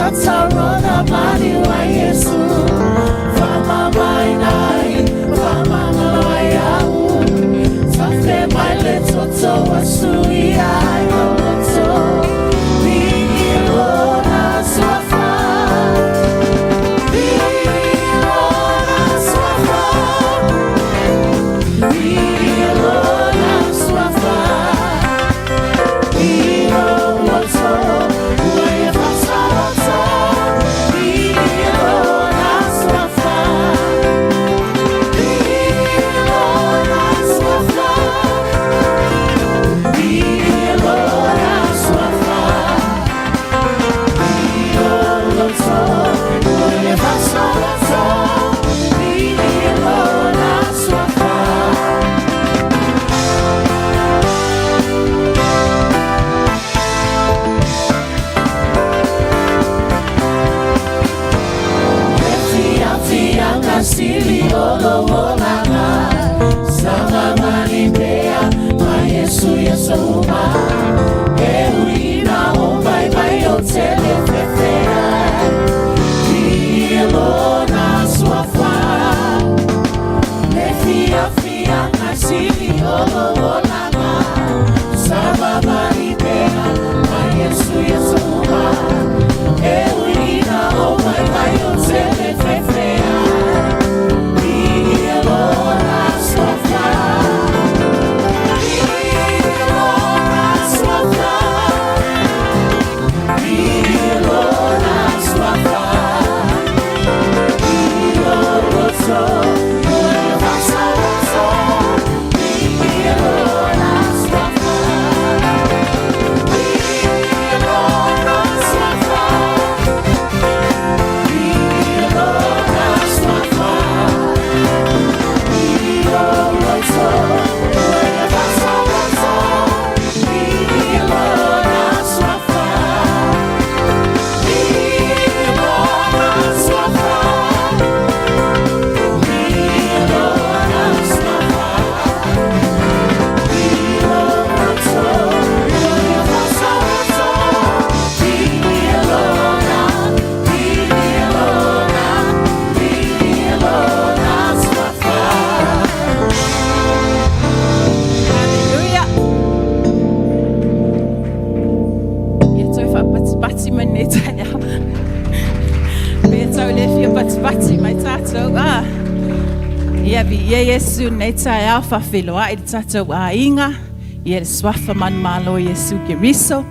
tatarona mali wa Yesu fama mainai fama ngaloyau safe maile toto wasuia yoto biilona swafa biilona swafa biilona swafa Sili olo olanga sama manipea ma Yesu Yesuma Eulina o vai vai o telefefea Ilona sua fa Nefia fia na sili olo olanga sama manipea ma Yesu Yesuma Eulina o vai vai o telefefea Yesu neita ya fafiloa i tatou ainga ia le swafa man malo Yesu Kiriso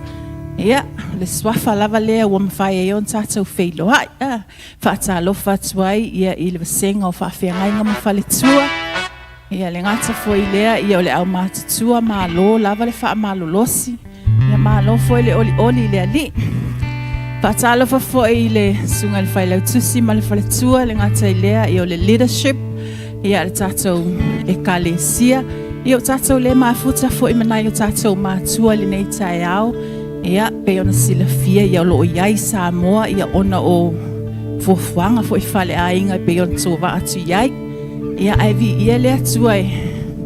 ia le swafa lava lea ua mawhai e on tatou feiloa whaatalofa tuai ia i le vasenga o whaafeangaiga mawhaletua ia le ngata foi lea ia o le au matutua malo lava le wha malolosi ia malo foi le oli lea li whaatalofa foi le sunga le whailau tusi ma le whaletua le ngata i lea ia o le leadership ia le tatou ekalesia ia o tatou le mafuta fo i manai o tatou matua le nei tai au ia pe ona silafia ia o loo iai Samoa ia ona o fuafuanga fo i fale ainga pe ona tova atu iai ia aivi ia le atua e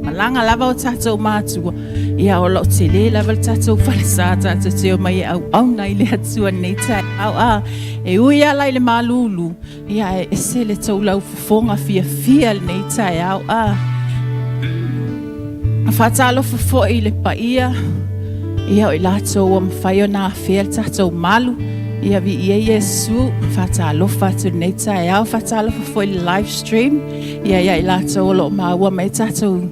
malanga lava o tatou matua ia o loo tele lava le tatou fale sa tatou teo mai au nai le atua nei tai au e uia lai le malulu ia e se le tau lau fonga fia le nei tai au whatalo fo i le paia ia o i latou o mwhai o nā whea le tatou malu ia vi ia Yesu whatalo fatu nei tai au whatalo fo i le live stream ia i latou o lo maua mai tatou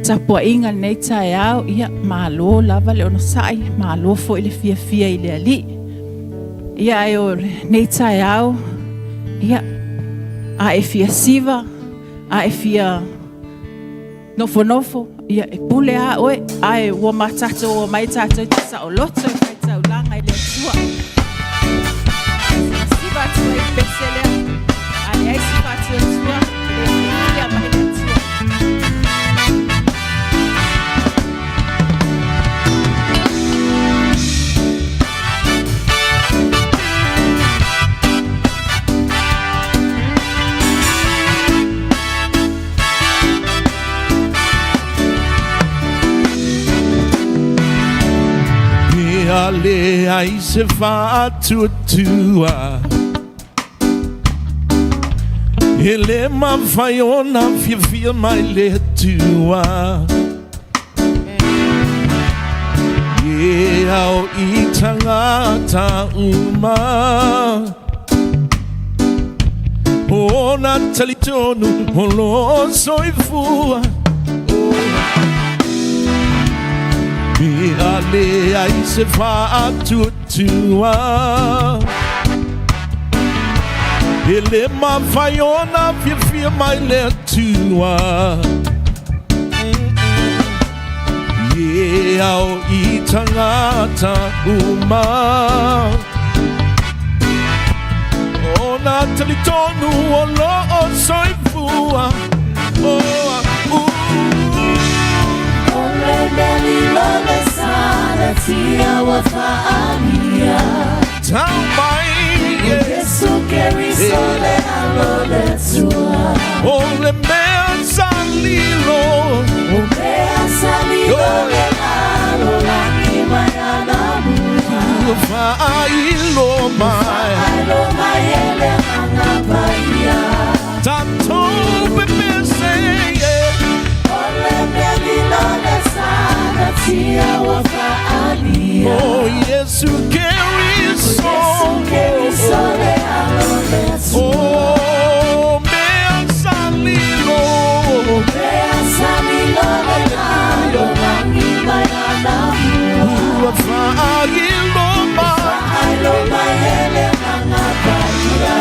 tapua inga nei tai au ia malo lava le ono sai malo fo i le fia i le ali ia e o nei tai au ia a e fia siva a e fia nofo ia e pule a oe a e ua matato o mai tato sa o loto e kai tau langa i le tua siva tua i peselea a le ai siva tua tua e ia mai le tua le ai se fatu tua ele ma faiona fia mai le tua e au I tangata uma o na talitonu o lo soifua ale ai se fatu tua ele ma faiona fia mai le tua e au I tangata uma o na talitonu o lo soifua Lole sana tia wa faania Tamai Yesu keri sole alole tua Ole mea salilo Mea salilo le alo langi mayana mua Failo mai Failo mai ele hanga paia Tanto pepe seye Ole meli lole sana tia wa faania Oh Yesu keri sole alole tua Oh mea salilo Mea salilo le alo langi mayana mua Failo mai Failo mai ele hanga paia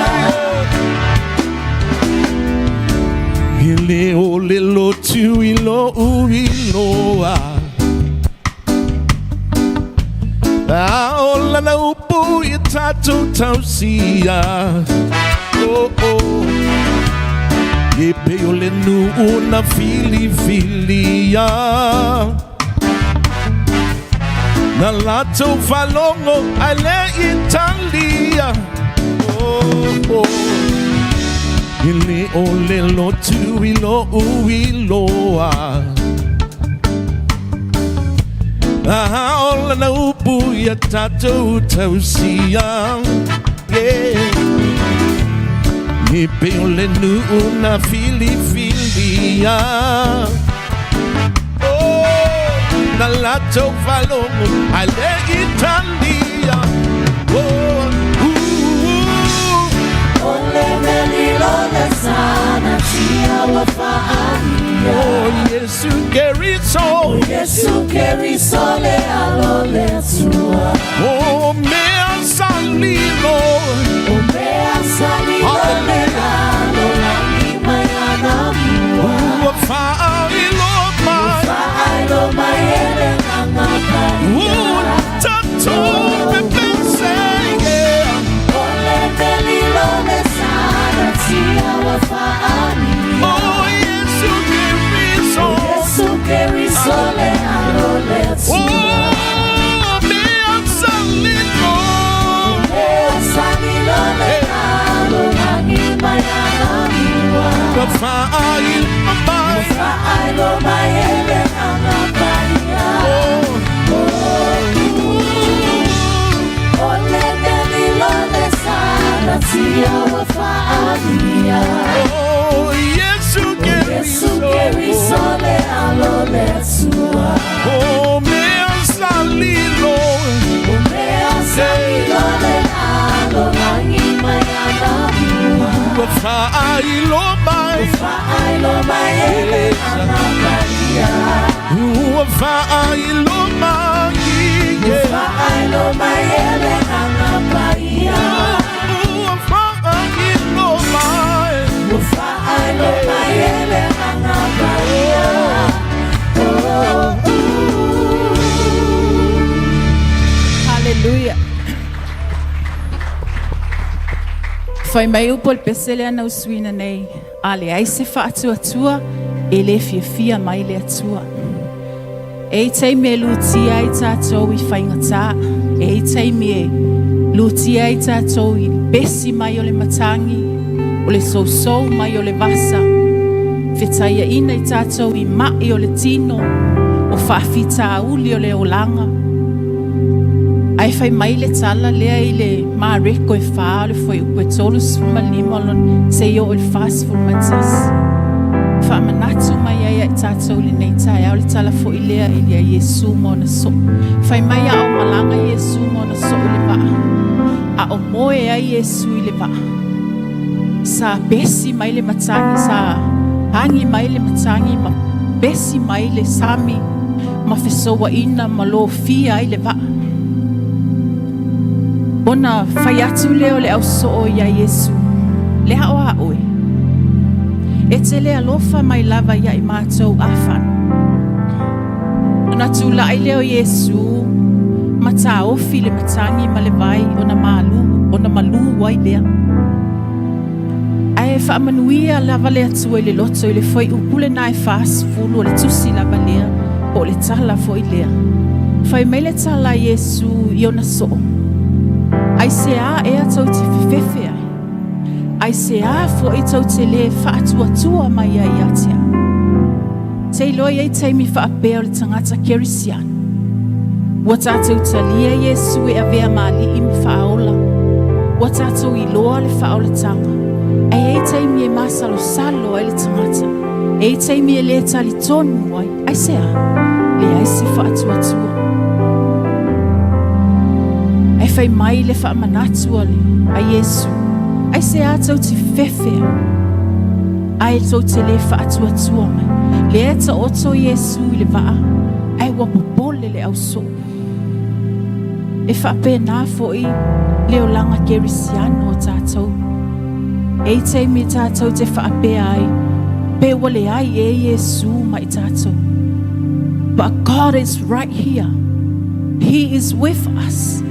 Ele ole lo tu ilo uiloa Ola na upu I tatu tausia Oh oh E pe ole nu una filia Na lato falongo ale Italia Oh oh Ele ole lo tu ilo uiloa Ola na upu ya tatu tausia Yeah Nipe ole nu una filia Oh Na lato falongo ale Italia Oh Ole meli lole sana tia wa faania Oh Yesu keri so Yesu keri sole alole tua Oh mea salilo Mea salilo le alo langi mayana mua Failo mai Failo mai ele hanga paia Tanto pepe seye Ole meli lole sana tia wa faania Oh Yesu keri so Yesu keri sole alole tua Oh mea salilo Mea salilo le alo langi mayana mua Failo mai Failo mai ele hanga paia Ole meli lole sana tia wa faania Oh Yesu Yesu keri sole alole tua Oh mea salilo Mea salilo le alo langi mayana mua Failo mai Failo mai ele hanga paia Failo mai Failo mai ele hanga paia Failo mai Failo mai ele hanga paia Hallelujah. Fai mai upo le pesele ana usuina nei. Ale ai se whaatu atua, e le fia mai le atua. E tei me lutia I tātou I whaingatā. E tei me lutia I tātou I besi mai o le matangi, o le sousou mai o le vasa. Whetaia ina I tātou I mai o le tino, o whawhita uli o le olanga. Ai fai mai le tala lea I le mareko e wha le foi ue tolu sfuma lima lon se yo il fast for matas. Wha manatu mai ai ai tātou le nei tai au le tala fo I lea I lea Yesu mo na so. Fai mai au malanga Yesu mo na so I le waa. A o moe ai Yesu I le waa. Sa besi mai le matangi sa hangi mai le matangi ma besi mai le sami ma fesoa ina ma lo fia I le waa. Ona fai atu leo le au soo ia Yesu. Le hao a oe. E te le alofa mai lava ia I mātou afan. Ona tula ai leo Yesu. Mata ofi le matangi ma le vai ona malu wai lea. Ai wha amanuia lava le atua I le loto I le foi upule nai fast fulu o le tusi lava lea o le tala foi lea. Fai mai le tala Yesu I ona soo. Ai se a e a tau te whiwhewhe ai. Ai se a fo e tau te le whaatua mai ai atia. Te iloi ei teimi whaapea o le tangata kerisian. Wa tātou talia Yesu e a vea mali I mwhaola. Wa tātou I loa le whaola tanga. Ai teimi e masalo salo ai le tangata. Ei teimi e le tali tonu ai. Ai se a, le ai se whaatua. Ai fai mai le wha manatu ale, a Yesu. Ai se a tau te whewhea. Ai tau te le wha atua mai. Le eta oto Yesu I le waa. Ai wapopole le au so. E wha pēnā foi leo langa kerisiano o tātou. E teimi tātou te wha pēa ai. Pe wale ai e Yesu mai tātou. But God is right here. He is with us.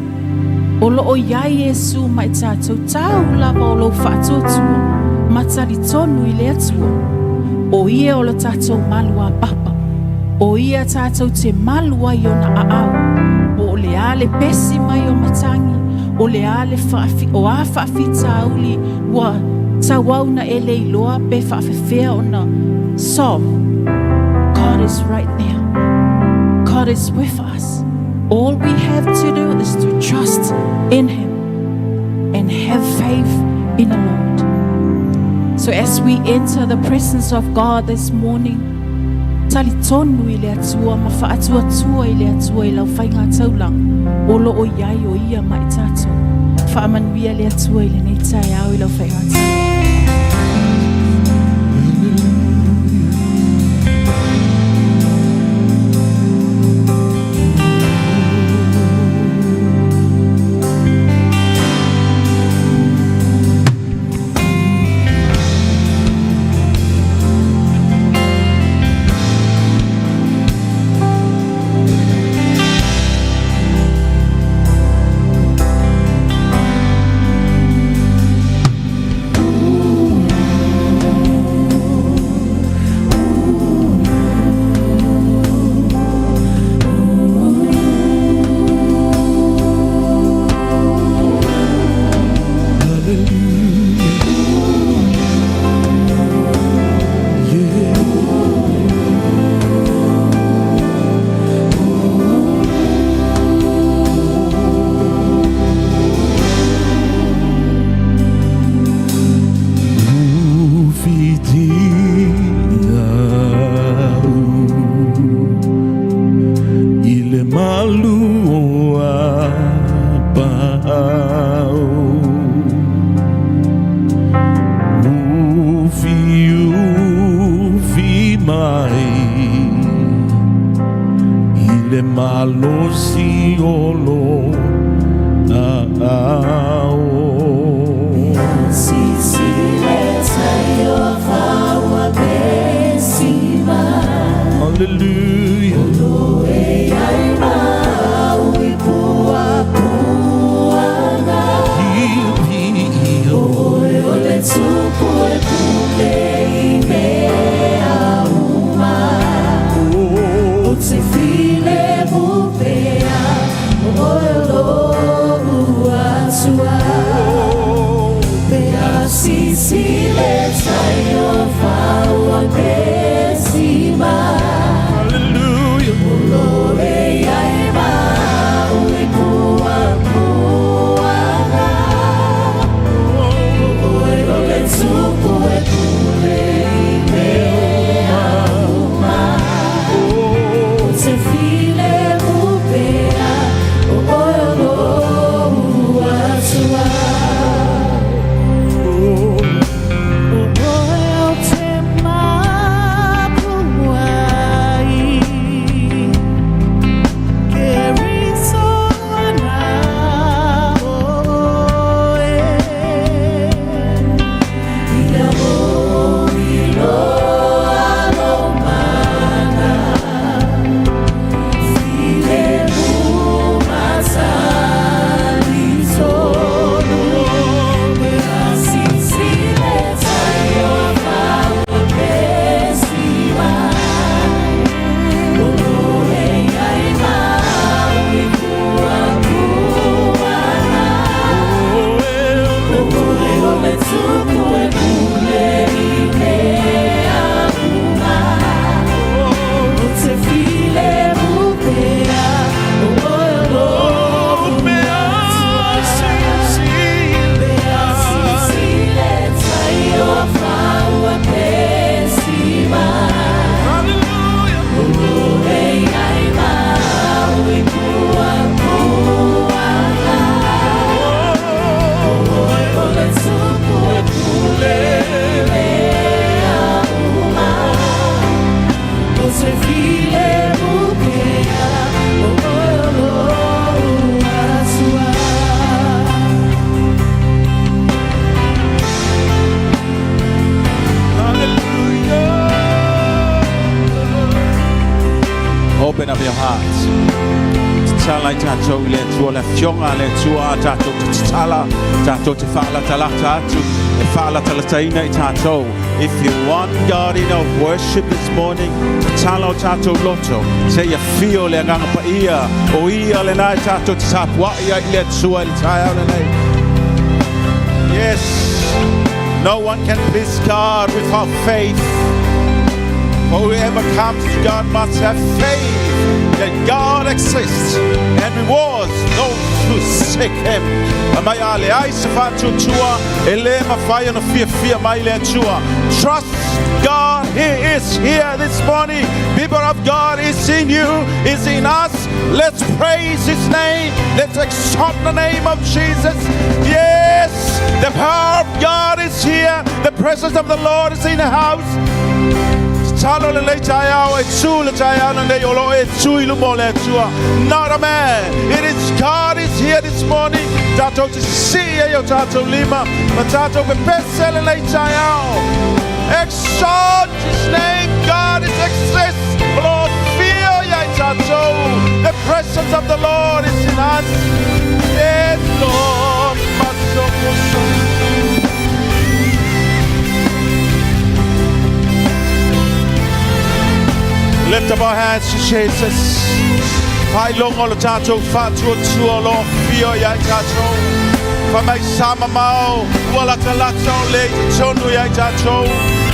O loo ia Yesu mai tātou tau lava o lo whaatotua matari tonu I le atua. O ia o lo tātou malua papa. O ia tātou te malua I ona aau. O le ale pesi mai o matangi. O le ale o a whaafi tauli wa tawauna e le iloa pe whaafewhea ona song. God is right there. God is with us. All we have to do is to trust in Him and have faith in the Lord. So as we enter the presence of God this morning, tali tonu I le atua, ma whaatua tua I le atua I lau whainga taulang, o lo o iai o ia mai tātou. Whaamanuia le atua I le nei tai au I lau whainga taulang. Hallelujah. your heart. Tala tato le tua le fionga le tua tato tala tato te fala tala tato te fala tala taina tato. If you want God in our worship this morning, talo tato loto. Say you feel le nganga pa ia o ia le nai tato tapwa ia le tua le taia le nei. Yes, no one can please God without faith. For whoever comes to God must have faith that God exists and rewards those who seek Him. Amayale aise fatu tua elema fire no fear maile tua. Trust God, He is here this morning. People of God is in you, is in us. Let's praise His name. Let's exalt the name of Jesus. Yes, the power of God is here. The presence of the Lord is in the house. Not a man. It is God is here this morning. Tato to see your tato lima. Tato be pesel le chayao. Exalt His name. God is exists. Lord, feel ya tato. The presence of the Lord is in us. Yes, Lord. Lift up our hands to Jesus. Pai long all tato fatu tuo lo fio ya tato. Famai sama mau wala talato le tono ya tato.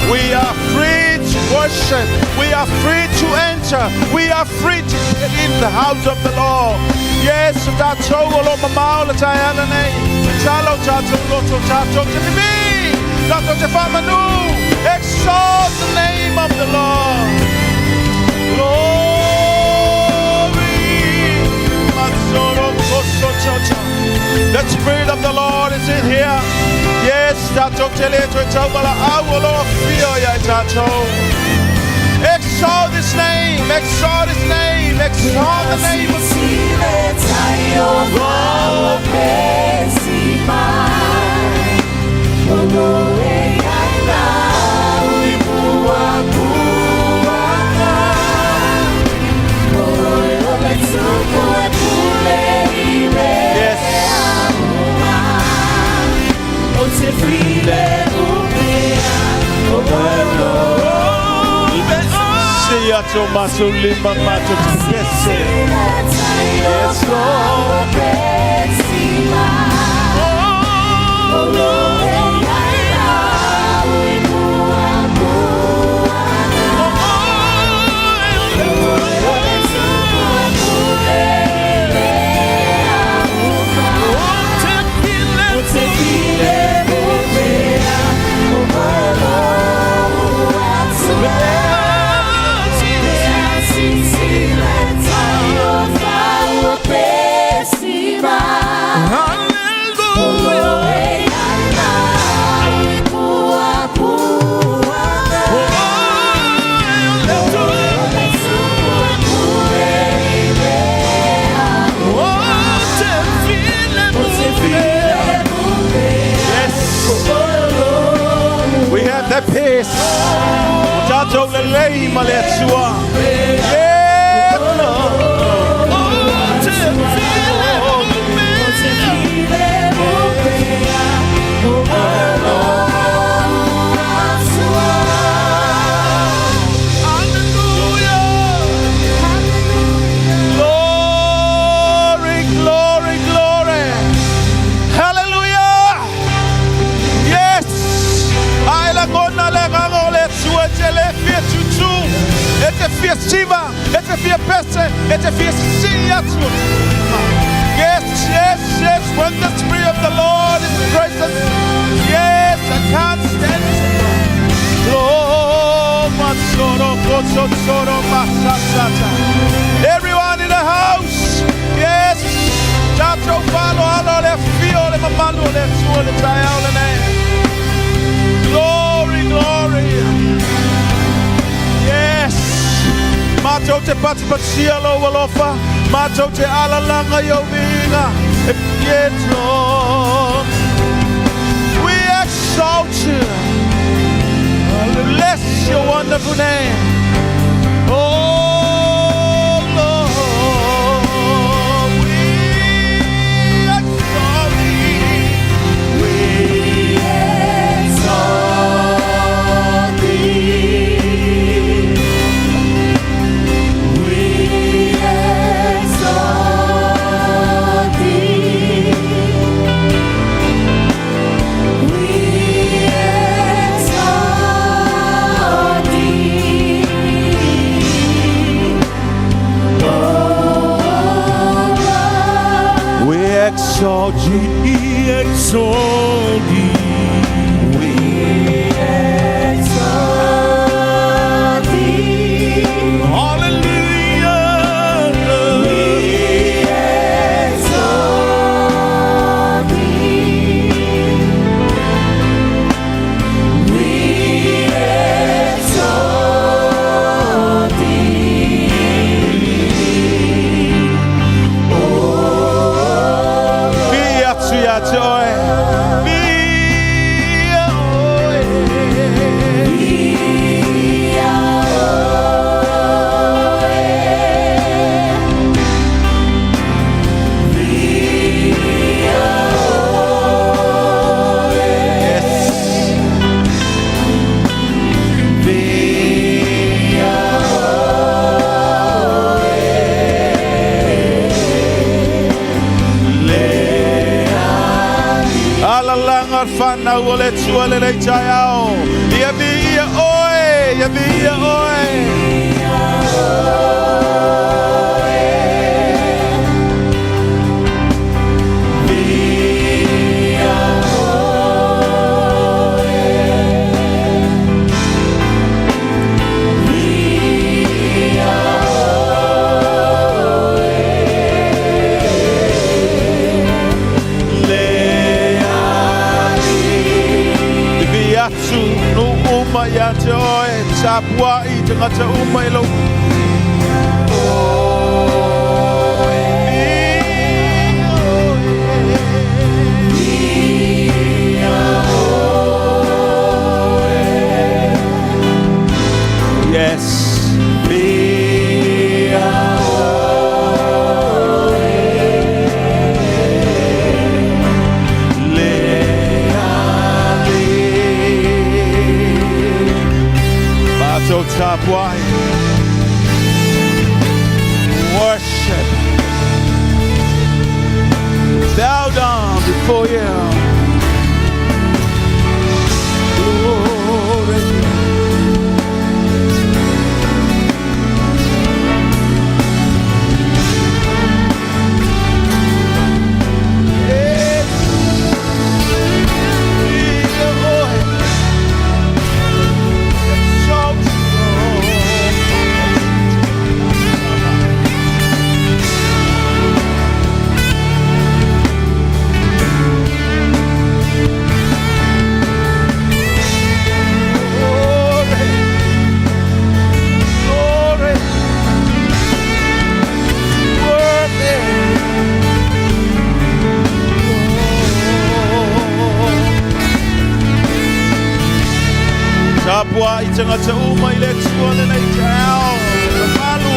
We are free to worship. We are free to enter. We are free to get in the house of the Lord. Yes, tato lo mamau la tayana ne. Talo tato loto tato to me. Tato te famanu. Exalt the name of the Lord. The Spirit of the Lord is in here. Yes, Tato Teleto Tabala, I will all feel ya Tato. Exalt His name, exalt His name, exalt the name of Yes, Lord. Peace. Tato le lei maletsua. Yes, Lord. Glory, glory, glory. Hallelujah. Yes. I la gonna le gangole sua tele fietutu. Ete fiestiva, ete fiepese, ete fiesia tu. Yes, yes, yes. When the Spirit of the Lord is present, yes, I can't stand it. Oh, everyone in the house, yes. Tato falo alo le fio le mamando le sua le tayao le ne. Glory, glory. Yes. Mato te patipatialo walofa. Mato te alalanga yovinga. Epietro. We exalt you. Bless your wonderful name. Oh Lord. exalt you. We exalt thee. We exalt thee. Hallelujah. We exalt thee. We exalt thee. Oh, be to your joy. Fana wole chuale le chayao. Yabi ya oi, yabi ya oi. Ya joy sapwa I tengah umai lo. Yes. So top wide. Worship. Bow down before you. Glory. Tapwa itanga sa umay let's go na itaw. Malu.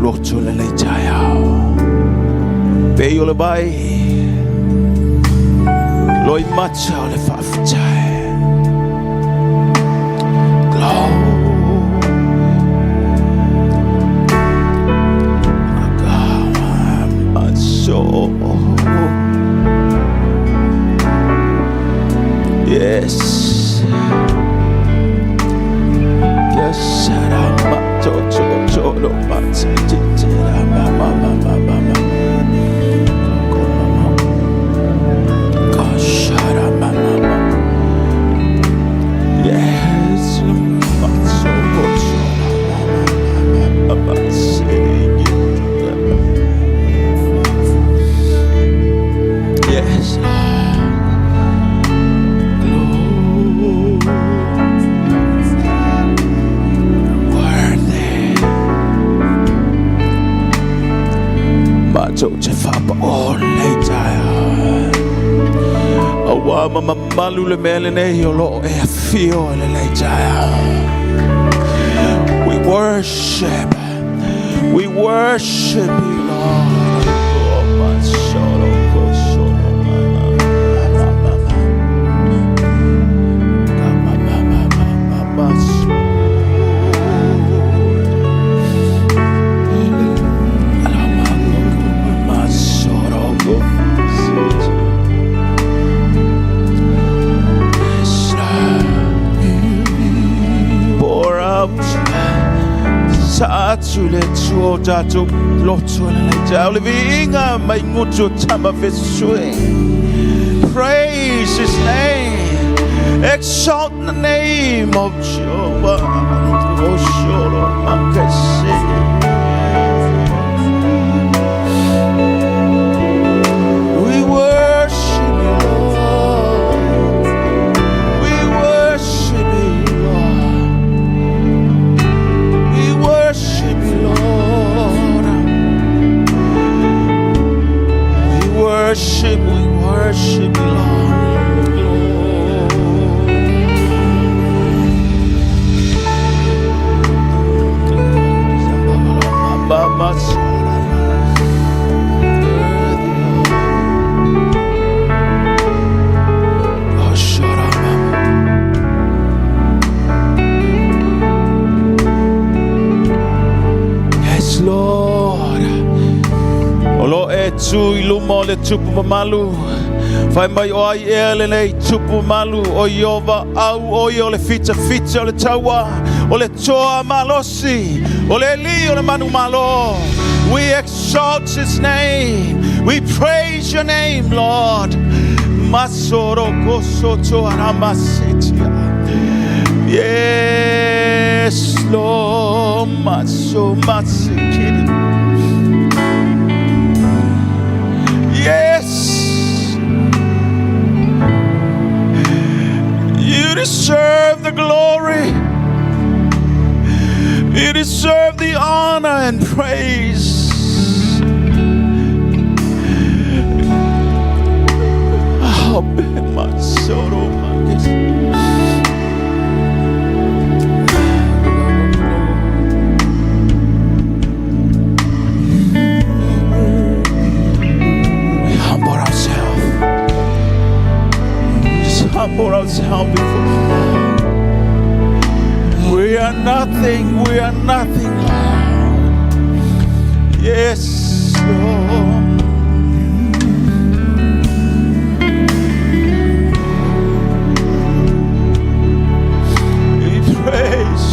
loto le le taya. Pe o le bai. Loi macha o le whaafitai. Glory. So yes, yes, Sarama, Toto, Malu le mele nei o lo e fio le leitaya. We worship you, Lord. Oh, my soul, oh, soul, Atu le tuo tato loto le tau le vinga mai ngutu tama fesue. Praise His name, exalt the name of Jehovah. Oshoro makasi. We worship you, Lord. We worship you, Lord. We worship you, Lord. We worship you, Lord. Yes, Lord. Olo e tu ilumo le tupu mamalu. Fai mai o ai ele nei tupu malu o Iova au o le fita o le taua o le toa malosi o le li o le manu malo. We exalt His name. We praise your name, Lord. Masoro kosoto aramasitia. Yes, Lord. Maso masikiri. Yes. You deserve the glory. You deserve the honor and praise. Oh, my soul, we humble ourselves. Just humble ourselves before you. We are nothing, Lord. Yes, Lord. We praise.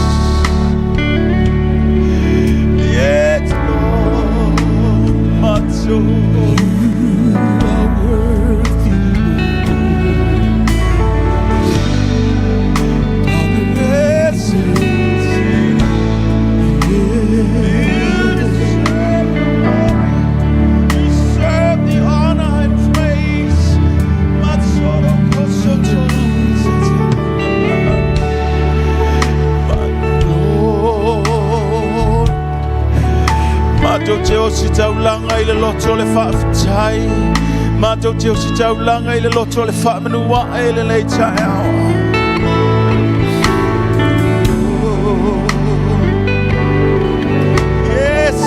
Yes, Lord. My soul. Si taulanga i le loto le whaafitai. Mātou teo si taulanga i le loto le whaamanua e le leitai au. Yes.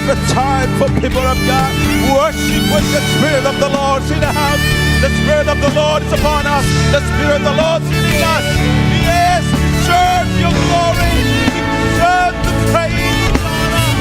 a time for people of God. Worship with the Spirit of the Lord in the house. The Spirit of the Lord is upon us. The Spirit of the Lord is in us. Yes, serve your glory. Serve the praise and honor.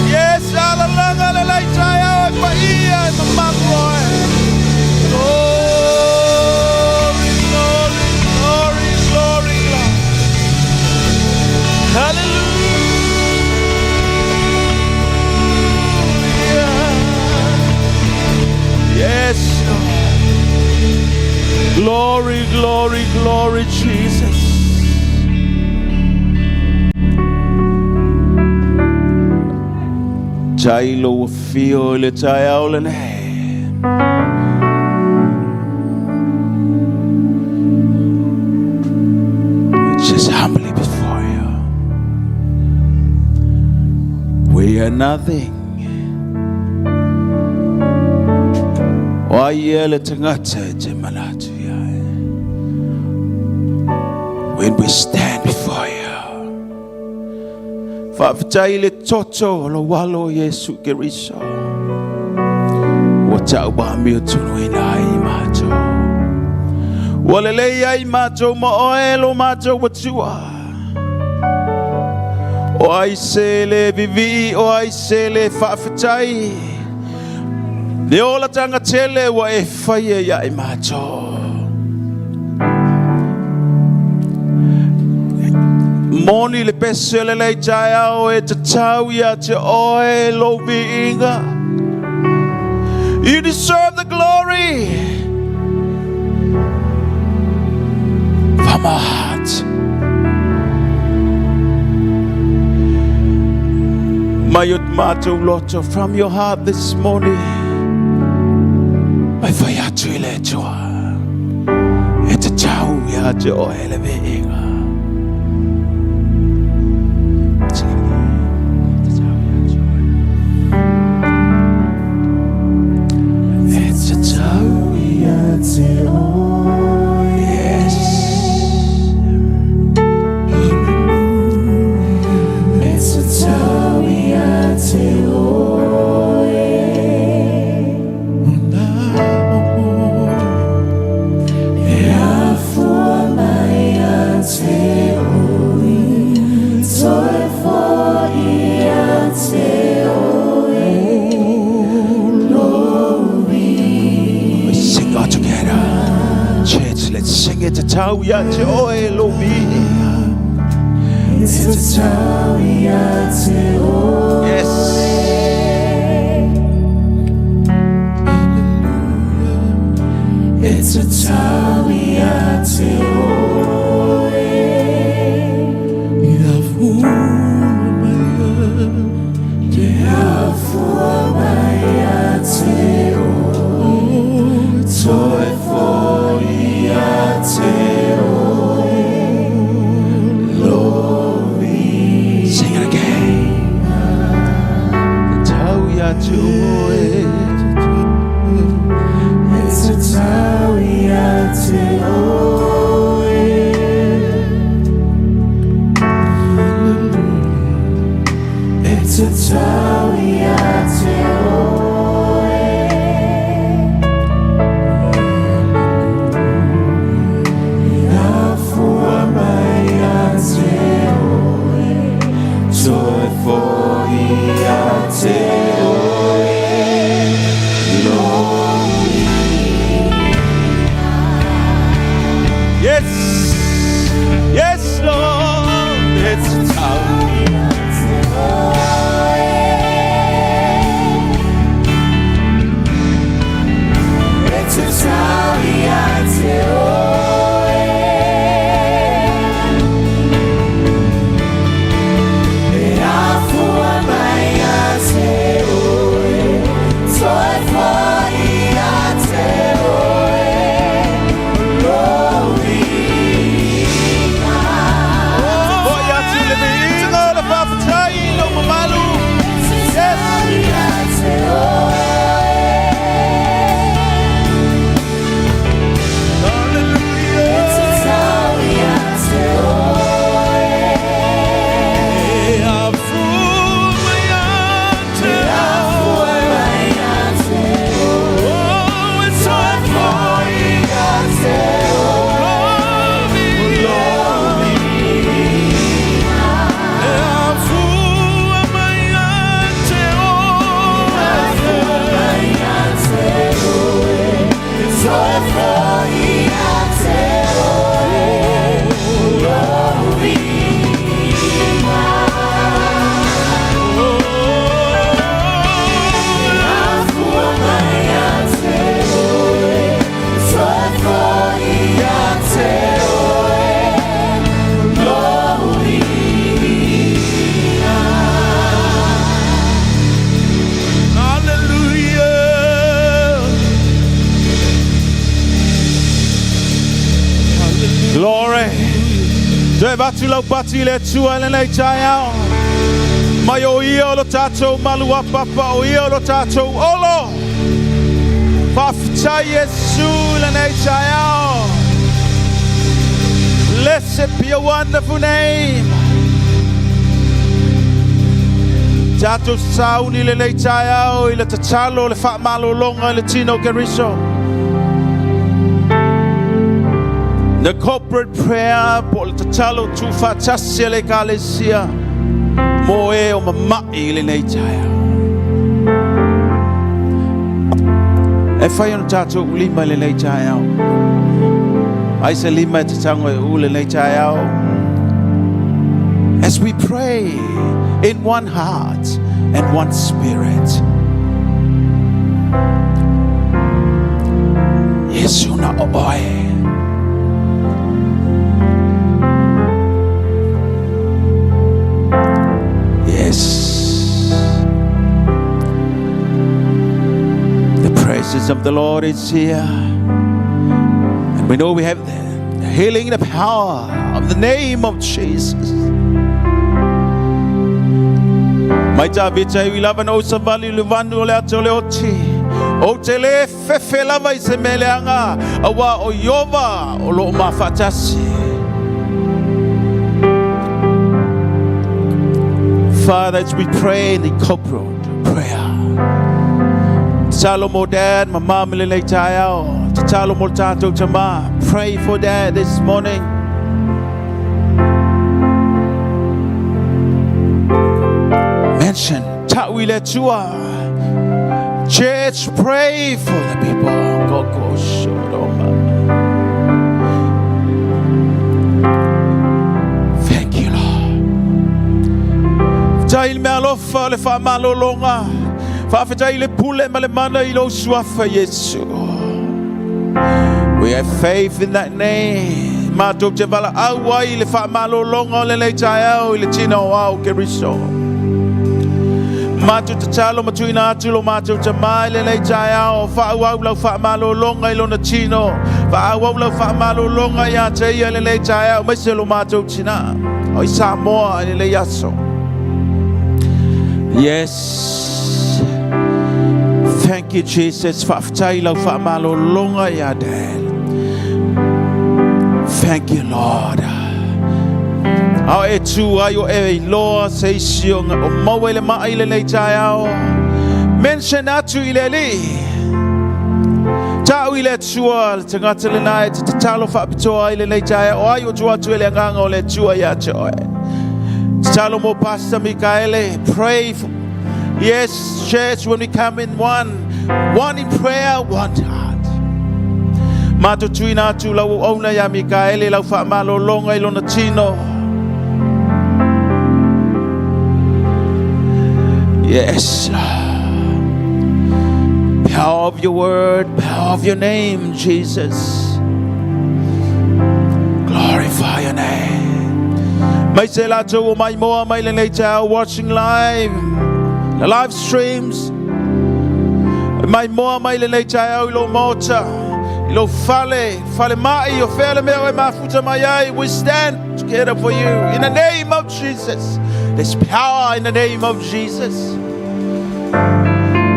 Yes, hallelujah, glory, glory, glory, glory, glory. Hallelujah. Yes, Lord. Glory, glory, glory, Jesus. Jailo fio le tayaulene. Just humbly before you. We are nothing. Wayele tangata jemalatu ya. When we stand before you. Fa'afetaile toto lo walo Yesu Keriso. Wata ubami utunu ina imato. Walele ya imato moelo mato watua. O aisele vivi o aisele fa'afetai. Ne ola tanga tele wa e faye ya imato. Moni le pesele le jaya e te tau ya te oe lo viinga. You deserve the glory from our heart. Mayut mato loto from your heart this morning. Mai faya tuile tua. E te tau ya te oe le viinga. Tau ya te oe lo vi. It's a tau ya te oe. Yes. It's a tau ya te oe. Ya fua ya te oe. Toi for ya te It's a tawia te oe. It's a tawia te oe. Ia fua mai a te oe. Toi for ia te oe. Yes, yes, Lord, it's a tawia te oe. It's a tawia te oe. E a fua mai a te oe. Joe batu lau pati le tua le nei tai au. Mai o ia o lo tātou malua papa o ia o lo tātou olo. Whawhitai Yesu le nei tai au. Blessed be your wonderful name. Tātou sauni le nei tai au i le tatalo le whaamalo longa le tino keriso. The corporate prayer po le tatalo tu whaatasia le kalesia. Mo e o mamai le nei tai au. E whai ono tātou ulima le nei tai au. Ai se lima te tango e ule nei tai au. As we pray in one heart and one spirit. Yesu na oe. Yes. The presence of the Lord is here. And we know we have the healing, the power of the name of Jesus. Mai ta vita I lava no savali luvanu le atole oti. O tele fefe lava I se meleanga awa o yova o lo mafatasi. Father, as we pray in the corporate prayer. Salomo dad, my mom le tayo. Salomo tato tama. Pray for dad this morning. Mention Tawile Tua. Church, pray for the people. Go Shodoma. Thank you, Lord. Tail me alofa le fa malo longa. Fa fai le pule male mana ilo suafa Yesu. We have faith in that name. Mato te bala awai le fa malo longa le tayo le tino au keriso. Matu te talo matuina atulo matu te mai le tayo fa awau lo fa malo longa ilo na tino. Fa awau lo fa malo longa ya te le tayo meselo matu tina. O Samoa le yaso. Yes. Thank you, Jesus. Thank you, Lord. Ao e tu ai o e loa se siong o mawele mai le le taiao. Mention atu i le li. Tau i le tua te ngata le nai te talo whaapitoa i le taiao. Ai o tua tu e le nganga o le tua ia te oe. Talo mo Pastor Mikaele. Pray for, yes, church, when we come in one in prayer, one heart. Mato tuina tu lau ona ya Mikaele lau whaamalo longa i lona tino. Yes. Power of your word, power of your name, Jesus. Glorify your name. May say la to my more my later watching live. The live streams. My more my later ilo mota. Ilo fale mai o fele me o mafuta mai. We stand together for you in the name of Jesus. There's power in the name of Jesus.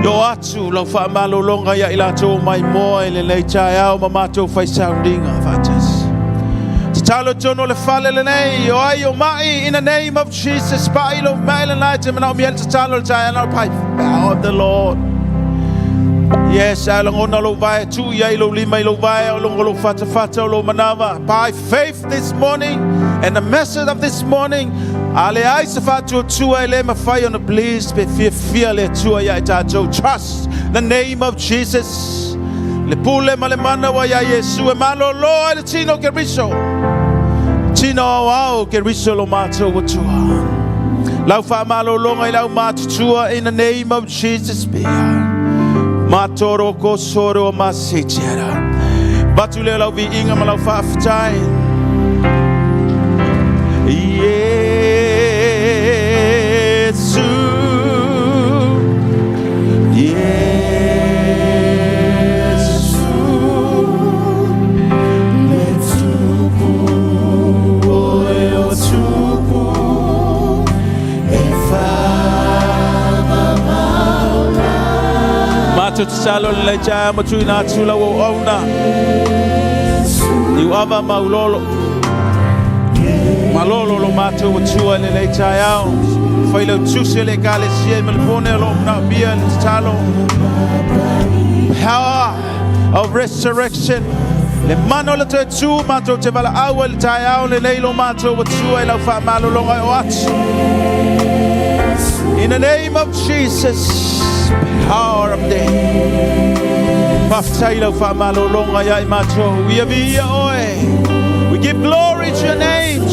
Yo atu lo fa malo longa ya ilato mai mo ile le chaya o mamato fa sounding of us. Talo tono le fale le nei yo ayo mai in the name of Jesus. Pa ilo mai le night and no miel talo chaya no pipe. Power of the Lord. Yes, along on lo vai tu ya ilo lima ilo vai along lo fata lo manava. By faith this morning and the message of this morning. Ale ai se fatu tua ele ma fai on the please be fear le tua ya tato. Trust the name of Jesus. Le pule male mana wa ya Yesu e malo lo le tino ke riso. Tino au ke riso lo mato wa tua. Lau fa malo longa I lau mato tua in the name of Jesus be. Matoro ko soro masitera. Batule lau vi inga ma lau fa aftai. Let's go. tātou te salo le tia ma tui nā tula o auna. I wava maulolo. Malolo lo mātou wa tua le tia au. Whailo tusi le kale sie me le pone lo na bia le talo. Power of resurrection. Le mano le te tu mātou te wala aua le tia au le leilo mātou wa tua lau wha malolonga o atu. In the name of Jesus. Power of the Paftailo fa malolonga ya imato. We give glory to your name.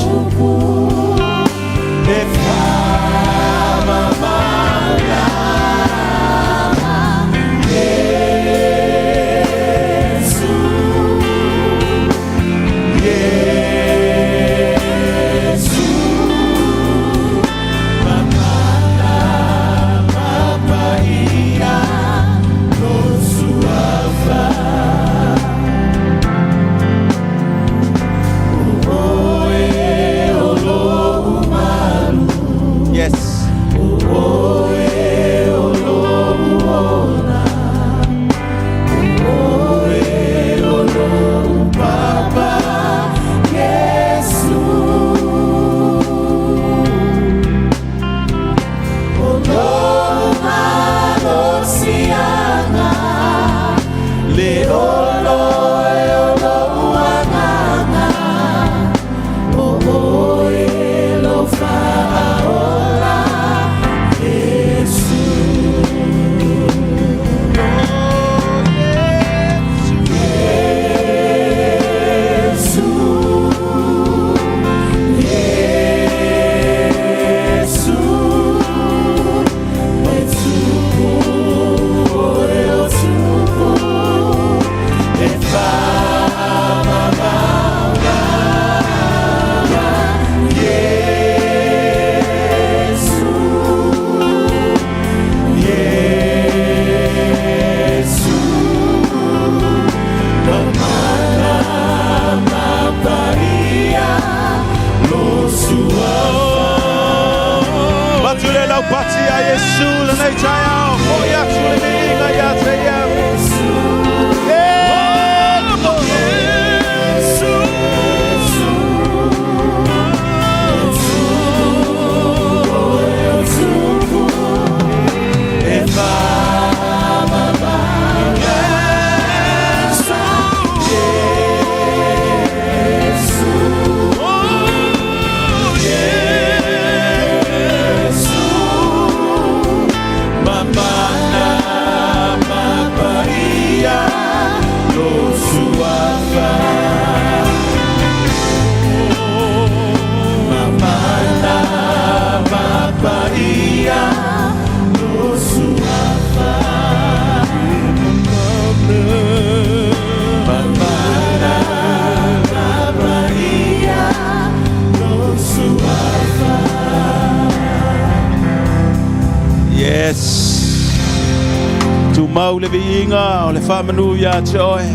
Le viinga o le whamanu ia te oe.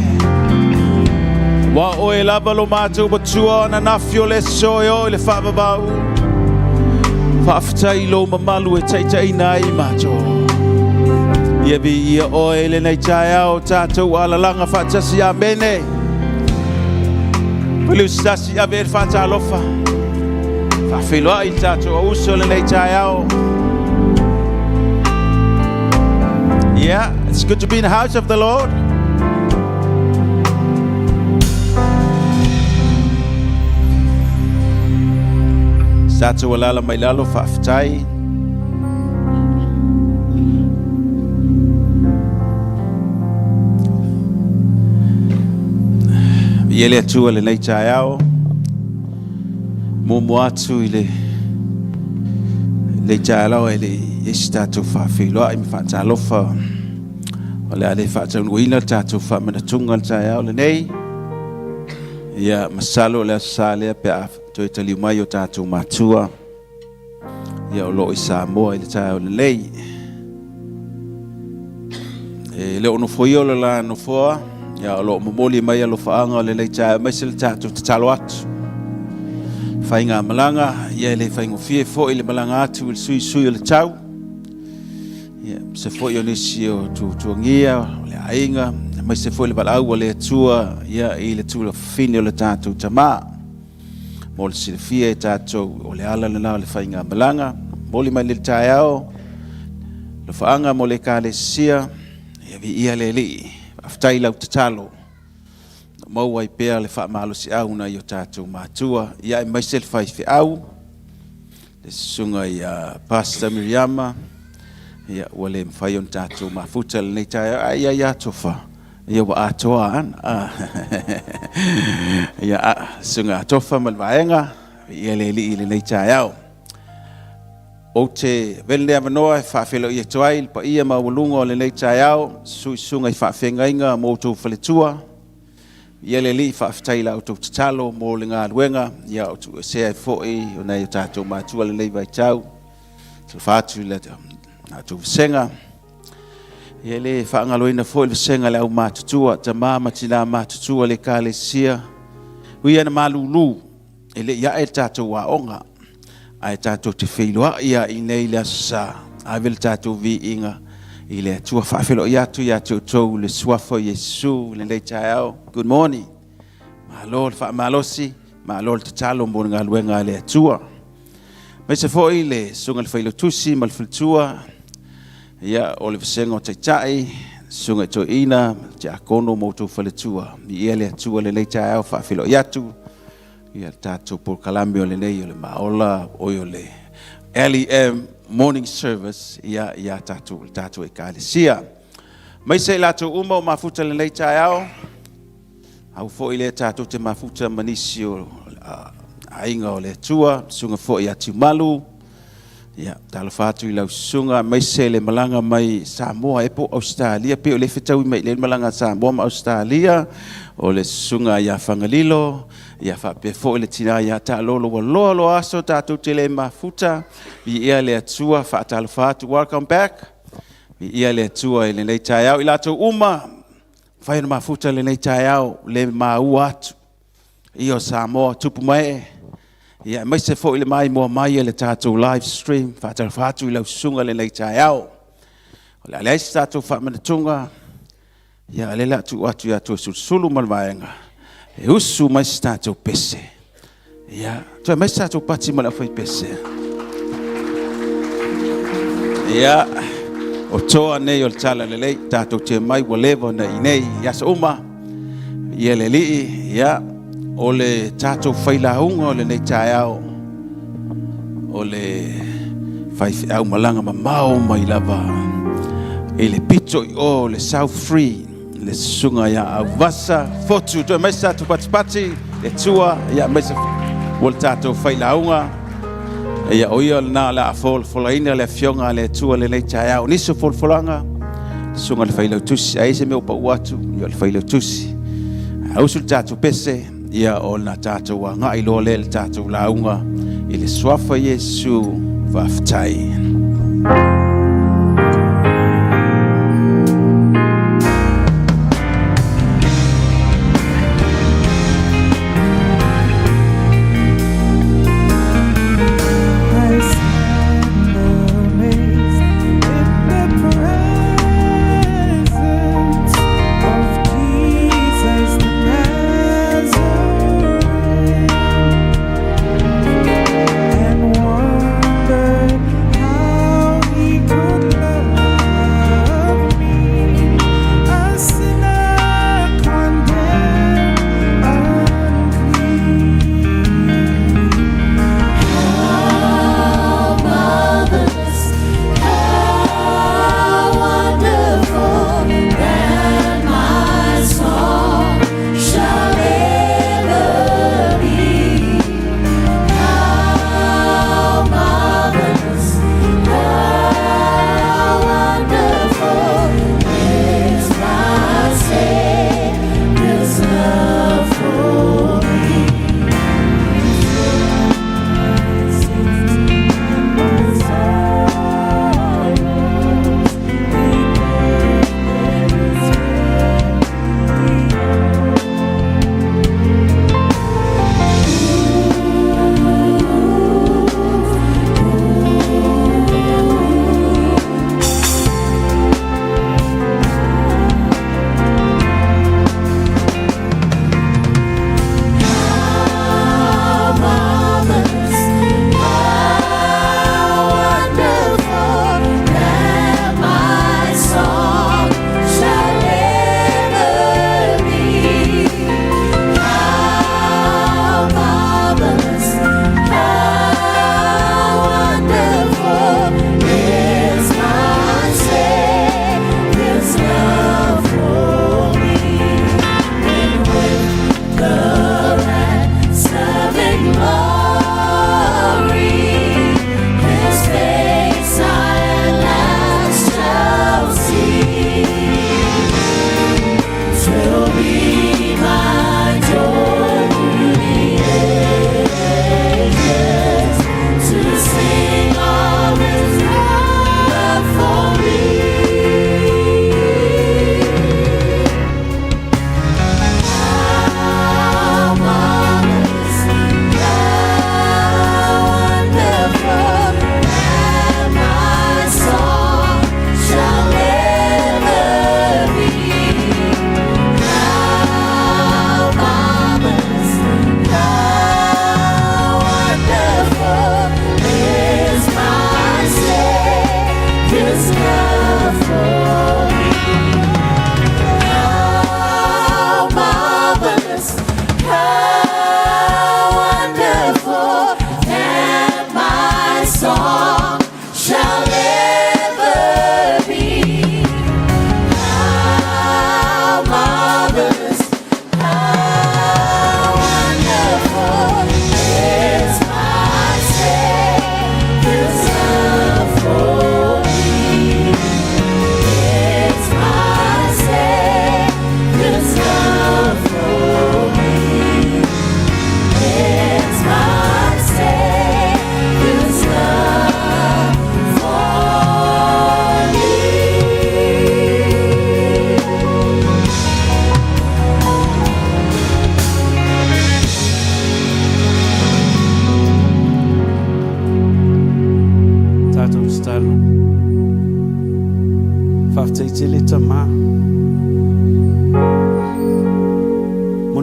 Wa oe lava lo mātou batua na nafio le soe o le whamabau. Whaftai lo mamalu e teitai nai mātou. Ia vi ia oe le nei tae au tātou alalanga whatasi a mene. Pulu stasi a ver whatalofa. Whawhiloa i tātou a uso le nei tae au. Yeah, it's good to be in the house of the Lord. Satu walala mai lalo whaftai. Iele atua le nei tae au. Mumu atu i le tae lau e le isi tātou whawhiloa i mi whatalofa. Ole ale whaatau nuina tātou whamanatunga le tae au le nei. Ia masalo le asalea pe a toi taliu mai o tātou mātua. Ia o loo i Samoa i le tae au le nei. Le ono foi o le la no foa. Ia o loo momoli mai alo whaanga o le nei tae mai se le tātou te talo atu. Whainga malanga, ia le whaingo fie fo i le malanga atu i le sui sui o le tau. se foi o nisi o tuangia o le ainga mai se foi le balau o le tua ia i le tula fine o le tātou tama mo le silfia e tātou o le ala lana o le whainga malanga mo le mai le tāiao le whaanga mo le kālesia ia vi ia le li aftai lau tatalo mau ai pea le whaamalo si au na i o tātou mātua ia e mai se le whaifi au le sunga i Pastor Miriama ia wale mfai on tātou mafuta le nei tāiao ia tofa ia wa atoa an ia sunga atofa malvaenga ia le li le nei tāiao o te vele avanoa e whaafelo ia toai pa ia mawalunga o le nei tāiao sunga i whaafengainga mo tau whaletua ia le li whaafetai la o tau tatalo mo le ngā luenga ia o tu sea e foi o nei o tātou mātua le nei vai tau whaatu le tau visenga ia le whaangaloina foi le visenga le au mātutua ta māma tina mātutua le kālesia uia na malulu ele ia e tātou waonga ai tātou te wheilua ia i nei le asa ai vele tātou vi inga i le tua whaafelo i atu tau le suafo Yesu le nei tāiao good morning malo le whaamalosi malo le tatalo mo ngā luenga le atua mai se foi le sunga le whailo tusi ma le whalitua ia o le visenga o taitai sunga to ina te akono mo tau whalitua mi ia le atua le nei tāiao whaafelo i atu ia tātou por kalami o le nei o le maola o le LEM morning service ia tātou e kālesia mai se lātou uma o mafuta le nei tāiao au foi le tātou te mafuta manisi o ainga o le tua sunga foi atu malu ia talo fatu i lau sunga mai se le malanga mai Samoa e po Australia pe o le fetau i mai le malanga Samoa ma Australia o le sunga ia whangalilo ia whape fo le tina ia ta lolo wa lolo aso tātou te le mafuta i ia le atua whaatalo fatu welcome back i ia le atua i le nei tāiao i lātou uma whaina mafuta le nei tāiao le mau atu i o Samoa tupu mai ia mai se fo i le mai mua mai le tātou live stream whaatalo fatu i lau sunga le nei tāiao o le aleisi tātou whaamanatunga ia le latu atu ia tu sulu malvaenga e usu mai se tātou pese ia tu mai se tātou pati mala fai pese ia o toa nei o le tala le lei tātou te mai walevo na i nei ia sa uma ia le lii ia o le tātou whailaunga o le nei tāiao o le whaifiau malanga mamao mai lava e le pito i o le South Free le sunga ia Auvasa Fotu tu mai sa tu pati le tua ia mai sa wal tātou whailaunga ia oia na la folaina le fionga le tua le nei tāiao niso folanga sunga le whailau tusi ai se meu pa watu ia le whailau tusi au sul tātou pese ia o na tātou wa ngai lo le tātou launga i le suafa Yesu waftai And wonder how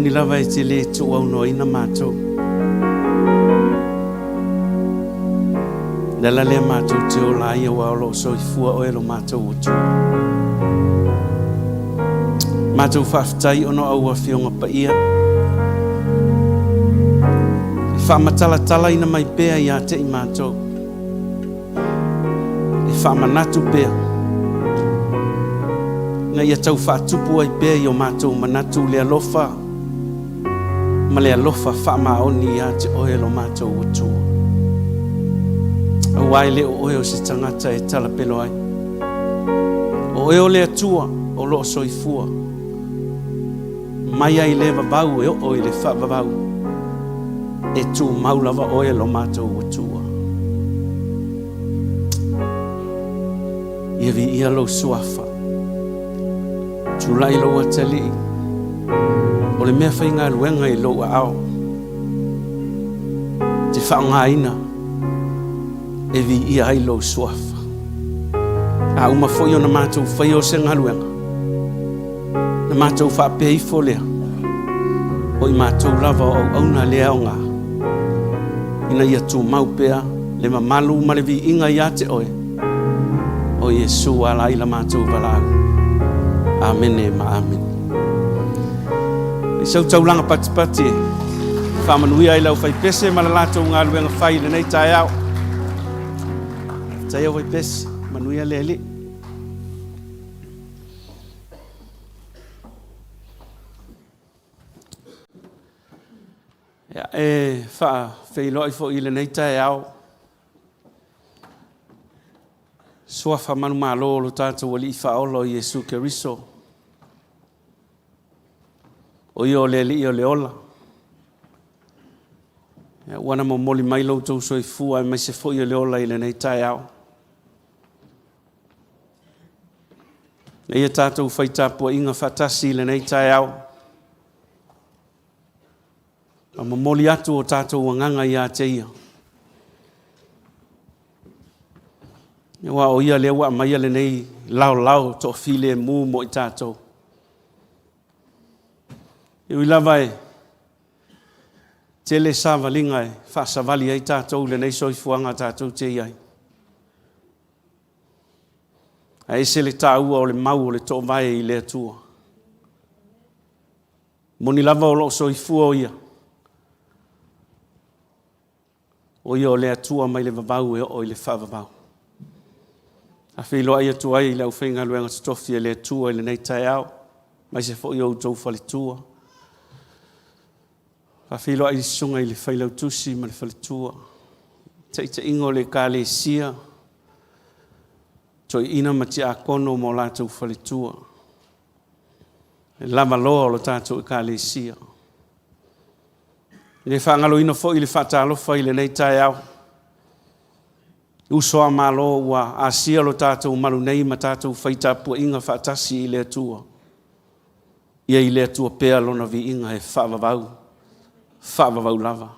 Lava te le tu au no ina matou. Nela le matou te o la ia wa lo so fua o elo matou tu. Matou faftai ono au afionga pa ia. Fa matala tala ina mai pea ia te i matou. Fa manatu pea. Na ia tau fa tupu ai pea yo matou manatu le alofa. Ma le alofa whamaoni ia te oe lo mātou utua. Awai le oe o se tangata e tala pelo ai. O e o le atua o lo soifua. Mai ai le vavau e o le whavavau. E tu maulava oe lo mātou utua. Ia vi ia lo suafa. Tu lai lo atali. O le mea whainga luenga i loa ao. Te whaongaina e vi ia ai lo suafa. A uma foi o na mātou whai o senga luenga. Na mātou whapea i folea. O i mātou lava o auna lea o ngā. Ina ia tū maupea le mamalu ma le vi inga ia te oe. O Yesu ala ila mātou walau. Amen e ma amen. Sau taulanga patipati whamanuia i lau whai pese ma la lātou ngā luenga whai le nei tai au. Tai au whai pese, manuia le li. Ia e whailoi fo i le nei tai au. Sua whamanu malo lo tātou wali i whaolo i Jesu Keriso. O io le li o le ola. Wana mo moli mai lo tau soi fua mai se fo i le ola i le nei tai au. Ia tātou whaitapua inga whatasi le nei tai au. Ma moli atu o tātou wanganga i a te ia. Wa o ia le wa mai le nei lau to file mu mo i tātou. Iwi lava e te le savalinga e whasavali ai tātou le nei soifuanga tātou te iai. A ese le tāua o le mau o le tō vai i le atua. Moni lava o lo soifua o ia. O ia o le atua mai le vavau e o i le whavavau. A whilo ai atua ai le au whenga luenga stofi e le atua i le nei tai au. Mai se fo i au tau whale tua. A whilo ai sunga i le whailau tusi ma le whale tua. Te ingo le ka le sia. Toi ina mati a kono mo lātou whale tua. E lava loa o lo tātou i ka le sia. I le whangalo ina fo i le whatalofa i le nei tai au. Usoa malo wa asia lo tātou malu nei ma tātou whaitapua inga whatasi i le atua. Ia i le atua pēa lona vi inga e whavavau. Whavavau lava.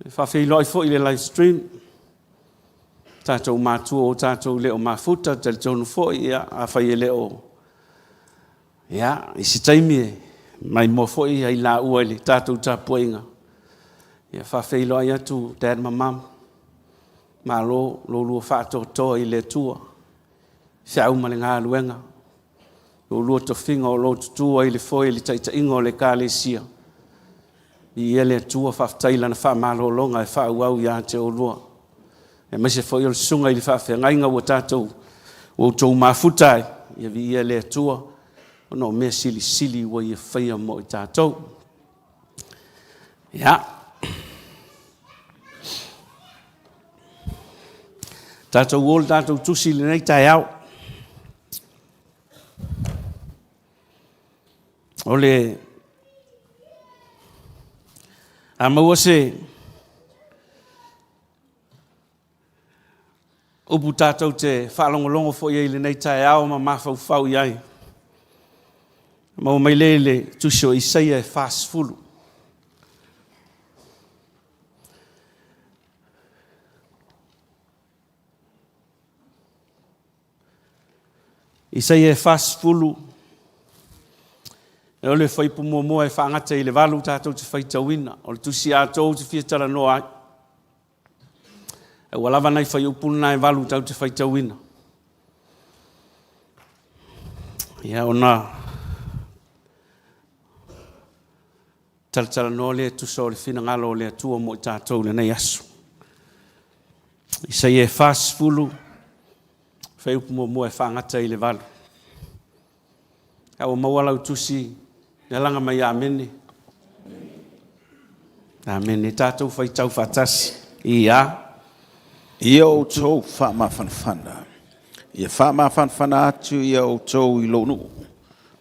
E whawhiloi fo i le live stream. Tātou mātua o tātou leo mafuta, tali tonu fo ia a whai e leo. Ia, i si taimi e, mai mo fo ia i la ua ili, tātou tāpua inga. Ia whawhiloi atu, dad ma mam. Malo lo whātotoa I le tua. Whiau ma le ngā luenga. Lo to whinga o lo tutua I le foi I le taita ingo le kālesia. I ele tua whaftaila na whamalo longa e whauau ia te o lua. E mese foi o le sunga I le whawhengainga o tātou. O tau mafutai. Ia vi ele tua. O no mea sili wa ia whaia mo I tātou. Ia. Tātou ol tātou tusi le nei tai au. O le a maua se upu tātou te whaalongolongo fo iei le nei tai au ma mawhau iai. Mau mai le tusi o Isaia e whaasfulu. Isaia e whaasfulu. E ole whaipu mua e whaangata I le walu tātou te whaitawina. O le tusi atou te whiatara noa ai. E walawa nei whai upuna e walu tātou te whaitawina. Ia ona. Talatala noa le tusa o le whina ngalo o le atua mo I tātou le nei asu. Isaia e whaasfulu. Whai upu mua e whaangata I le walu. Ka o maualau tusi e langa mai amene. Amene tātou whai tau whatasi. Ia. Ia o tau whamawhanawhana. Ia whamawhanawhana atu ia o tau I lonu.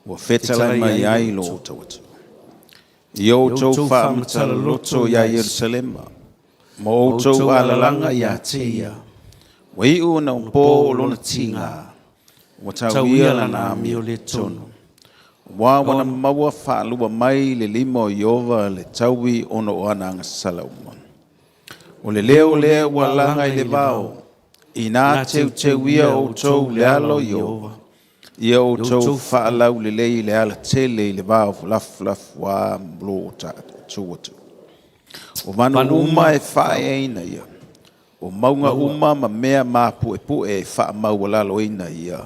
Ua whetalai mai ai lo tau atu. Ia o tau whamatala loto ia Yerusalema. Mo o tau alalanga ia te ia. Wai o na umpo o lona tinga. Wa tau ia lana mi o le tono. Wa wana maua whaalua mai le limo Iova le tauwi ono ana anga salauma. O le leo wa langa I le vao. I nā teu ia o tau le alo Iova. Ia o tau whaalau le lei le ala tele I le vao fulaf wa mlo o tātou atu. O manu uma e whae eina ia. O maunga uma ma mea mapu e wha maualalo ina ia.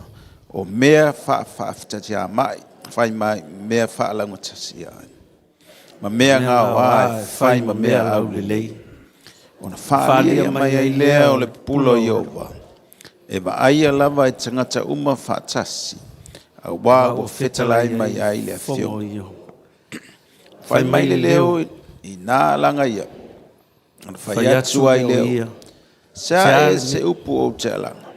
O mea wha fitatia mai. Whai mai mea wha alanga tasi ai. Ma mea ngā wai whai ma mea au le lei. O na whaalia mai ai lea o le pulo Iova. E wa aia lava I tangata uma wha tasi. A wā o whetalai mai ai le fio. Whai mai le leo I nā langa ia. O whai atu ai leo. Sa e se upu o te alanga.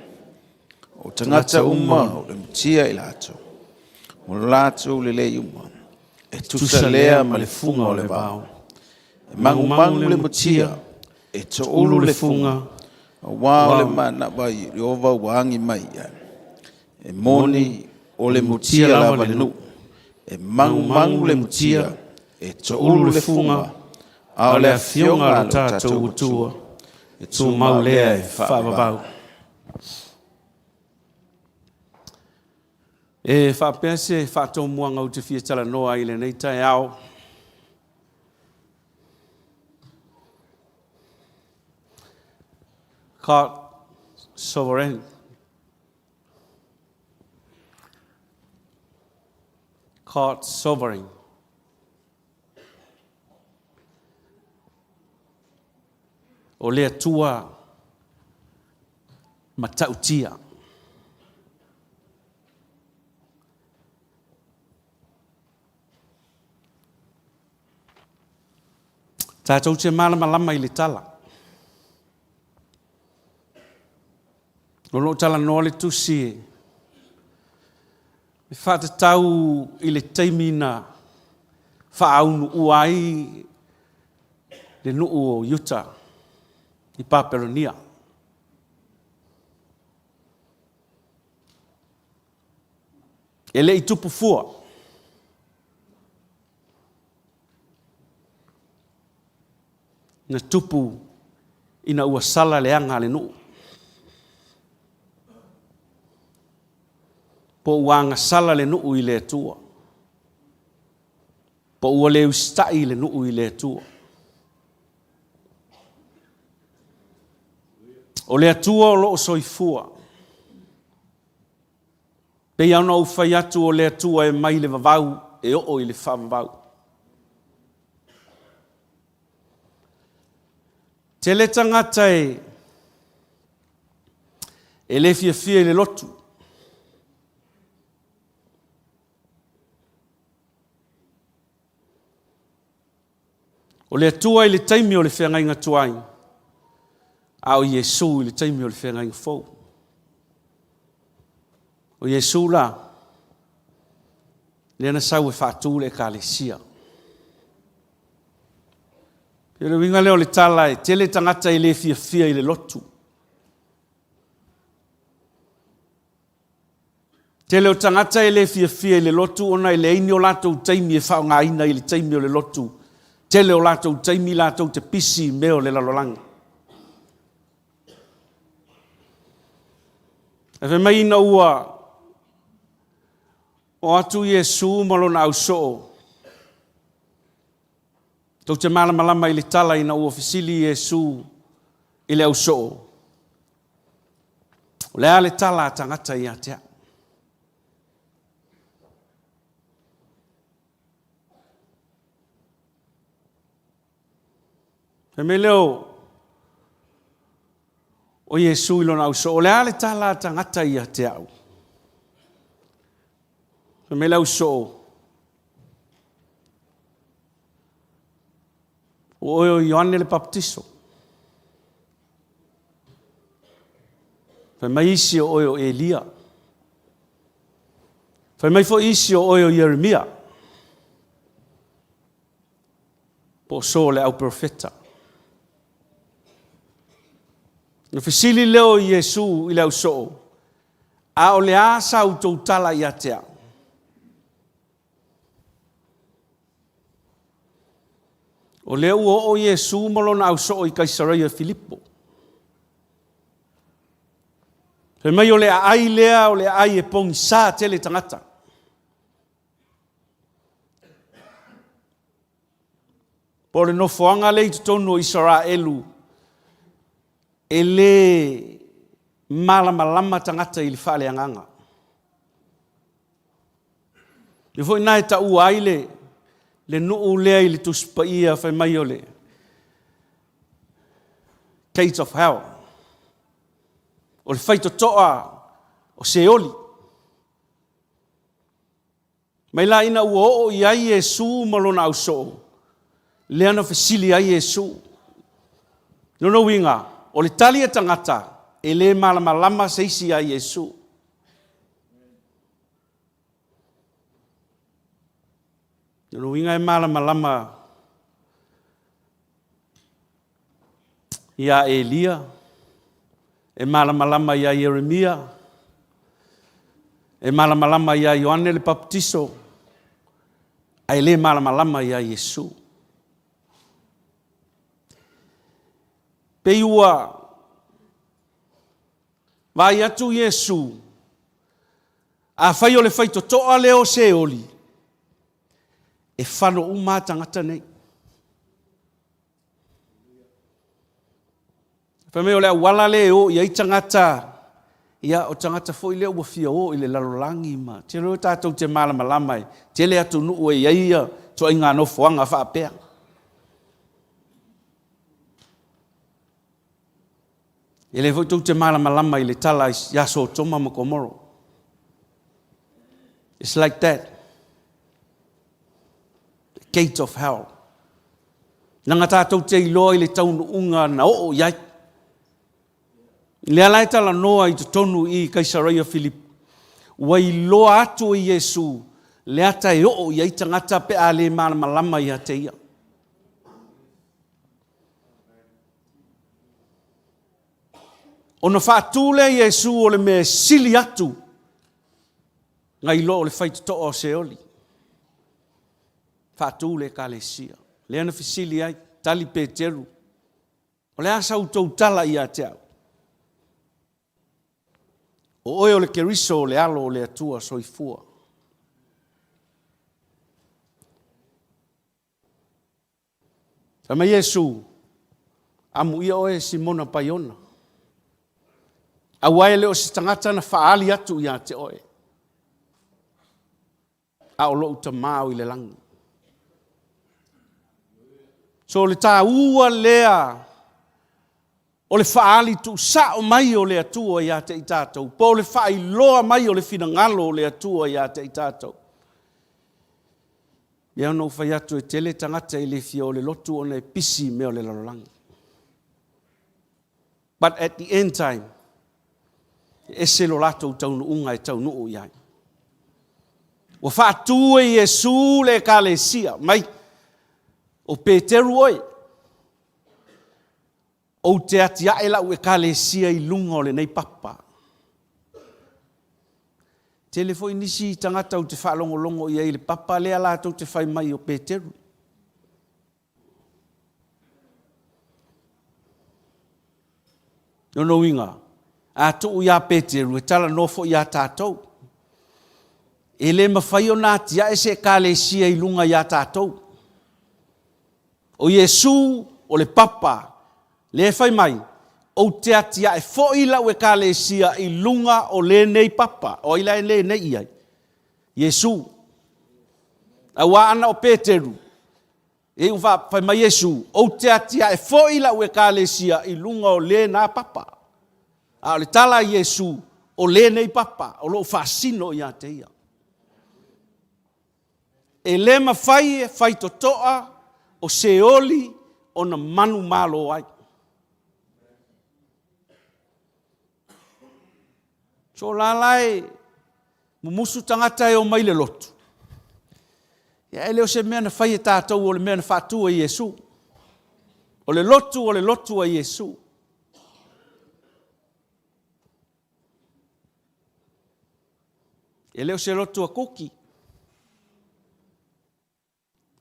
O tangata uma o le mutia I lato. O lato le lei uma. E tusa lea ma le funga o le vao. E mangu le mutia. E to ulu le funga. O wā le mana vai I ova wangi mai ia. E moni o le mutia lava le nu. E mangu le mutia. E to ulu le funga. A o le afionga lo tātou utua. E tū mau lea e whaavavau. E whaapese e whaatou muanga o te whiatala noa I le nei tai au. Caught sovereign. Caught sovereign. O lea tua matautia. Tātou te malama I le tala. Lolo tala no le tusi. Me whatatau I le teimina whaaunu uai le nuu o Utah. I Paperonia. E le I tupu fua. Na tupu ina ua sala le anga le nuu. Po uanga sala le nuu I le tua. Po ua le ustai le nuu I le tua. O le atua o loo soifua. Pei ana o whai atu o le atua e mai le vavau e o i le whavavau. Te le tangata e le fia le lotu. O le atua i le taimi o le whenga inga tuai. A o Iesu i le taimi o le whenga inga fau. O Iesu la, le ana sau e whātū le ka le sia. Pere winga leo le tala e tele tangata i le fia i le lotu. Tele o tangata i le fia i le lotu, ona i le eini o latou taimi e whao ngā ina i le taimi o le lotu. Tele o latou taimi latou te pisi meo le lalolanga. E whe mai ina ua o atu Iesu malona au soo. Tau te malama i le tala ina ua fisili Iesu i le au soo. O lea le tala tangata i atea. E me leo o Iesu i lona au soo. O lea le tala tangata i atea au. E me leo soo. O oio Ioane le baptiso. Fai mai isi o oio Elia. Fai mai fo isi o oio Jeremia. Po so le au profeta. Na fisili leo Iesu i le au soo. A o le asa au tautala i atea. O leo o Iesu malona au soo i Kaisaria Filippo. Pe mai o le ai lea o le ai e pongi sa tele tangata. Po le nofoanga le i tonu o Israelu. E le malama tangata i le whale anganga. I fo ina e ta ua aile. Le nuu lea i le tuspa ia whai mai o le gates of hell. O le whaito toa o Seoli. Mai la ina ua o i ai Iesu malona au soo. Le ana fasili ai Iesu. Nono winga, o le tali e tangata, e le malama seisi ai Iesu. Nono winga e malama ia Elia, e malama ia Jeremia, e malama ia Ioane le baptiso, ai le malama ia Iesu. Peiua, vai atu Iesu, a whai o le whaito toa leo Seoli, e whano uma tangata nei. Whamei o lea wala leo, ia i tangata, ia o tangata fo i leo wa fia o i le lalolangi ma. Te reo tātou te malama te le atu nuu e ia to inga no fuanga whaapea. E le voitou te malama i le tala yaso toma ma komoro. It's like that. Gate of hell. Nanga tātou te iloa i le taunu unga na o iai. Le alai tala noa i te tonu i Kaisaria Filip. Wa iloa atu i Iesu. Le ata e o iai tangata pe a le malama i a te ia. Ona whaatule Iesu o le me sili atu. Ngai lo o le whaitu toa o Seoli. Whaatule ka le sia. Le ana fisili ai, tali Peteru. O le asa utou tala i a te au. O oe o le keriso o le alo o le atua soifua. Tama Iesu, amu ia oe Simona Paiona. Awai leo si tangata na faali atu ia te oe. A o lo uta mau i le langi. So le tā ua lea o le faali tu sao mai o le atua ia te i tātou. Po le fai loa mai o le finangalo o le atua ia te i tātou. Ia no fai atu e tele tangata i le fia o le lotu o le pisi me o le lalolangi. But at the end time, e se lo lato taunu unga e taunu o iai. Wa whātua i Jesu le kalesia, mai, o Peteru oi, o te ati ae lau e kalesia i lunga o le nei papa. Telefoi nisi tangata o te whaalongolongo i le papa lea lato te whai mai o Peteru. Nono inga, a tu ia Peteru, e tala nofo ia tātou. E le mawhai o nātia e se kalesia i lunga ia tātou. O Jesu, o le papa, le whai mai, o te atia e foila o e kalesia i lunga o le nei papa, o ila e le nei iai. Jesu. A wa ana o Peteru, e uwa whai mai Jesu, o te atia e foila o e kalesia i lunga o le na papa. A le tala Jesu, o le nei papa, o lo fasino ia te ia. E le mawhai e whai totoa o se oli o na manu malo ai. So lalai, mumusu tangata e o mai le lotu. Ia e leo se mea na whai e tātou o le mea na whātua i Jesu. O le lotu a Jesu. E leo se lotu a koki.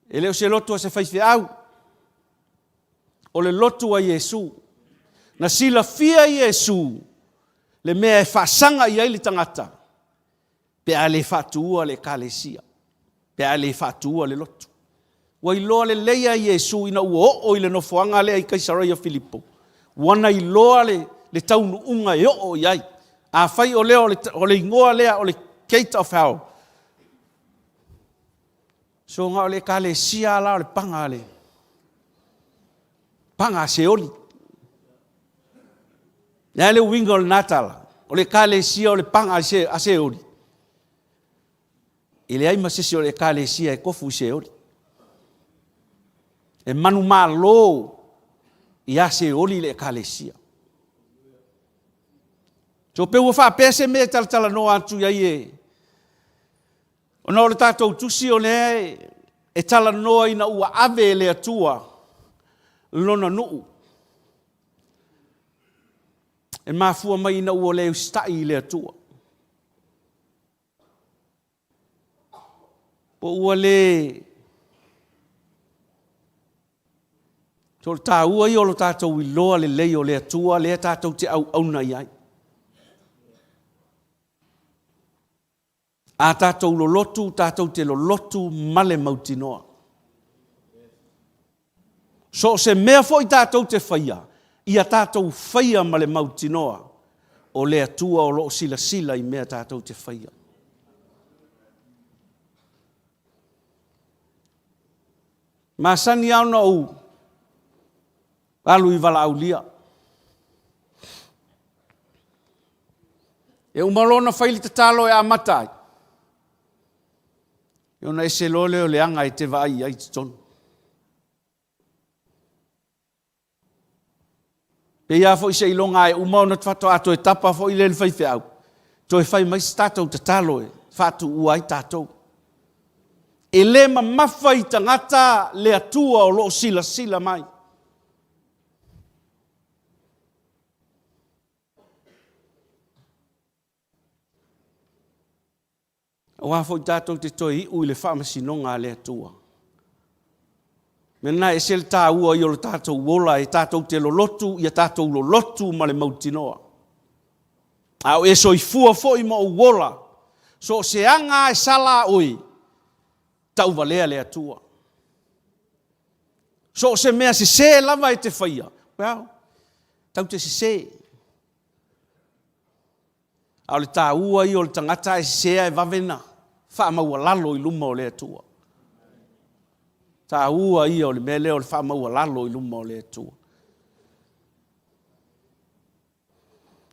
E leo se lotu a se whaiwhi au. O le lotu a Jesu. Na sila fia Jesu. Le mea e whasanga i aili tangata. Pe a le whatua le kalesia. Pe a le whatua le lotu. Wa iloa le leia Jesu ina ua o i le nofoanga lea i Kaisaraia Filipo. Wana iloa le taunu unga e o i ai. A whai o leo o le ingoa lea o le gate of hell. So nga o le kalesia la o le panga le. Panga se oli. Nea le winga o le natala. O le kalesia o le panga a se oli. I le aima sisi o le kalesia e kofu se oli. E manu malo i a se oli le kalesia. So pe ua wha pese me tala no atu ia ie. O na o le tātou tusi o le e tala noa ina ua ave le atua lona nuu. E mafua mai ina ua le ustai le atua. Po ua le so ta ua i o lo tātou i loa le lei o le atua le tātou te au na iai. A tātou lo lotu, tātou te lo lotu male mautinoa. So se mea fo i tātou te whaia, ia tātou whaia male mautinoa, o le atua o lo sila i mea tātou te whaia. Masani au na u, alu i wala au lia. E umalona whaili te talo e amatai. Yo na ese lole o le anga i te vai ai te tonu. Pe ia fo i se ilonga e umau na tfato ato e tapa fo i le whaiwhi au. To e whai mai statou te talo e whatu ua i tātou. E le ma mawhai tangata le atua o lo sila mai. O hafo i tātou te toi i ui le whamasinonga le atua. Mena e sel tā ua i o le tātou wola e tātou te lo lotu i a tātou lo lotu ma le mautinoa. Au e so i fua fo i ma o wola. So se anga e sala oi. Tau valea le atua. So se mea se lava e te whaia. Well, tau te se. A o le tā ua i o le tangata e sea e vavena. Wha maua lalo i luma o le atua. Tā ua i o le mele o le wha maua lalo i luma o le atua.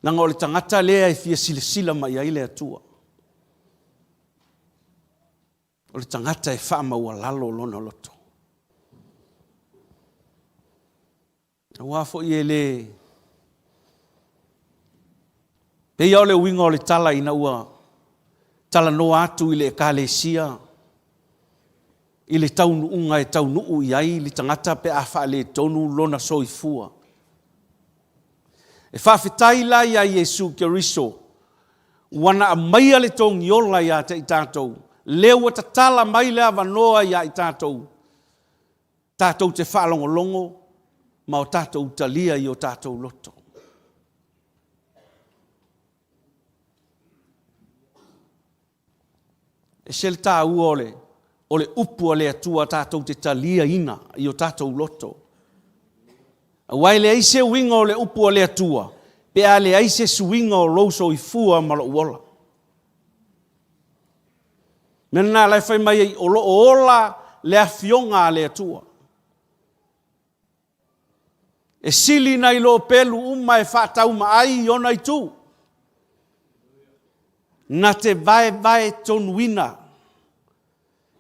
Nanga o le tangata lea e fia sila mai ai le atua. O le tangata e wha maua lalo lona loto. Wafo i e le pei au le winga o le tala ina ua tala no atu i le ekalesia i le taunu unga e taunu u i ai li tangata pe afa le tonu lona soifua. E whawhitai la ia Yesu Keriso wana a maia le tongi ola ia te i tātou. Leo ta tala mai le avanoa ia i tātou. Tātou te whalongolongo ma o tātou talia i o tātou loto. E sel tā ua ole upu o le atua tātou te talia ina i o tātou loto. A wai le aise winga o le upu o le atua, pe a le aise suinga o louso i fua malo uola. Mena lai fai mai o lo ola le afionga le atua. E sili na i lo pelu uma e whatau ma ai ona i tu. Na te vai tonuina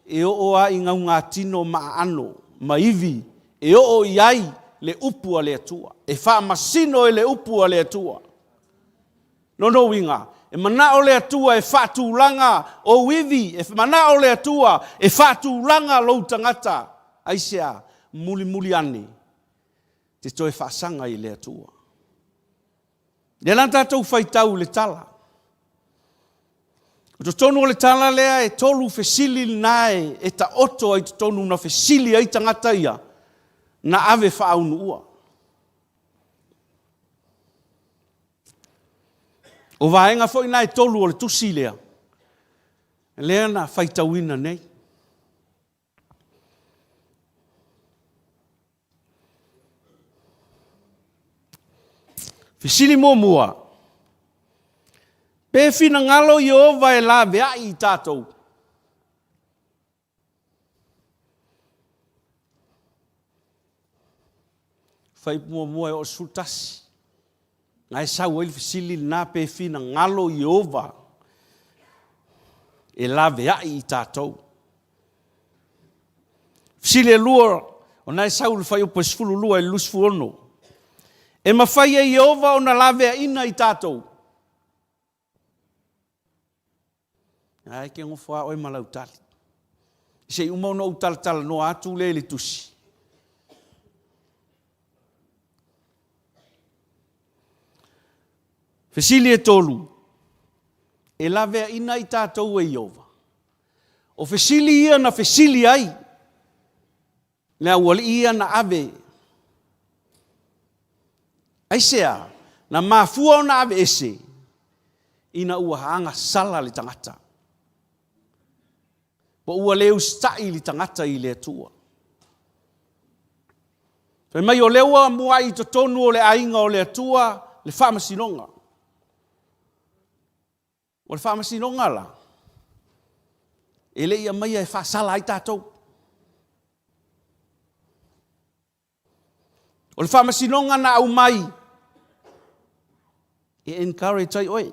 e o a inga ngā tino ma ano, ma ivi, e o iai le upu a le atua. E wha masino e le upu a le atua. No winga. E mana o le atua e whatu langa o ivi. E mana o le atua e whatu langa lo tangata. Aisea muli ane. Te toe whaasanga i le atua. Le lan tātou whaitau le tala. O tonu o le tala lea e tolu fesili nae e ta oto ai tonu na fesili ai tangata ia na ave whaunu ua. O vaenga foi nae tolu o le tusi lea. Lea na whaitauina nei. Fesili mua. Pe fina ngalo i ova e la vea i tātou. Fai mua e o sultasi. Ngai sau ele fisili na pe fina ngalo i ova e la vea i tātou. Fisili e lua, o nai sau le fai o pasfulu lua e lusfu ono. E mawhai e i ova o na la vea ina i tātou. Ai ke ngofa o malau tali. Se uma no tal no atu le tusi. Fesili e tolu. E lave ina i tātou e Iova. O fesili ia na fesili ai. Lea wali ia na ave. Aisea, na mafua o na ave ese. Ina ua haanga sala le tangata. Po ua leu stai li tangata i le atua. Fai mai o leua mua i to tonu o le ainga o le atua, le whamasinonga. O le whamasinonga la. E le ia mai e whasala i tātou. O le whamasinonga na au mai. E encourage ai oi.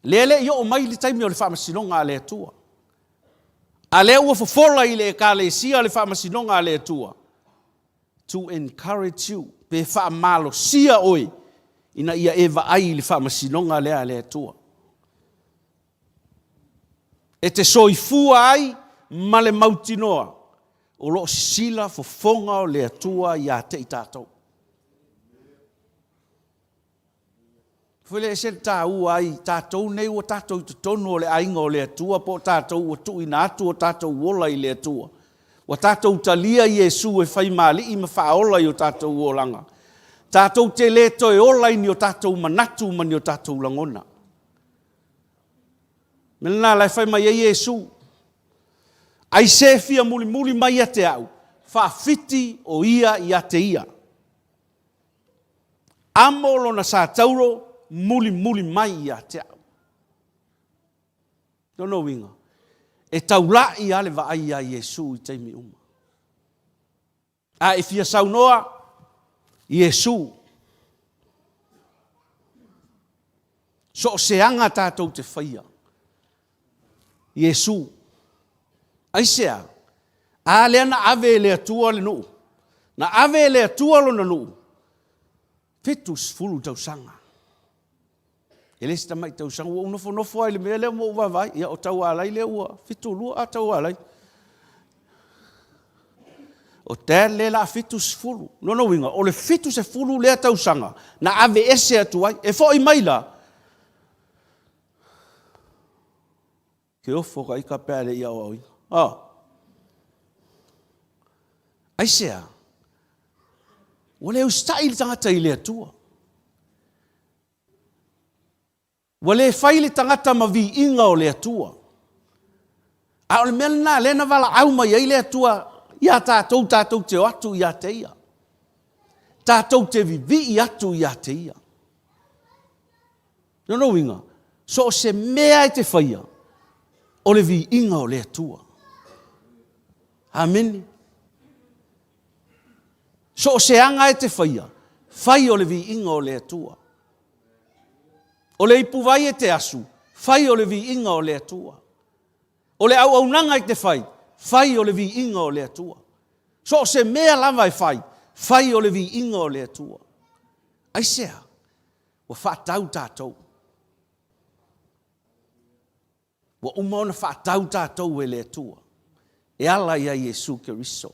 Lele i o mai li taimi o le whamasinonga a le atua. A le ua fofola i le ekalesia le whamasinonga a le atua. To encourage you. Pe whamalo sia oi. Ina ia eva ai le whamasinonga le a le atua. E te soifua ai ma le mautinoa. O lo sila fofonga o le atua ia te i tātou. Fule e sen tā ua ai, tātou nei o tātou i tonu o le ainga o le atua, po tātou o tu ina atu o tātou wola i le atua. O tātou talia Iesu e whai mali i ma whaola i o tātou olanga. Tātou te leto e ola i ni o tātou manatu mani o tātou langona. Mena lai whai mai e Iesu. Ai se fia muli mai a te au. Whawhiti o ia i a te ia. Amolo na sa tauro, muli mai ia te au. Tono winga. E taulai ale va ai a Yesu I teimi uma. A e fia saunoa Yesu. So seanga tātou te whaia. Yesu. Aisea. A lea na ave lea tua le nuu. Na ave lea tua lo na nuu. Fitus fulu tau sanga. Ele sta mai tau sanga. Ua unofo ai le mea lea mo uvavai. Ia o tau alai lea ua. Fitu lua a tau alai. O te le la fitus fulu. No winga. O le fitus e fulu lea tau sanga. Na ave ese atu ai. E fo I maila. Ke ofo ka ika pēle ia o au. Aisea. Wale ustai le tangata I le atua. Wale fai le tangata mavi inga o le atua. A ole mena le na vala au mai ai le atua. Ia tātou te atu ia te ia. Tātou te vivi I atu ia te ia. No winga. So se mea I te whaia. O le vi inga o le atua. Amen. So se anga e te whaia. Whai o le vi inga o le atua. O le ipu vai e te asu. Whai o le vi inga o le atua. O le au nanga I te whai. Whai o le vi inga o le atua. So se mea lava e whai. Whai o le vi inga o le atua. Aisea. Wa whaatau tātou. Wa umaona whaatau tātou e le atua. E ala ia Yesu Keriso.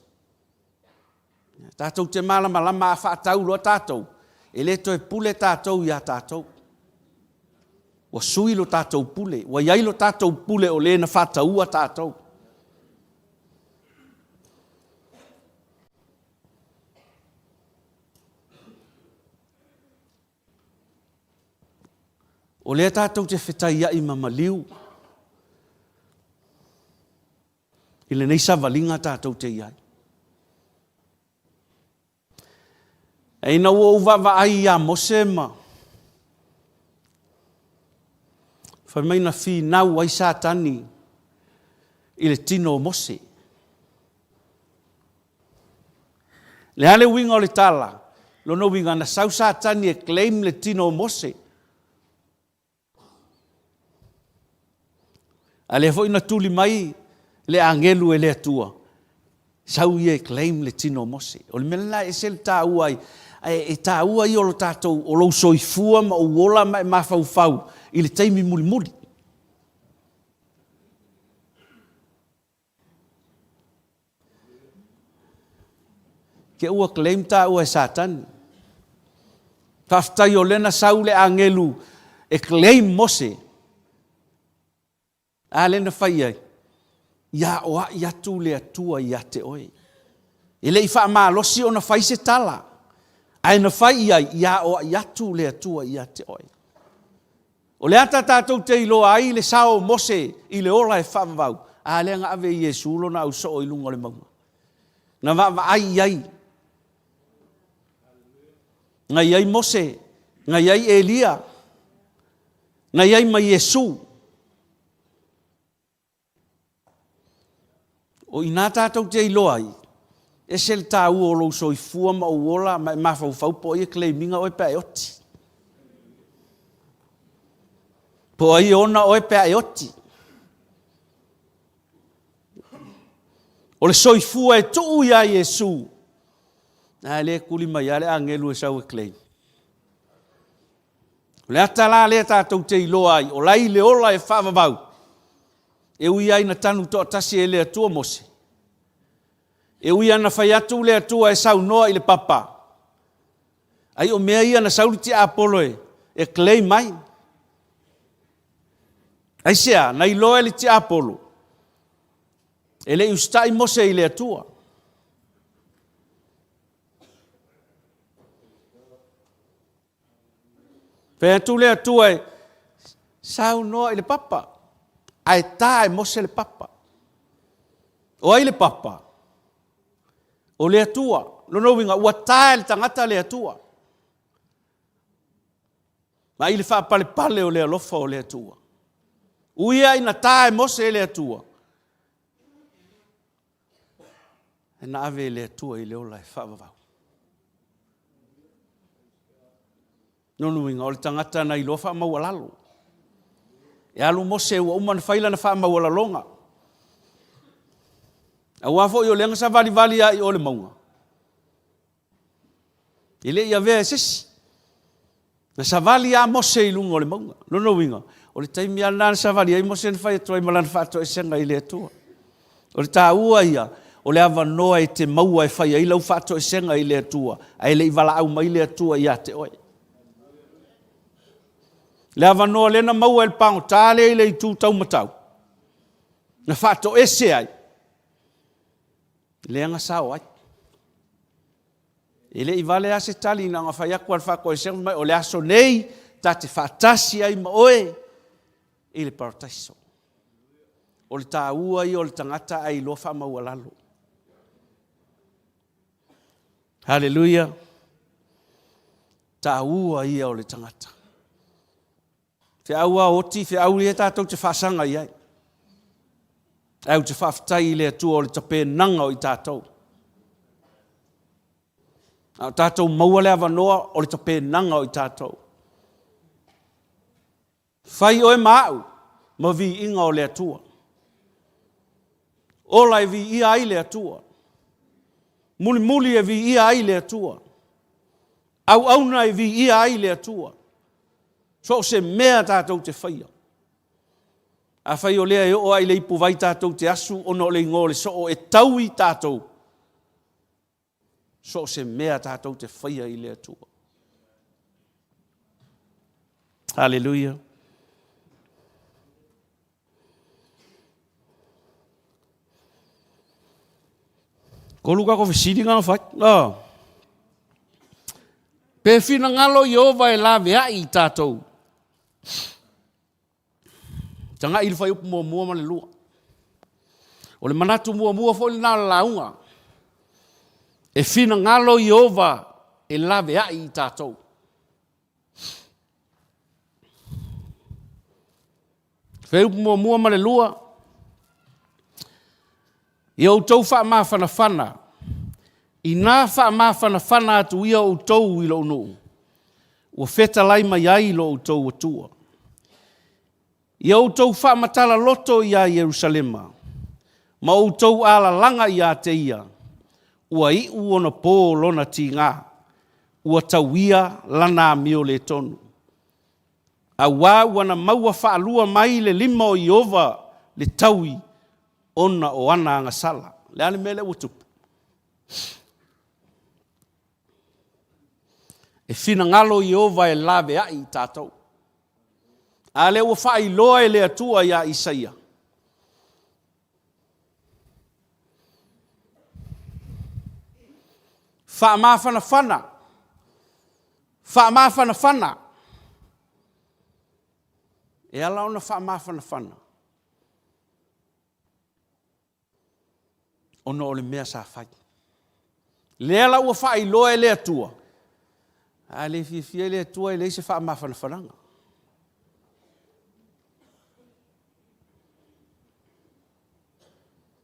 Tātou te malama lama a whaatau loa tātou. E le toi pule tātou ia tātou. Wa sui lo tātou pule. Wa iai lo tātou pule o le na whaataua tātou. O le tātou te whetai ia I mamaliu. I le nei savalinga tātou te iai. E na ua uvawa ai ia mosema. Whai mai na whi nau ai sātani I le tino o mose. Le hale winga o le tala. Lono winga na sau sātani e claim le tino o mose. A le foi na tuli mai le angelu e le atua. Sau ia e claim le tino mose. O le mena e sel tā uai. E tā uai o lo tātou o lo soifua ma uola ma e mawhau I le teimi muli muli. Ke ua claim tā ua e sātani. Taftai o lena sau le angelu e claim mose. A lena whai ai. Ia oa ia tu le atua ia te oe. E le I wha maa losi o na whai se tala. Ai na whai ai ia oa ia tu le atua ia te oe. O le ata tātou te ilo ai le sao mose I le ola e whavavau. A le anga ave Yesu lo na au so o ilunga le maunga. Na wa ai ai. Ngai ai mose. Ngai ai Elia. Ngai ai ma Yesu. O ina tātou te ilo ai, e sel tā ua o lo soifua ma uola ma e mawhau po I e claiminga o e pēi oti. Po ai ona o e pēi oti. O le soifua e tuu ia Yesu. A le kuli mai ale angelu e sau e claim. O le atala le tātou te ilo ai, o lai le ola e whavavau. E ui ai na tanu to atasi e le atua mose. E ui ana whai atu le atua e sau noa I le papa. Ai o mea ia na sauri ti apolo e claim mai. Ai sea, na iloa le ti apolo. E le ustai mose I le atua. Pe atu le atua e sau noa I le papa. Ai tā e mose le papa. O ai le papa. O le atua. Lono winga ua tā le tangata le atua. Ma ili wha pale pale o le alofa o le atua. Uia ina tae mose le atua. E na ave le atua i le ola e whaavavau. Nonu inga o le tangata na ilo wha maualalo. E alu mose ua umana whaila na wha maualalonga. A wafo i o lenga sa vali vali a i o le maunga. Ile ia vea sisi. Na sa vali a mose i lunga o le maunga. Nonu inga. O le taimi ana na sa vali a i mose na whai atua i malana whaatua e senga i le atua. O le tā ua ia. O le ava noa e te maua e whai a i lau whaatua e senga i le atua. A ele i wala au mai le atua i a te oe. Le ava noa lena maua el pango tale ile i tū tau matau. Na whaato ese ai. Le anga sao ai. Ile i vale ase tali na nga whaiaku al whako e senga mai o le aso nei ta te whaatasi ai ma oe. Ile parataiso. O le tā ua i o le tangata ai lo wha maua lalo. Hallelujah. Tā ua i o le tangata. Te aua oti, te auri e tātou te whasanga i ai. Au te whaftai i le atua o le tape nanga o i tātou. Au tātou maua le awa noa o le tape nanga o i tātou. Whai oe maau, ma vi inga o le atua. Ola e vi ia ai le atua. Muli muli e vi ia ai le atua. Au auna e vi ia ai le atua. So se mea tātou te whaia. A whai o lea e o ai le ipu vai tātou te asu ono le ngole so o e tau i tātou. So se mea tātou te whaia i le atua. Hallelujah. Ko luka ko whisiringa na whai. Pe whina ngalo i ova e la vea i tātou. Tanga ili whai upu mua ma le lua. O le manatu mua fo le nā launga. E whina ngalo i ova e la vea i tātou. Whai upu mua ma le lua. I au tau wha maa whana. I nā wha maa whana atu ia o tau i lo no. Ua wheta lai mai ai lo o tau atua. I au tau wha matala loto i a Jerusalema. Ma o tau ala langa i a te ia. Ua i uona pō lona ti ngā. Ua tau ia lana mio le tonu. A wā wana maua wha alua mai le lima o Iova le taui. Ona o ana anga sala. Le ane mele utupu. E whina ngalo i ova e lawe ai tātou. A le ua whai loa e le atua ia Isaia. Wha maa whana. Wha maa whana. E ala ona wha maa whana. Ono o le mea sa whai. Le ala ua whai loa e le atua. A le fia le atua e le se wha maa whananga.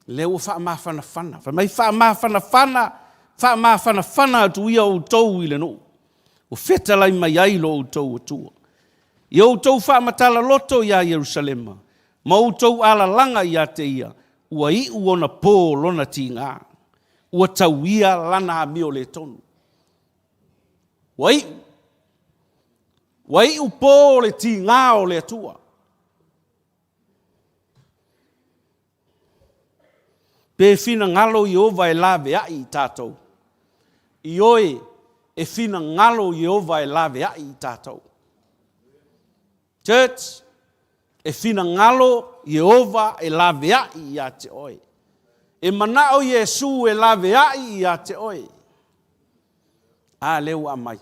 Le ua wha maa whanawhana. Mai wha maa whanawhana atu ia o tau i le no. O wheta lai mai ai lo o tau atua. I o tau wha matala loto i a Jerusalema. Ma o tau ala langa i a te ia. Ua i uona pō lona ti ngā. Ua tau ia lana a mio le tonu. Wai u pō le ti ngā o le atua. Pe whina ngalo i ova e lawe ai i tātou. I oe e whina ngalo i ova e lawe ai i tātou. Church, e whina ngalo i ova e lawe ai i a te oe. E manao Jesu e lawe ai i a te oe. A leo a mai.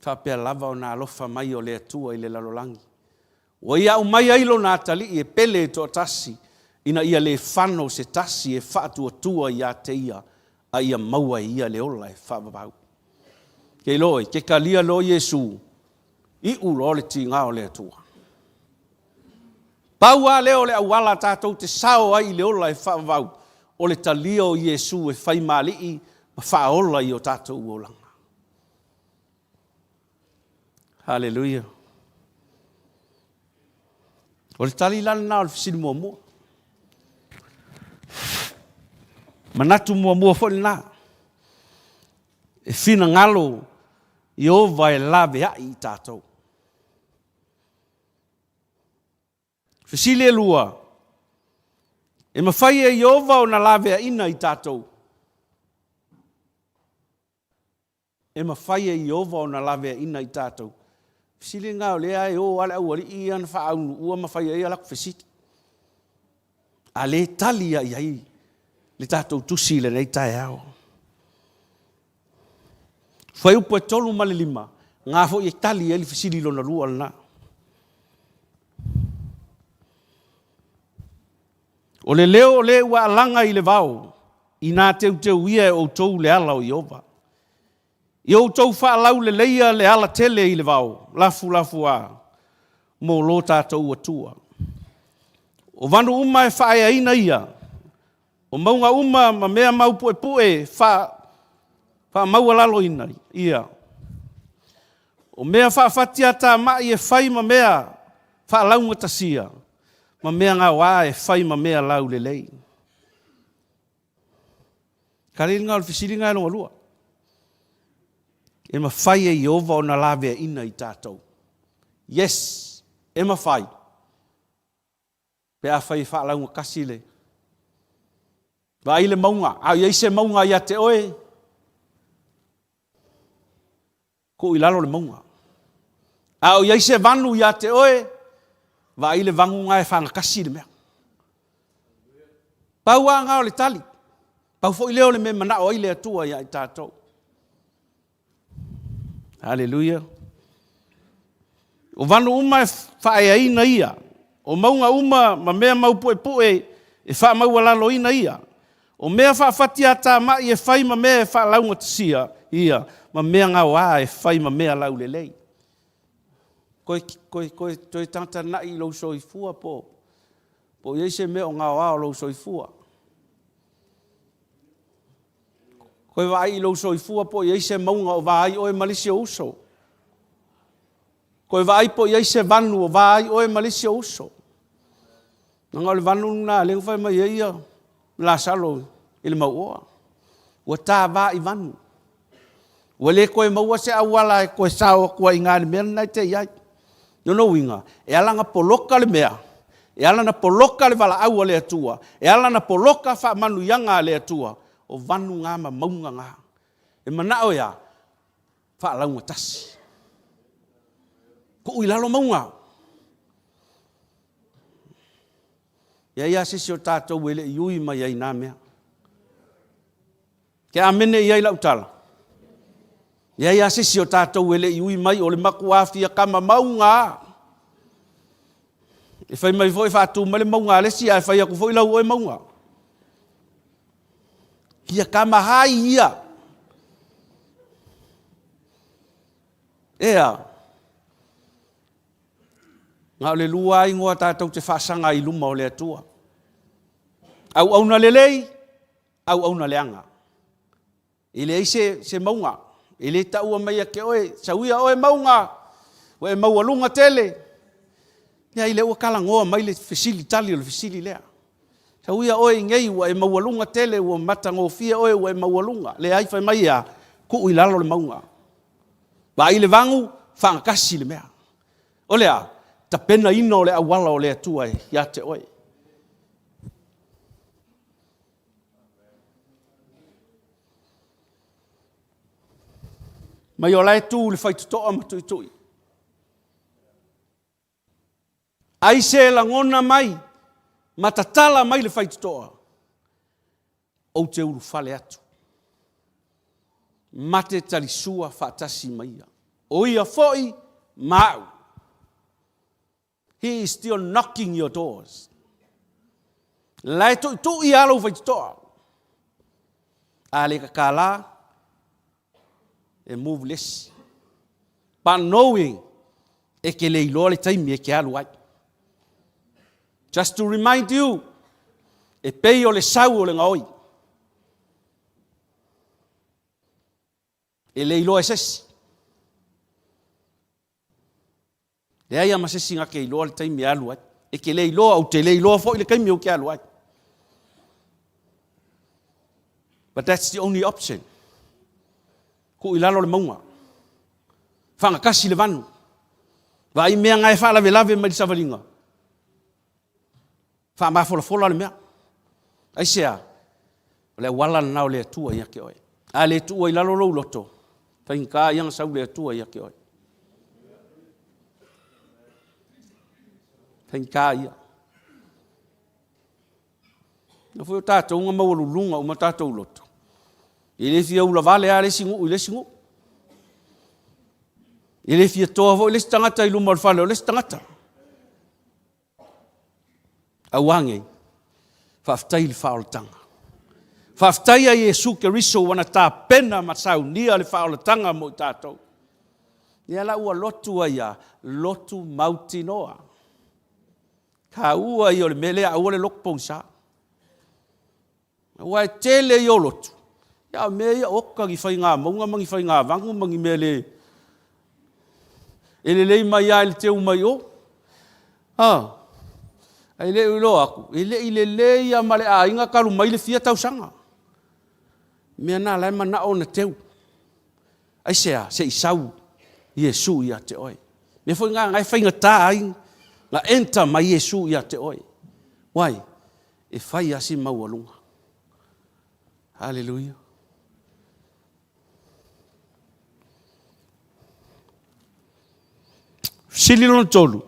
Whapea lava o nā alofa mai o le atua i le lalolangi. O ia o mai ailo nā tali i e pele to tasi. Ina ia le whano se tasi e whaatua tua i a te ia. A ia maua i ia le ola e whaababau. Ke loi, ke kalia lo Jesu. I ulo le tinga o le atua. Paua leo le awala tātou te sao ai le ola e whaavau o le talia o Iesu e whai maalii ma whaola i o tātou olanga. Hallelujah. O le tali lana na o le fisini mua mua. Manatu mua mua fo na. E fina ngalo i ova e lave ai i tātou. Fisili e lua. E mawhai e ova o na lave a ina i tātou. E mawhai e ova o na lave a ina i tātou. Fisili ngā o lea e o ala au ali i ana wha aunu ua mawhai e alak fisiti. A le tali a iai. Le tātou tusi le nei tae ao. Whai upo e tolu male lima. Ngā fo i tali e li fisili lona rua lana. O le leo le ua alanga i le vau. I nā teu ia e o tou le ala o Iova. I o tou wha alau le leia le ala tele i le vau. Lafu a. Mo lo tātou atua. O vanu uma e whae aina ia. O maunga uma ma mea mau pue wha maua lalo ina ia. O mea wha whatia tā mai e whai ma mea wha launga tasia. Ma mea ngā wā e whai ma mea lau le lei. Kareli ngā fisiri ngā longa lua. E ma whai e Iova o na lawea ina i tātou. Yes, e ma whai. Pea whai wha launga kasi le. Wa ile maunga, au iei se maunga ia te oe. Ko i lalo le maunga. Au iei se vanu ia te oe. Wa ile vangu ngai whanga kasi le mea. Pau a ngao le tali. Pau fo i leo le me mana o ile atua ia i tātou. Hallelujah. O vanu uma e whae aina ia. O maunga uma ma mea mau pue e wha maua lalo ina ia. O mea wha whatia tā mai e whai ma mea e wha launga tisia ia. Ma mea ngā wā e whai ma mea lau le lei. Koe toi tanta na i lau soifua po. Po iei se mea o ngā wā o lau soifua. Koe wā i lau soifua po iei se maunga o wā ai oe malisia uso. Koe wā i po iei se vanu o wā ai oe malisia uso. Nanga le vanu na leng whai ma iei ia. La salo ile maua. Ua tā wā i vanu. Ua le koe maua se awala e koe sao kua i ngāni mea nai te iai. Yono winga. E alanga poloka le mea. E alana poloka le wala aua le atua. E alana poloka wha manu yanga le atua. O vanu ngā ma maunga ngā. E mana o ia. Wha launga tasi. Ko ui lalo maunga. Ia sisi o tātou ele i ui mai ai nā mea. Ke amene i ai lau tala. Ia sisi o tātou ele i ui mai o le maku awhia kama maunga. E whai mai foi whātū male maunga lesi ai whai aku foi lau oe maunga. Kia kama hai ia. Ea. Ngā le lua i ngoa tātou te whaasanga i luma o le atua. Au auna lelei, au auna leanga. Ile ei se maunga. Ile taua mai ke oe, sauia oe maunga. Oe maua lunga tele. Ia ile ua kala ngoa mai le fisili tali o le fisili lea. Sauia oe ngei oe maua lunga tele, ua mata ngofia oe maua lunga. Le ai whai mai a, ku i lalo le maunga. Wa ile vangu, whangakasi le mea. O lea, ta pena ina o le awala o le atua e, ia te oe. Mai o lai tū le whaitutoa matui. Ai se la ngona mai, matatala mai le whaitutoa. O te uru whale atu. Mate talisua whaatasi maia. O ia foi, mau. He is still knocking your doors. Lai tu i alo whaitutoa. Ale ka la, and move less. But knowing e ke le iloa le taimi e ke alu ai. Just to remind you, e pei o le sau o le ngaoi. E le iloa e sesi. Le aia ma sesi nga ke iloa le taimi e alu ai. E ke le iloa au te le iloa fo i le kaimi o ke alu ai. But that's the only option. Ku ilalo le maunga. Whanga kasi le vanu. Wa i mea ngai wha lave mai savalinga. Wha maa fola le mea. Ai sea. Le wala nao le atua ia ke oe. A le tua ilalo lo loto. Whainka iang sau le atua ia ke oe. Whainka ia. Na fui o tātou unga maua lulunga o ma tātou loto. I le fia ula vale a le singu, i le singu. I le fia toa vo, i le stangata i luma alfale, o le stangata. A wange, whaftai le whaolatanga. Whaftai a Yesu ke riso wana tā pena masau nia le whaolatanga mo i tātou. Ia la ua lotu aia, lotu mauti noa. Ka ua i o le mele a ua le lokpousa. Ua e tele i o lotu. Ia mea ia oka ki whai ngā maunga mangi whai ngā vangu mangi mele. Ele lei mai a ele teu mai o. Ele ulo aku. Ele lei a male a inga kalu mai le fia tau sanga. Mea nā lai mana o na teu. Ai sea, se isau. Yesu ia te oi. Me foi ngā ngai whai ngā tā ai. Ngā enta mai Yesu ia te oi. Wai, e whai asi mau alunga. Hallelujah. Sililon tolu.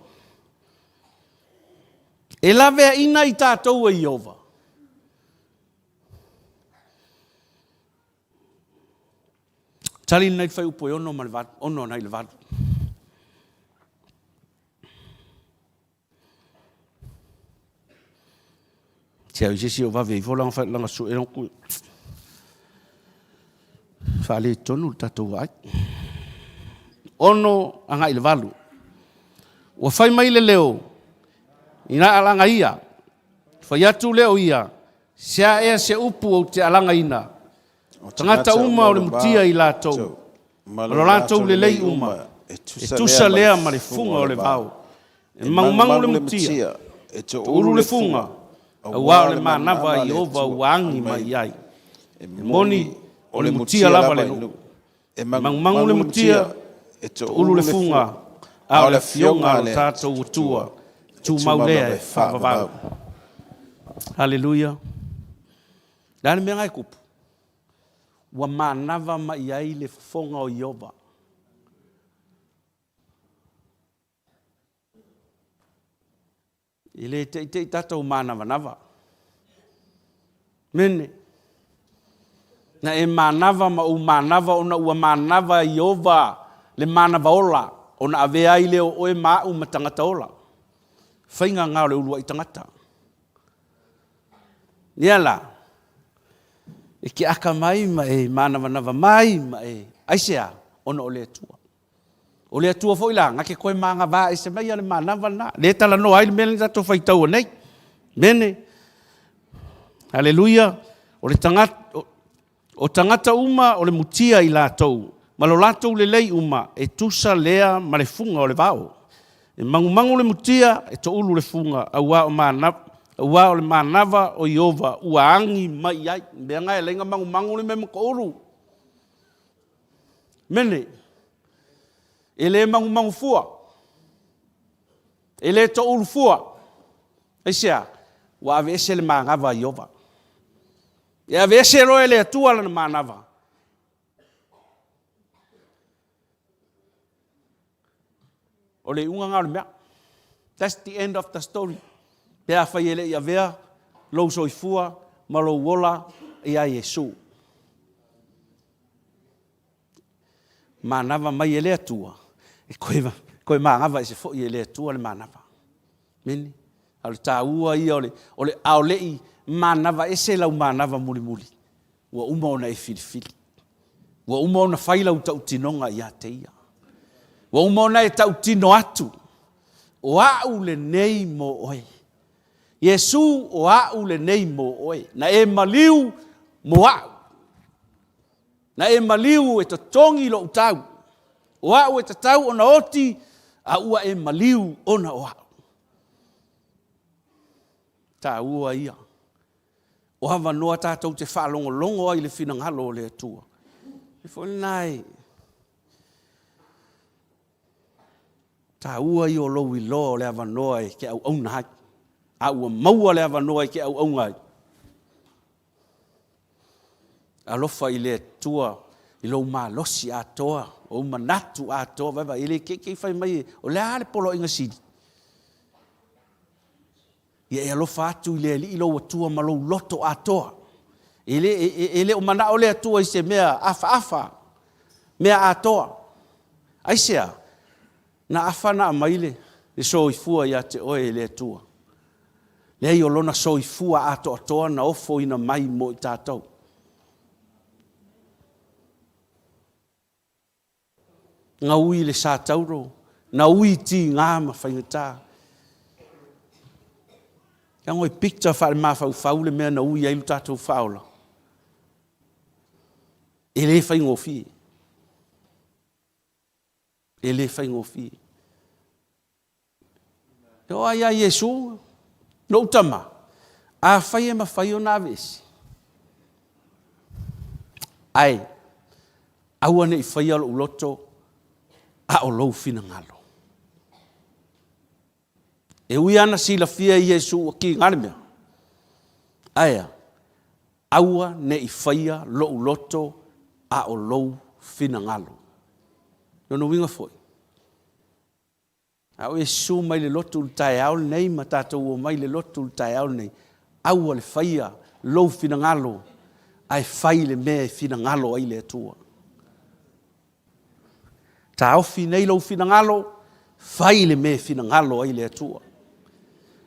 E lawe ina i tātou e Iova. Tali nei whai upo e ono nei le vadu. Tia isi o vave i vola ngawhai langa su e ronku. Whale tonu tātou ai. Ono anga i le valu. Wa fai mai le leo. Ina alanga ia. Fai atu leo ia. Sea ea se upu o te alanga ina. Tangata uma o le mutia i lātou. Malo lātou le lei uma. E tusa lea ma le funga o le vau. E mangumangu le mutia. E to uru le funga. A wao le manava i ova uangi mai ai. E moni o le mutia lava le nu. E mangumangu le mutia. E to uru le funga. Ao le fionga o tātou utua. Tu maulea e whakavau. Hallelujah. Lani mea ngai kupu. Wa manava mai ai le fonga o Iova. Ile te tātou manava. Mene. Na e manava ma u manava ona ua manava Iova. Le manava ola. Ona avea i leo oe mau matangata ola. Whainga ngā le ulua i tangata. Niala. E ki aka mai ma e manava mai ma e. Aisea, ona o le atua. O le atua fo ila, ngake koe maanga vā e se mai ale manava na. Le tala no aile mele tato whaitau nei. Mene. Hallelujah. O le tangata, o tangata uma o le mutia i lātou. Ma lo lātou le lei uma e tusa lea ma le funga o le vau. E mangumangu le mutia e to ulu le funga a ua o le manava o Iova ua angi mai ai. Mea ngai lenga mangumangu le mema ko ulu. Mene. E le mangumangu fua. E le to ulu fua. E sea, ua ave ese le manava Iova. E ave ese roe le atua le manava. O le unga ngā mea. That's the end of the story. Pea whai ele i avea, lou soifua, ma lou wola, i a Yesu. Manava mai ele atua. E koe maangava e se fo i ele atua le manava. Meni. Au le tāua ia o le aolei manava ese lau manava muli. Ua uma ona e filifili. Ua uma ona whailau tau tinonga i a te ia. Wa umona e tau tino atu. O au le nei mo oe. Yesu o au le nei mo oe. Na e maliu mo au. Na e maliu e tatongi lo utau. O au e tatau ona oti, a ua e maliu ona o au. Ta ua ia. O hawa noa tātou te whaalongo longo ai le whinangalo o le atua. E whole nai. Ta ua i o lowi lo le hawa noa e ke au au nahai. A ua maua le hawa noa e ke au au ngai. Alofa i le atua, i lo ma losi atoa, o manatu atoa, vava i le ke whai mai, o le ale polo inga sidi. Ia e alofa atu i le li ilo atua malo loto atoa. Ele o mana o le atua i se mea afa, mea atoa. Aisea, na afa na amaile, le so i fua ia te oe le atua. Le i olona so i fua atoa na ofo ina mai mo i tātou. Nga ui le sa tauro, na ui ti ngā ma whaingata. Ka ngoi picture whare maa whau le mea na ui ailu tātou whaola. E le whaingo fi. E le whaingo fi. E o aia Yesu, no utama, a whai e ma whai o nā vesi. Ai, awane i whai alo uloto, a o lou fina ngalo. E ui ana sila fia i Yesu o ki ngare mea. Aia, aua ne i whaia lo uloto a o lou fina ngalo. Nono winga foi. Au Yesu mai le lotu ultae au nei, ma tātou o mai le lotu ultae au nei. Aua le whaia lou fina ngalo, ai whai le mea fina ngalo ai le atua. Ta ofi nei lo fina ngalo, whai le mea fina ngalo ai le atua.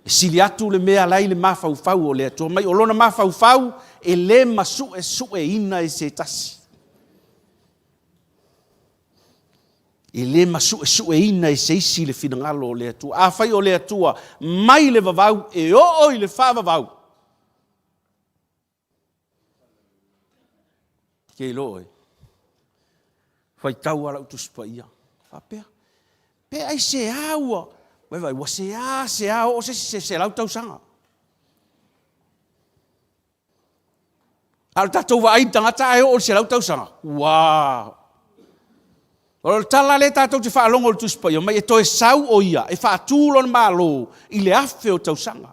E sili atu le mea lai le mawhau o le atua. Mai olona mawhau e le masu e ina e se tasi. E le masu e ina e se isi le fina ngalo o le atua. A whai o le atua, mai le vavau e o i le wha vavau. Ke ilo e. Whai tau ala utuspa ia. Whapea. Pe ai se aua. Vai, wa se a, o se lau tau sanga. Al tatou wa ai tangata e o se lau tau sanga. Wow. O tala le tatou te whaalongo le tuspa ia, mai e toe sau o ia, e whaatūlo na malo, i le afe o tau sanga.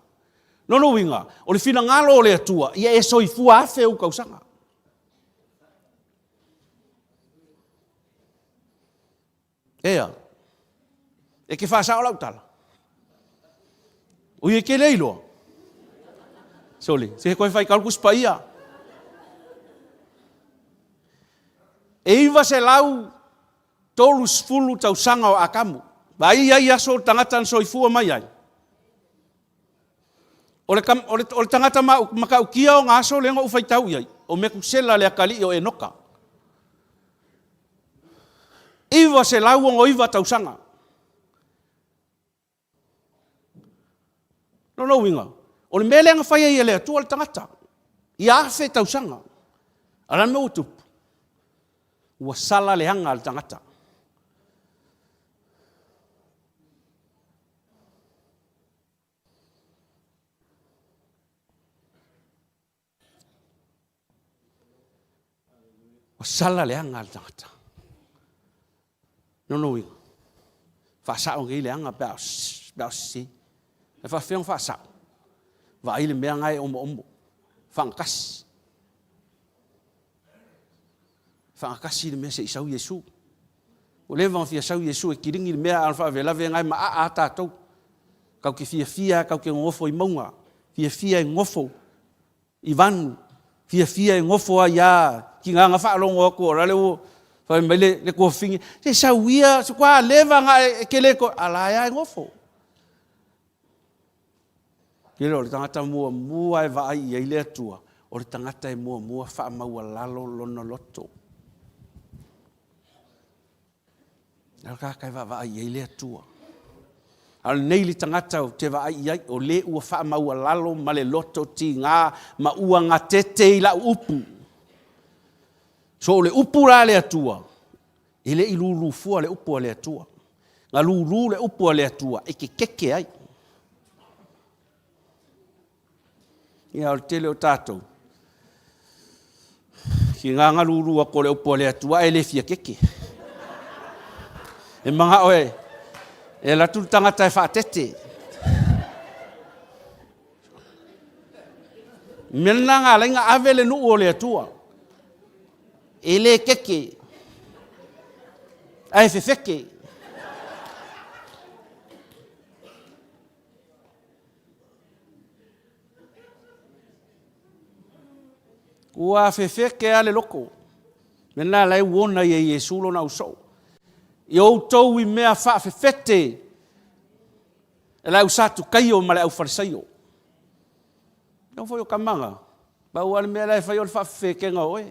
Nono winga, o le fina ngalo o le atua, ia e soifua afe o kau sanga. Ea, e ke whaasao lau tala. Ui e ke leilo. Soli, se koe whai kalkus pa ia. E iwa se lau tolus fulu tau sanga o akamu. Ba ia so tangata soifua mai ai. O le tangata maka ukia o ngaso le ngā ufai tau iai. O me kusela le akali o enoka. Iwa se lau o iwa tau sanga. No winga. O le mele anga whaia ia lea tua le tangata. Ia afe tau sanga. Ala me utupu. Ua sala le hanga le tangata. Ua sala le hanga le tangata. No winga. Whasao ngi le hanga beau si. E whawhiong whasao. Wa aile mea ngai omo. Whangakasi. Whangakasi le mea se isau Yesu. O lewa mawhia sau Yesu e kiringi le mea alfa velawe ngai ma a tātou. Kau ke fia, kau ke ngofo i maunga. Fia i ngofo i vanu. Fia i ngofo a ia. Ki ngā whaalongo ako o rale o. Whai mai le kua whingi. Se sau ia, se kua lewa ngai e ke le ko. Ala ia i ngofo. Kira o le tangata mua e vai i eile atua. O le tangata e mua wha maua lalo lona loto. Nau kai va i le tua. Al nei li tangata o te va ai o le ua wha maua lalo ma le loto ti ngā ma ua ngā tete i la upu. So le upu la le atua. I le ilulu fua le upu le atua. Ngā lulu le upu le atua. E ke keke ai. Ia o tele o tātou. Ki ngā lulu a ko le upu le atua e le fia keke. E mga oe. E la tu tangata e whaatete. Mena ngā lainga awele nu o le atua. E le keke. Ai fefeke. Ua fefeke ale loko. Mena lai wona ye Yesu lo na usou. I outou i mea wha fefete. E lai usatu kaio ma le au farisaio. Nau foi o kamanga. Ba ua le mea lai whai o le wha fefeke ngā oe.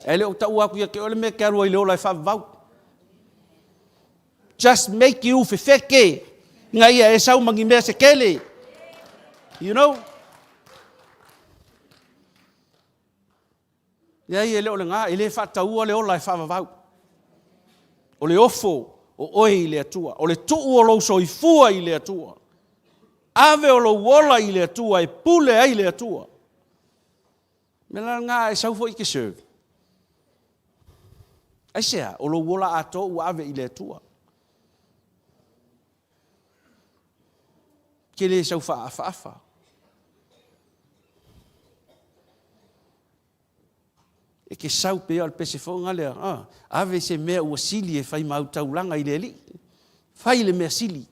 E le o ta ua kuia ke o le mea ke arua i leo lai wha vau. Just make you fefeke. Nga ia e sau mangi mea se kele. You know? Ia i e leo le ngā, e le whataua leo lai whavavau. O le ofo, o oe i le atua. O le tuu o lo so i fua i le atua. Ave o lo wola i le atua, e pule ai le atua. Me la ngā e sau fo i ke serve. Ai sea, o lo wola ato u ave i le atua. Ke le sau wha afa. E ke sau pea al pese fonga lea. Ave se mea ua sili e whai mau taulanga i le li. Whai le mea sili.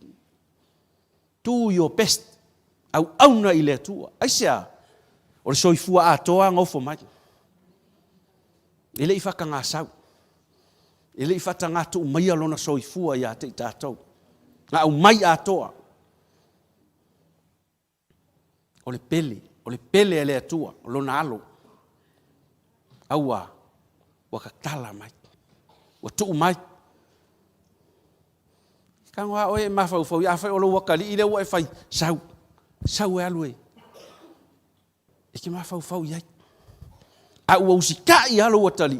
Do your best. Au auna i le atua. Aisea, o le soifua atoa ngofo mai. E le i whaka ngā sau. E le i whata ngā tu mai alona soifua i a te i tātou. Ngā au mai atoa. O le pele e le atua. O lona alo. Aua, waka tala mai, wa tuu mai. Kangoa oe mawhau, ia whai olo wakali, i leo e whai, sau e alue. E ke mawhau iai. A ua usika i alo watali,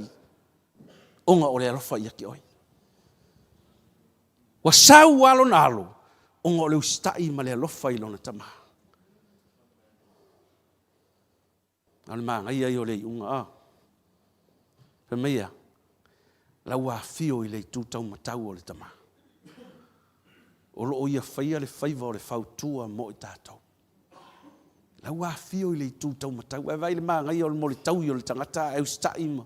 onga ole alofa i ake oi. Wa sau alo na alo, onga ole usita i ma le alofa i lona tamaha. Ale maa ngai ai ole i unga Pemea, la ua fio i le tūtau matau o le tama. O lo o ia whaia le whaiva o le whautua mo i tātou. La ua fio i le tūtau matau. E vai le maa ngai o le mo le tau i o le tangata e usta ima.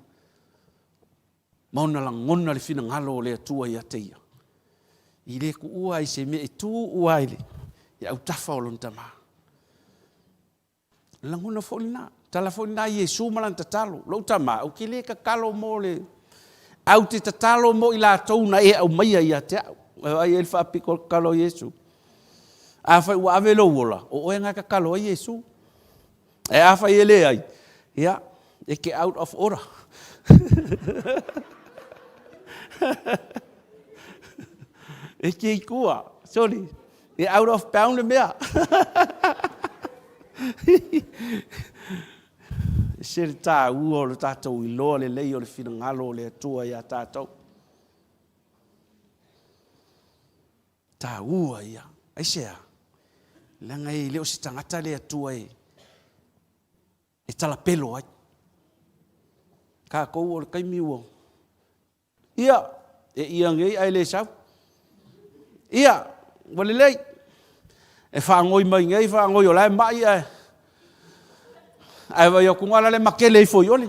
Mauna la ngona le fina ngalo o le atua i ateia. I le ku ua i se me e tū ua i le. I au tafa o lon tama. La ngona whaulina. Tala fo na Yesu malan tatalo lo tama o kile ka kalo mole au te tatalo mo ila tou na e au mai ia te ai el fa piko kalo Yesu a fa wa velo wola o nga ka kalo Yesu e a fa ele ai ya e ke out of order e ke kua sorry e out of bound mea se ta o le tātou i loa le lei o le whina ngalo o le atua i a tātou. Tā ua ia. Aisea, langa i leo se tangata le atua e tala pelo ai. Ka kou o le kaimi ua. Ia, e ia ngei ai le sau. Ia, wale lei. E whaangoi mai ngei, whaangoi o lai mai ai. Ai vai o kungala le makele i foi ole.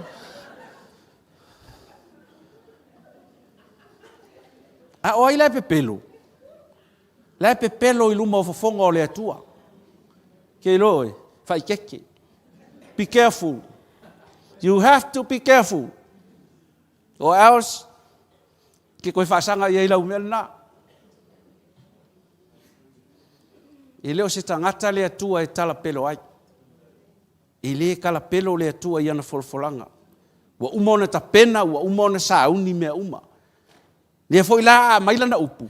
A o ai le pepelo. Le pepelo i luma o fofonga o le atua. Ke loe, fai keke. Be careful. You have to be careful. Or else, ke koe whaasanga i eilau mea na. I leo se tangata le atua e tala pelo ai. I le kala pelo le atua i ana folfolanga. Ua uma ona tapena, ua uma ona sauni mea uma. Lea foi la maila na upu.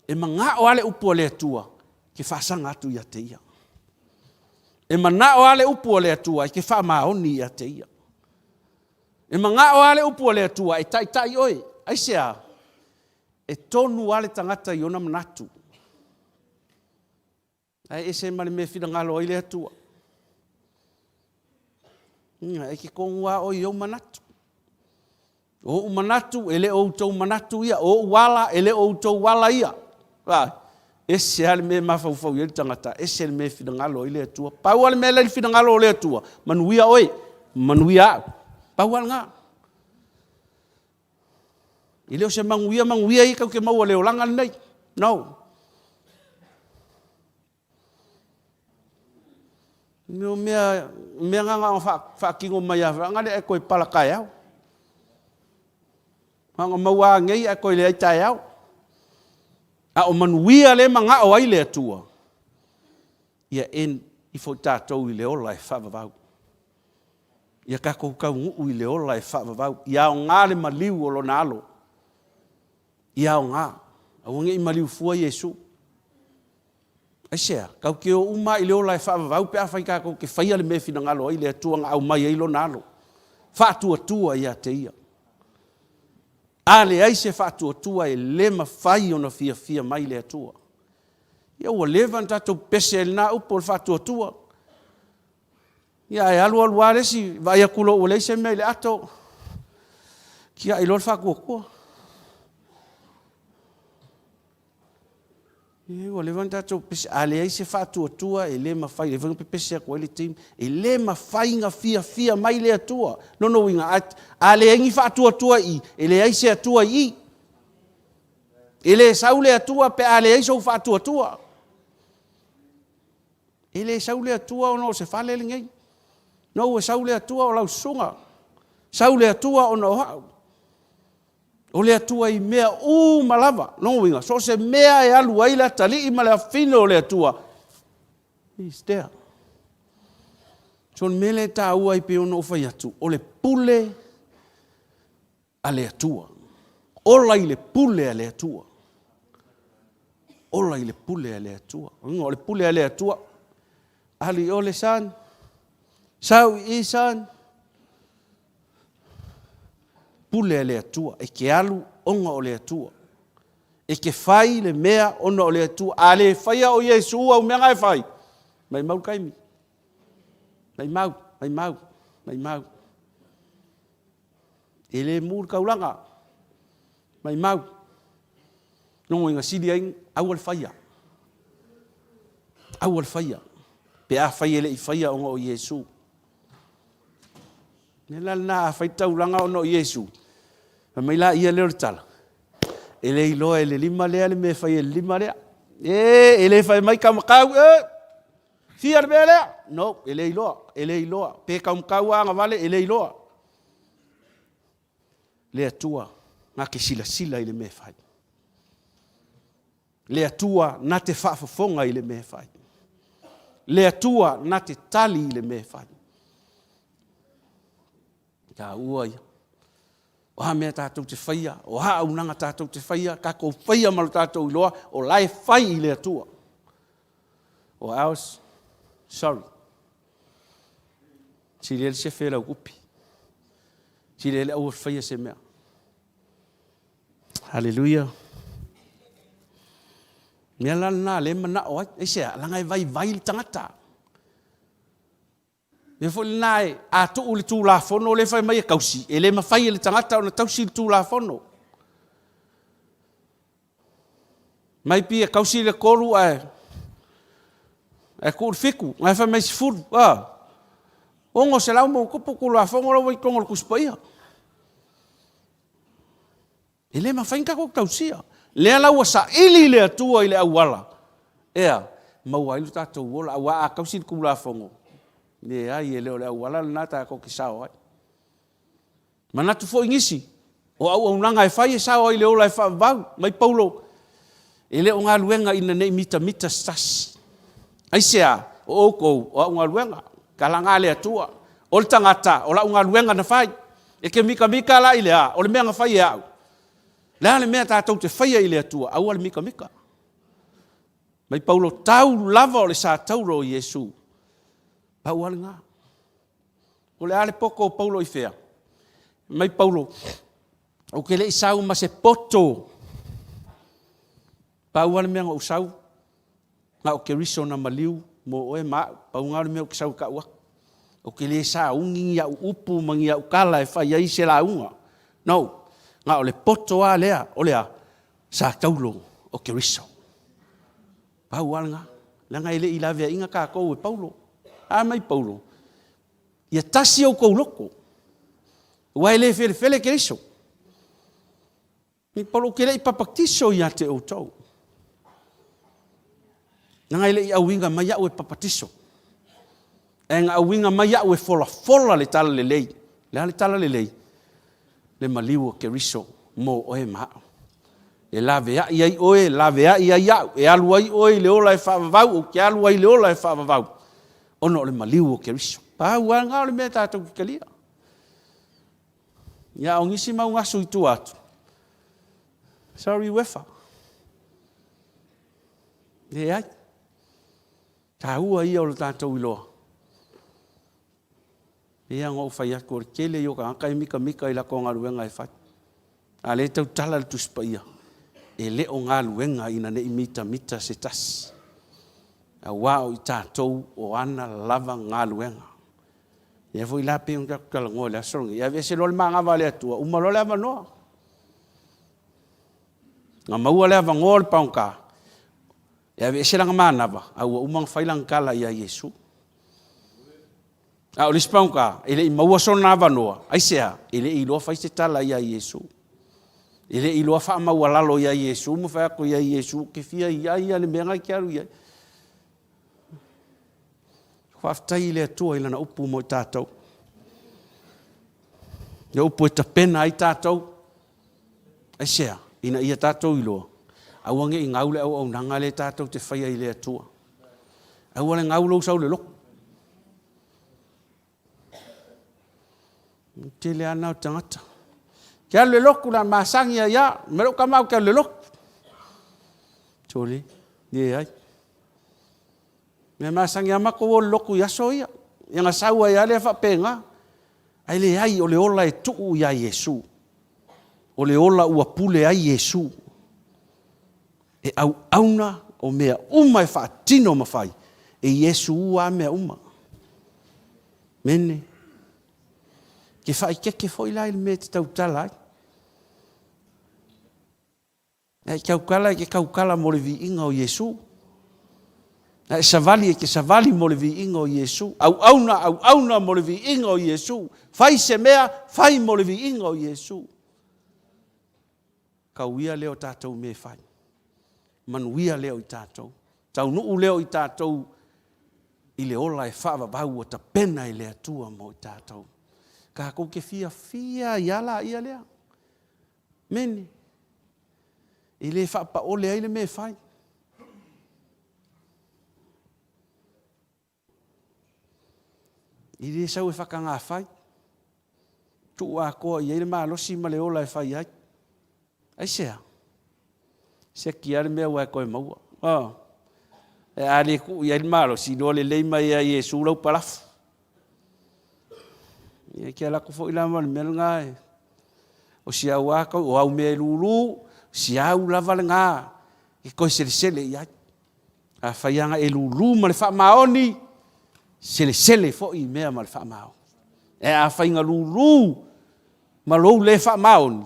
E manga o ale upu o le atua, ke whaasanga atu ia te ia. E mana o ale upu o le atua, ke wha maoni ia te ia. E manga o ale upu o le atua, e tai oi, ai sea, e tonu ale tangata i ona manatu. Ai e se male me whina ngalo i le atua. E ke kongua o i o manatu. O manatu, ele o tau manatu ia, o wala, ele o tau wala ia. Ese ale me mawhauwhau i tangata, ese ale me whina ngalo i le atua. Pau ale me le whina ngalo o le atua. Manuia oi, manuia au. Pau ale ngā. I leo se manguia i kau ke maua leo langa nei. No. Mea nganga whakingo mai a ngale e koe palakai au. Nganga maua ngei e koe le aitai au. A o manuia le manga o ai le atua. Ia en i fo tātou i le ola e whavavau. Ia kako kau ngu i le ola e whavavau. Ia o ngā le maliu o lo nalo. Ia o ngā. A wange i maliu fua Yesu. Aisea, kau ke o uma i le ola e whavavau pe a whai kako ke whaia le me whina ngalo i le atua ngā au mai e lo nalo. Whātua tua ia te ia. Ale ai se whātua tua e le mawhai o na fia mai le atua. Ia ua levan tatou pese el nā upo le whātua tua. Ia e alu aresi, vai a kulo o leise me le ato. Kia i lor whakua kua. Ia ua levan tatou pese, ale ai se whātua tua e le mawhai, le vanga pese a koe le team, e le mawhai ngā fia mai le atua. Nono inga, ale ai ngi whātua tua i, e le ai se atua i. E le sau le atua pe ale ai sou whātua tua. E le sau le atua o no se whale le ngai. No e sau le atua o lau sunga. Sau le atua o no hau. O le atua i mea malava. No winga. So se mea e alu aila tali i male a fino o le atua. He's there. So mele ta ua i pe ono ufai atu. O le pule a le atua. Ola i le pule a le atua. Ola i le pule a le atua. O le pule a le atua. Ali o le san. Sau i san. Pule le atua. E ke alu onga o le atua. E ke fai le mea ona o le atua. A le faia o Yesu au mea ngai fai. Mai mau kaimi. Mai mau. E le mūr kaulanga. Mai mau. Nongo inga sidi aing au al faia. Au al faia. Pe a faia le i faia onga o Yesu. Nela na fai taulanga ono Yesu. Mai la ia leo tala. Ele iloa ele lima lea le me fai ele lima lea. Ele fai mai kamakau. Fia le mea lea. No, ele iloa. Pe kamakau anga vale, ele iloa. Le atua, nga ke sila ile me fai. Le atua, na te whaafafonga ile me fai. Le atua, na te tali ile me fai. Ka ua ia. O ha mea tātou te whaia, o ha aunanga tātou te whaia, ka kou whaia malu tātou iloa, o lai whai i le atua. O ours, sorry. Si le se whera upi. Si le au whaia se mea. Hallelujah. Mea lana le mana oai, e sea, langai vai tangata. Me fo nai a tu le tu la fono le fai mai kausi ele ma fai le tangata ona tausi tu la fono mai pi kausi le koru e ko fiku mai fai mai food ongo se lau mo kupu ku la fono lo ko ngol kuspaia ele ma fai ka ko kausia le la wasa ili le tua ile awala ea mau ai ta to wola wa kausi ku la fono le ai ele o le wala nata ko ki sao ai mana tu fo ingisi o au nanga e fai sao ai le ola e fa va mai paulo ele o nga luenga ina nei mita stas ai sea o ko o nga luenga kalanga le atua O le tangata, o la unga luenga na fai. E ke mika mika la ile a, o le mea nga fai e au. Lea le mea tātou te whaia ile atua, au le mika mika. Mai Paulo tau lava o le sa tauro o Yesu. Pau ale ngā. O le ale poko o Paulo i whea. Mai Paulo, o ke le isau ma se poto. Pau ale mea ngā usau. Ngā o ke riso na maliu, mo oe maa, pau ngā le mea o ke sau ka ua. O ke le sa ungi au upu mangi au kala e whai ai se la unga. No, ngā o le poto a lea, o lea, sa taulo o ke riso. Pau ale ngā, langa ele i lavea inga kā kou e Paulo. A mai Paulo. Ia tasi au kou loko. Ua ele fele ke riso. Ni Paulo ke le i papaktiso ia te o tau. Nanga ele i awinga mai au e papatiso. E nga awinga mai au e fola le tala le lei. Le tala le lei. Le maliu o ke riso mo oe maa. E lavea i ai oe, lavea i ai au. E alu ai oe le ola e whaavavau, o ke alu ai le ola e whaavavau. Ono le maliu o ke riso. Pau a ngā le mea tātou ki kalia. Ia o ngisi mau ngasu i tu atu. Sorry wefa. E ai. Tā ua ia o le tātou iloa. Ia ngō whai ako re kele i o ka ankai mika i la ko ngā luenga e whai. A le tau tala le tuspa ia. E le o ngā luenga ina ne i mita se tas. A wao i tātou o ana lava ngā luenga. Ia fo i la pe un kala ngō le asorongi. Ia vese lo le maa ngā le atua. Uma lo le ava noa. Ngā maua le ava ngō le paunka. Ia vese langa maa nava. A ua umang whailang kala ia Yesu. A o le spaunka. Ele i maua son nava noa. Aisea. Ele i loa whaise tala ia Yesu. Ele i loa wha maua lalo ia Yesu. Mu whaako ia Yesu. Ke fia ia le mea ngai kiaru ia. Whaftai le atua ila na upu mo i tātou. Ia upu e tapena ai tātou. Aisea, ina ia tātou iloa. Awange i ngaule au nanga le tātou te whaia i le atua. Awa le ngaulo sau le loko. Te le ana o tangata. Kia le loko na masangi ia. Mero kamau kia le loko. Tole, ie ai. Me masangi amako o loko yaso ia. Ia nga saua ia le whapenga. Ai le ai o le ola e tuu ia Yesu. O le ola ua pule ai Yesu. E au auna o mea uma e whaatino mawhai. E Yesu ua mea uma. Mene. Ke whai keke foi lai le mea te tau talai. E kaukala e ke kaukala mo le vi inga o Yesu. E savali e ke savali mo le vi inga o Yesu. Au auna mo le vi inga o Yesu. Fai se mea, fai mo le vi inga o Yesu. Kauia leo tātou me fai. Manuia leo i tātou. Tau nuu leo i tātou. I le ola e whaava bau o ta pena i le atua mo i tātou. Ka kou ke fia iala ia lea. Mene. I le whaapa ole ai le me fai. I le sau e whakanga whai. Tu a koa i eire maa losi ma le ola e whai ai. Ai sea. Se ki are mea wai koe maua. E ale ku i eire maa losi no le leima ia Yesu lau palafu. Ia kia lako fo ilama le mel ngai. O si au ako, o au mea lulu, si au lava le ngā. E koe sele ia. A whaianga e lulu ma le wha maoni. Sele fo i mea ma le wha mao. E a whainga lulu ma lou le wha maoni.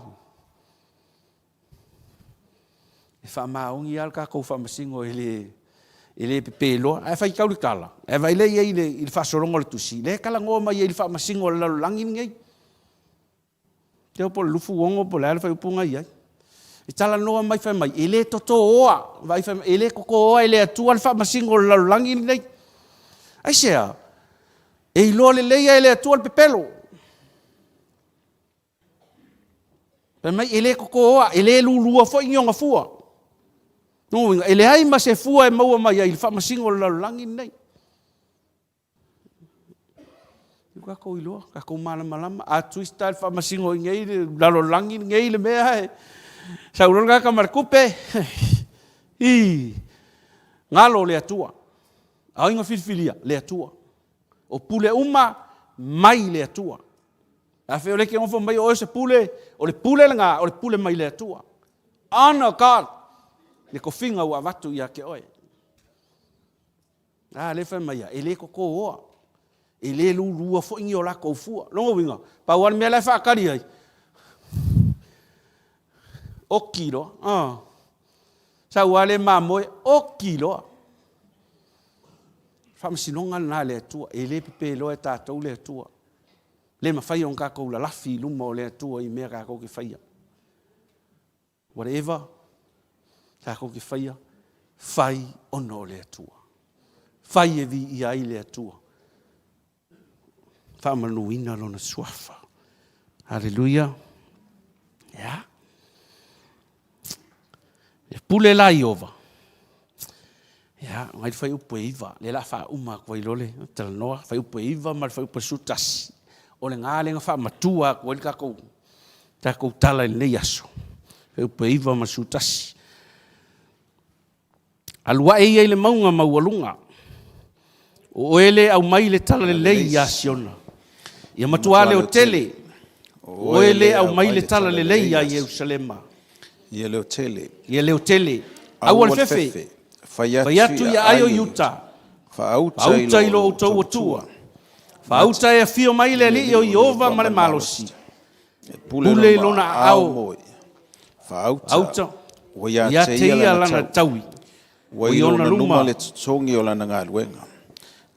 E wha maoni al ka kou wha masingo ele pepeloa. E whai kauri kala. E vai le ia i le wha sorongo le tusi. Le kala ngō mai i le wha masingo le lalo langi ngai. Te opo le lufu wongo po le ale whai upunga iai. E tala noa mai whai mai. Ele toto oa. Vai whai ele koko oa ele atua le wha masingo le lalo langi ngai. Ai sea. E ilo le leia ele atua le pepelo. Pe mai ele koko oa. Ele lulua fo ingonga fua. No, ele ai ma se fua e maua mai ai wha masingo le lalo langi nei. ka ko ilo ka ko malama a twista fa masingo ngei lalo langi ngei le mea sa uronga ka markupe i ngalo le atua a inga filfilia le atua o pule uma mai le atua a fe ole ke on fo mai o se pule o le pule nga o le pule mai le atua ana ka le ko finga wa watu ya ke oe a le fa mai ele ko o ele lu fo ingi o la ko fu longo winga pa wan me la fa kari ai o kilo sa wale mamoe o kilo fa msinonga na le tua ele pe lo eta to le tua le ma fai on ka ko la fi lu mo le tua I me ka ko ki fai whatever ka ko ki fai ono le tua fai e vi I ai le tua fa manuina lona swafa hallelujah ya e pule la iova ya ngai fai upuiva le la fa uma ko ilole tel no fai upuiva mal fai upusutas o le ngale nga fa matua ko ka ko ta ko tala le yaso fai upuiva masutas alwa e le maunga mawalunga o ele au mai le tala le yasiona ia matua le hotele o ele au mai le tala le ya Jerusalema Ia le hotele. Ia le hotele. Au al fefe. Faiatu ia ayo yuta. Fauta ilo utou tua. Fauta e fio mai le li o Iova ma le malosi. Pule lona au. Fauta. Ia te ia lana taui. Wai ona luma le tongi o lana ngā luenga.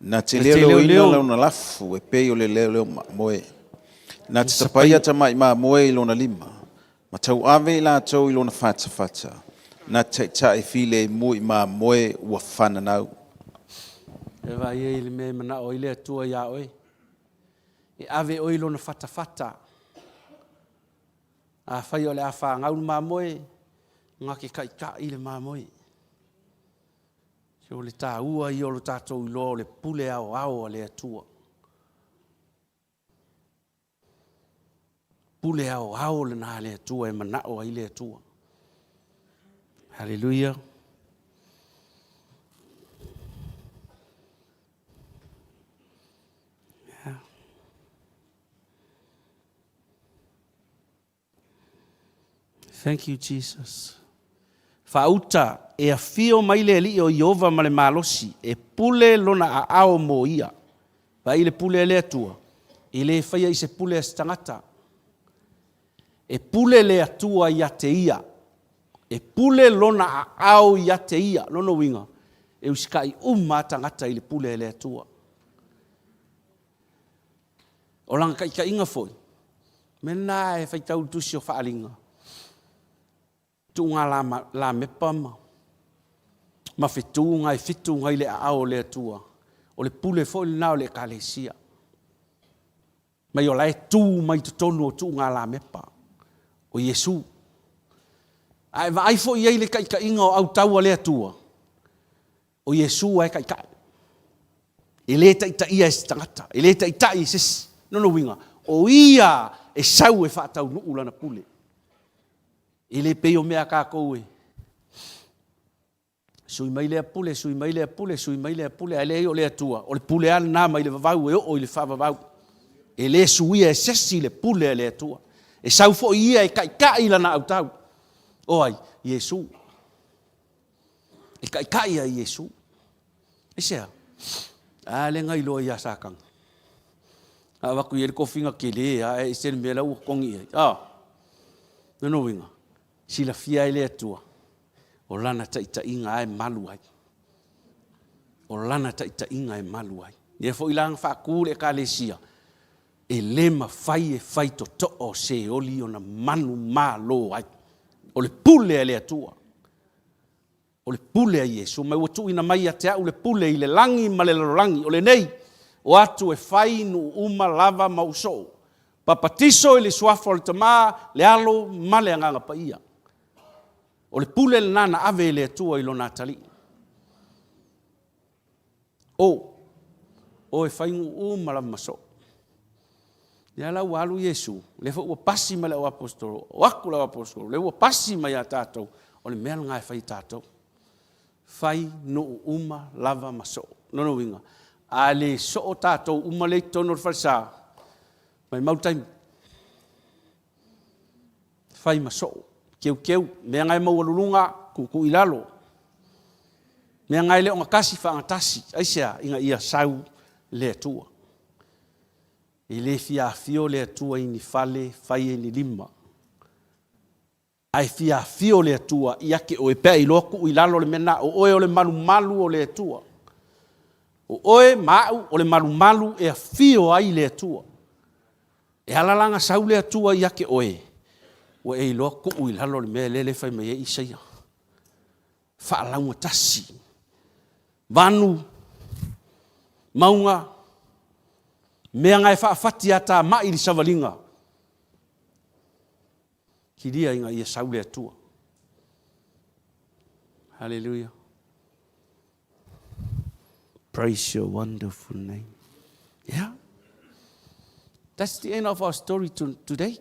Na te leo ina launa lafu e pei o le leo moe. Na te tapaia tamai ma moe ilona lima. Ma tau ave la tau ilona fata. Na te tae file mui ma moe ua whananau. E vai e ili me mana o ile atua ia oi. E ave o ilona fata. A whai o le a whangau ma moe. Ngā ke ka ile ma moe. Se o le tā ua I o lo tātou ilo le pule ao le atua. Pule ao le na le atua e mana o le atua. Hallelujah. Yeah. Thank you, Jesus. Fauta e a fio mai le li o Iova ma le malosi e pule lona a ao mo ia. Va ile pule le atua. Ile fai I se pule a stangata. E pule le atua ia te ia. E pule lona a au ia te ia. Lono winga. E uskai tangata I le pule le atua. O langa ka inga foi. Mena e fai tau tusi o whaalinga. Tu ngā la mepa ma. Ma fitu ngai fitu ngai le au le atua. O le pule foi le nao le kalesia. Mai o lai tu mai tutonu o tu ngā la mepa. O Yesu. Ai vai fo ia ile kai inga o au tau le atua. O Yesu ai kai. Ele ta ia stangata. Ele ta ia sis. No winga. O ia e sau e whaatau nuu lana pule. Ele peo mea ka koe. Sui mai le pule. Ale o le atua. O le pule ala nā mai le vavau e o le whavavau. Ele suia e sesi le pule le atua. E sau fo ia e kai lana au tau. Oi, Yesu. E kai a Yesu. E sea. Ale ngai loa ia sakang. A waku i ko finga kele a e sen me la u kongi. No winga. Sila fia ile atua. O lana ta inga ai malu ai. O lana ta inga ai malu ai. Ye fo ilang fa kule ka lesia. E lema fai to o se oli ona manu malo ai. O le pule le atua. O le pule a Yesu. Mai watu ina mai atea o le pule I le langi ma le langi. O le nei. O atu e fai nu uma lava mauso. Papatiso I le suafo le tama le alo ma le anganga pa ia. O le pule le nana ave le atua I lo natali. O e fai nu uma lava maso. Ya la walu Yesu, le fo pasi ma le apostolo, waku la apostolo, le pasi ma ya tatou, o le mea ngai fai tatou. Fai no uma lava maso, no no winga. Ale so tatou uma le tono falsa. Mai mautai. Fai maso, keu, mea ngai mawalulunga, kuku ilalo. Mea ngai le o makasi fa ngatasi, aisia inga ia sau le tua. I le fio le atua i ni fale, fai e ni lima. Ai fio le atua, i ake o e pea i loku, i lalo le mena, o oe o le malu o le atua. O oe mau o le malu e a fio ai le atua. E alalanga sau le atua i ake oe. O e i loku, i lalo le mea lele fai mai e isaia. Fa launga tasi. Vanu, maunga, mea ngai whaafati ata mai li savalinga. Ki ria inga ia saule atua. Hallelujah. Praise your wonderful name. Yeah. That's the end of our story today.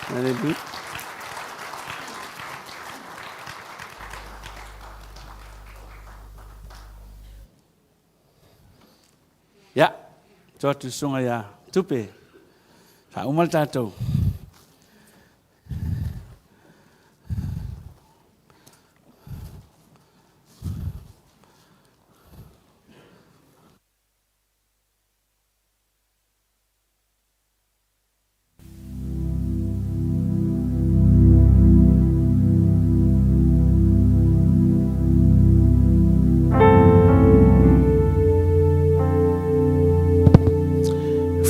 Hallelujah. Ya, tuatu sunga ya tupe. Fa umal tatou.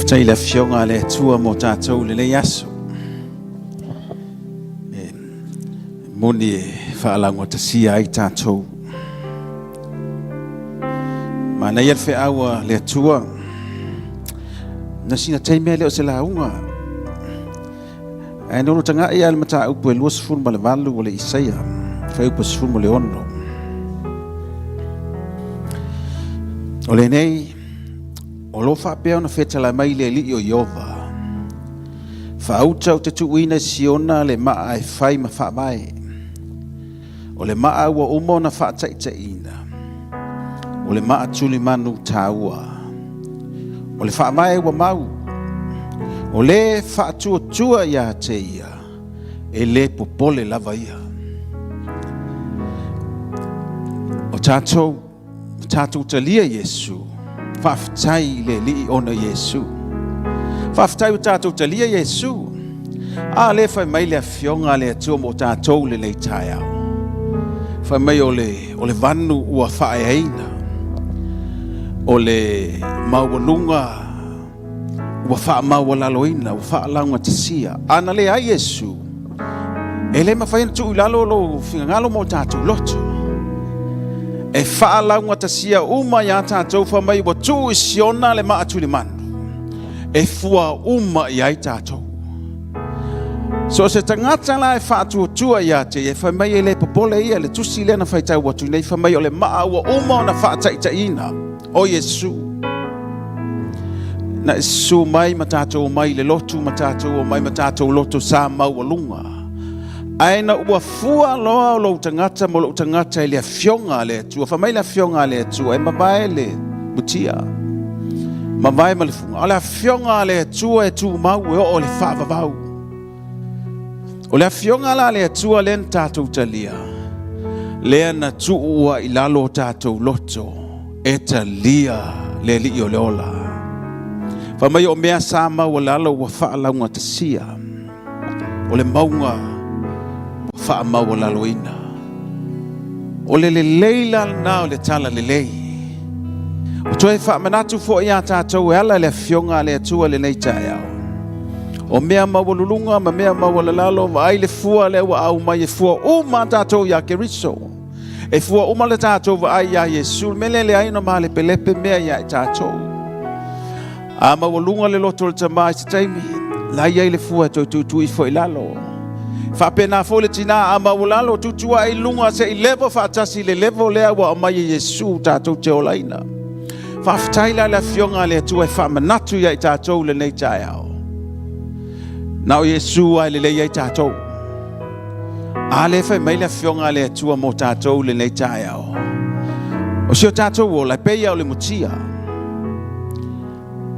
Tai la fionga le tua mo tātou le yaso. Moni whaalango ta sia ai tātou. Mana ia fe awa le tua. Na sina teimea leo se launga. E nono tanga ia le mata upu e luas fun ma le valu o le isaia. Fai upu sfun mo le ono. O le nei, o lo fa pea na feta la mai le li o Yova. Fa auta o te tuina siona le maa e fai ma fa mai. O le maa ua umo na fa taitaina. O le maa tuli manu taua. O le fa mai ua mau. O le fa tua ia te ia. E le popole lava ia. O tātou talia Yesu. Whaftai le li ona Yesu. Whaftai o tātou talia Yesu. A le whai mai le fionga le atua mo tātou le tai au. Whai mai o le vanu ua whae aina. O le maualunga ua wha maua laloina, ua wha launga tasia. Ana le ai Yesu. E le mawhaina tu ilalo lo fingangalo mo tātou loto. E wha launga tasia uma ia tātou wha mai wa tu isiona le maa tuli manu. E fua uma ia i tātou. So se tangata la e wha tua ia te e wha mai e le popole ia le tusi le na whaitau watu nei wha mai o le maa ua uma o na wha taitaina. O Yesu. Na Yesu mai ma tātou mai le lotu ma tātou o mai ma tātou lotu sa mau alunga. Aina ua fua loa o lo tangata mo lo tangata e le fionga le tua. Wha mai le fionga le tua e mawai le mutia. Mawai ma le funga. O le fionga le tua e tu mau e o le wha vavau. O le fionga la le tua le tātou talia. Lea na tu ua i lalo tātou loto. E talia le li o le ola. Wha mai o mea sa mau o lalo ua wha launga tasia. O le maunga wha mau o laloina. O le leila na o le tala le lei. O toi wha manatu fo ia tātou e ala le fionga le atua le nei tae au. O mea mau lulunga ma mea mau lalo wa ai le fua le wa au mai e fua uma tātou ia keriso. E fua uma le tātou wa ai ia Yesu. Mele le aino ma le pelepe mea ia i tātou. A mau lulunga le loto le tamai se taimi. La ia i le fua toi tu i fo i lalo. Whapena fole tina a maulalo tutua I lunga se I levo whaatasi le levo lea wa o mai Yesu tātou te olaina. Whaftaila le fionga le tua e whamanatu ia I tātou le nei tae au. Nao Yesu ai le leia I tātou. A le whai mai le fionga le tua mo tātou le nei tae au. O sio tātou o lai pei au le mutia.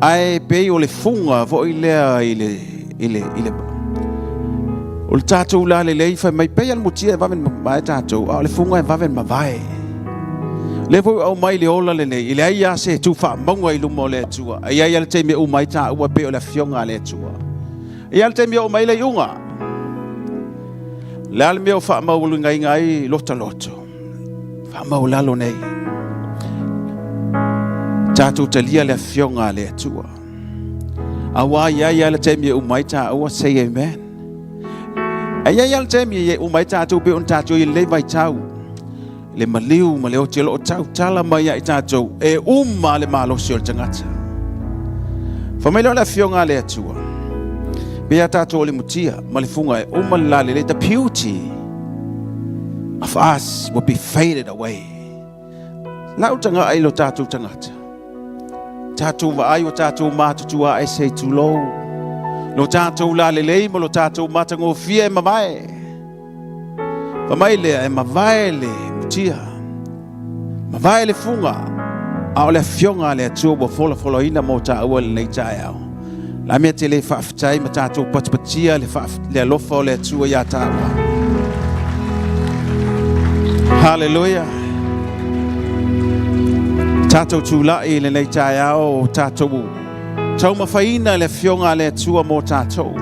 Ai pei o le funga vo I lea I le o le tātou la le lei whai mai pei al mutia e wawen mai tātou. A le funga e wawen ma vai. Le vo au mai le ola le nei. I le aia se tu wha maunga I lumo le tua. Ai ai le te me o mai tā ua pei o le fionga le tua. Ai al te me o mai le iunga. Le al me o wha maulu ngai ngai lota loto. Wha maulalo nei. Tātou te lia le fionga le tua. Awa ai le te me o mai tā ua say amen. Ai ai te me o mai tātou pe on tātou I le vai tau. Le maliu ma le o te lo tau tala mai ai tātou. E le malo si o le tangata. Whamelo le fionga le tua. Bea tātou le mutia, ma le funga e la le the beauty of us will be faded away. Lau tanga ai lo tātou tangata. Tātou wa ai o tātou mātutua e se tulou. Lo tātou la le lei mo lo tātou matango fia e mawai. Whamai lea e mawai le mutia. Mawai le funga. Ao le fionga le atua wa fola ina mo ta ua le nei tae au. La mea te le whaafitai ma tātou patipatia le alofa o le atua ia tāua. Hallelujah. Tātou tūlai le nei tae au tātou. Tau mawhaina le fionga le atua mo tātou.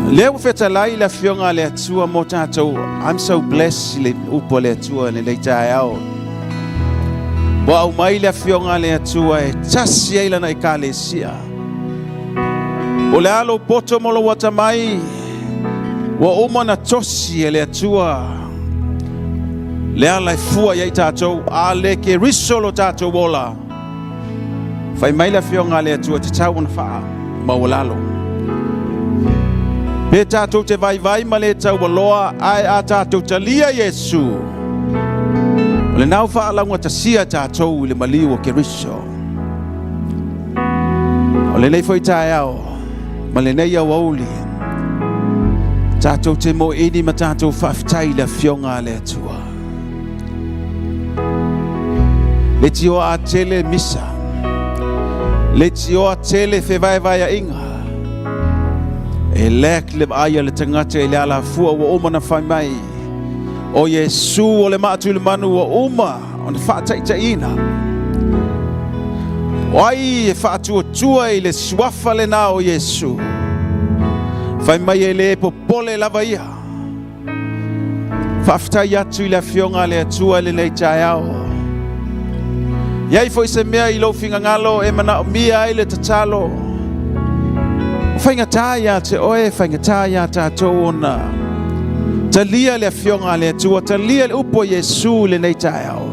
Leo wheta lai le fionga le atua mo tātou. I'm so blessed le upo le atua le nei tae au. Wa au mai le fionga le atua e tasi eila na I le sia. O le alo poto mo lo wata mai. Wa uma na tosi e le atua. Le ala e fua iei tātou. A le ke risolo tātou wola. Whai mai le fionga le atua te tau na wha. Mawalalo. Pe tātou te vai ma le tau waloa. Ai a tātou talia Yesu. Le nau wha alangu ta sia tātou le maliu o ke riso. O le nei foi tae au. Ma le nei au auli. Tātou te mo ini ma tātou whaftai le fionga le atua. Le tio a tele misa. Le tio a tele whewai a inga. E lek le aia le tangata e le ala fua wa omana whai mai. O Yesu o le matu le manu o uma o le whaataitaina. O ai e whaatua I le suafa le na o Yesu. Whai mai e le popole lava ia. Whaftai atu I le fionga le atua le nei tae au. Iai foi se mea I lo finga ngalo e mana o mia I le tatalo. Whaingatāia te oe, whaingatāia tātou ona. Talia le fionga le atua, talia le upo Yesu le nei tae au.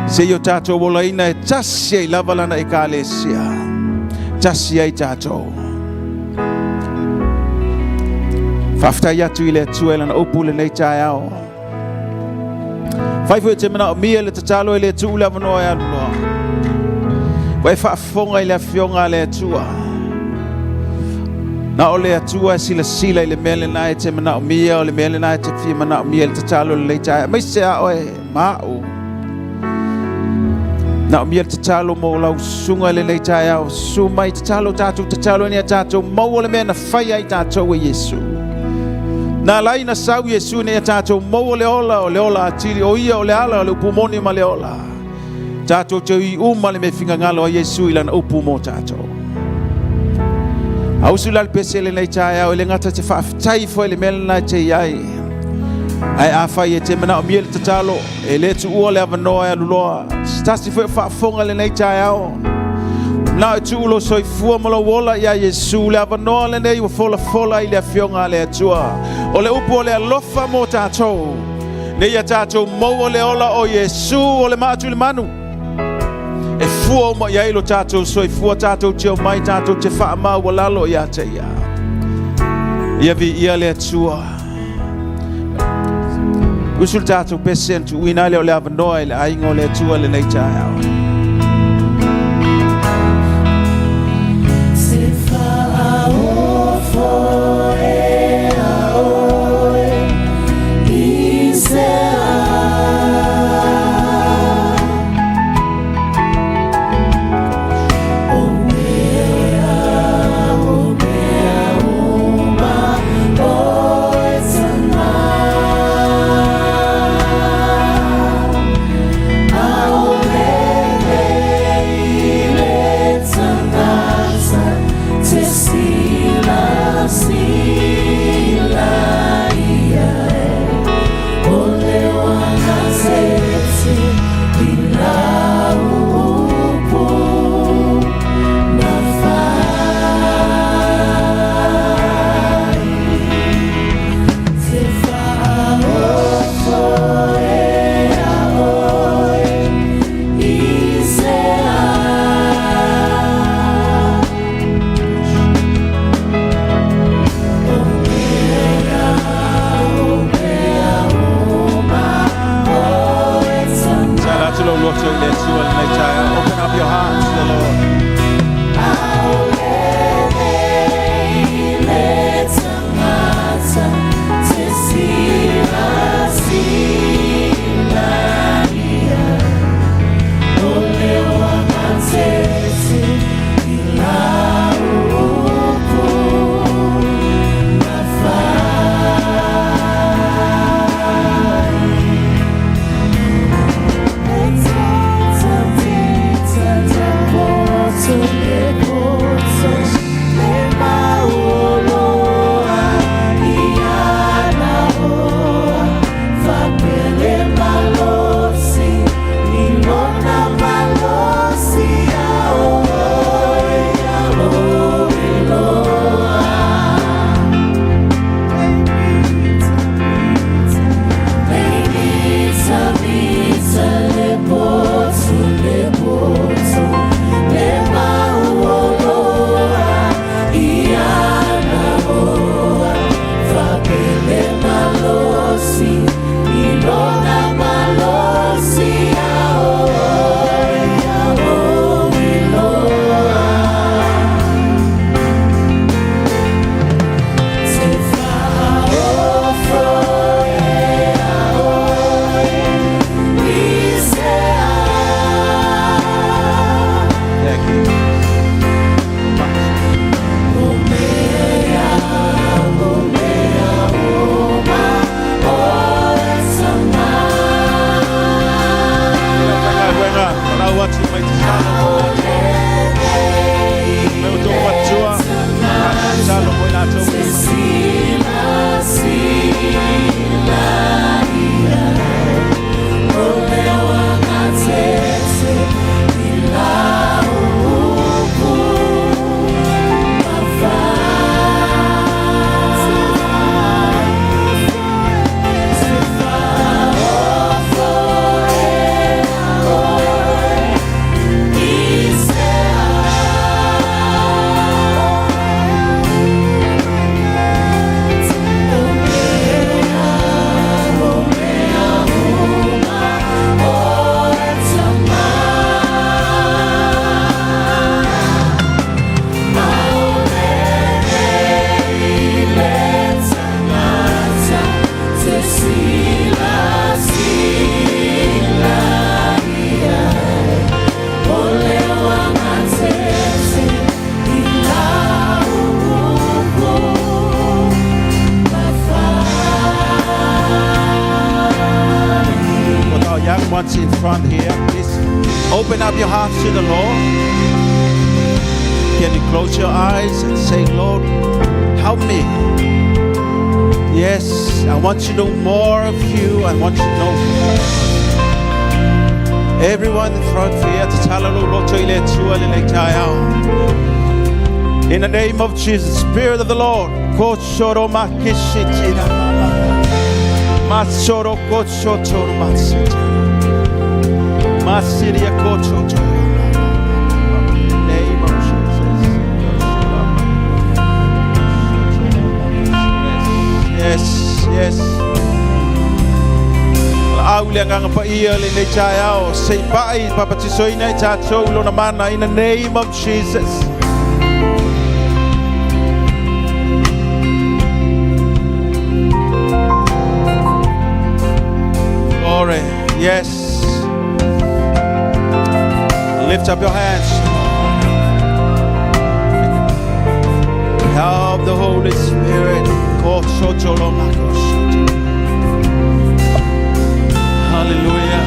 Se yo tātou wolaina e tasi ai lavalana I ka le sia. Tasi ai tātou. Whaftai atu I le atua lana upo le nei tae au. Whaifu e te mana o mia le tatalo e le atua le avanoa e alunoa. Wai whaafonga I le fionga le atua. Na o le atua e sila I le mele na e te mana o mia o le mele na e te fia mana o mia le tatalo le leitae. Mai se a oe mao. Na o mia le tatalo mo lau sunga le leitae au. Su mai tatalo tatalo ni a tatou mau o le mea na whai ai tatou e Yesu. Na lai na sau Yesu ni a tatou mau o le ola atiri o ia o le ala o le upumoni ma le ola. Tatou te I uma le me finga ngalo a Yesu I lana upu mo tatou. Ausu lal pese le nei tae au le ngata te whaafitai fo le mele nai te iai. Ai a whai e te mana o mia le tatalo e le tu ua le avanoa e aluloa. Stasi fo e whaafonga le nei tae au. Na e tu ulo soifua mo la wola ia Yesu le avanoa le nei wa fola I le fionga le atua. O le upu o le alofa mo tātou. Ne ia tātou mou o le ola o Yesu o le matu le manu. E fua mo ia ilo tātou soi fua tātou te o mai tātou te wha mau walalo ia te ia. Ia vi ia le atua. Usul tātou pesen tu uina leo le avanoa le aingo le atua le nei tāia. Open up your hearts to the Lord. Ones in front here, please open up your hearts to the Lord. Can you close your eyes and say, Lord, help me. Yes, I want to know more of you. I want to know everyone in front here. In the name of Jesus, Spirit of the Lord, Masiria kocho. ule nganga pa ia le nei chaiao. Sei pai papatisoina I tātou lona mana in the name of Jesus. Glory. Yes. Lift up your hands. Help the Holy Spirit. Hallelujah.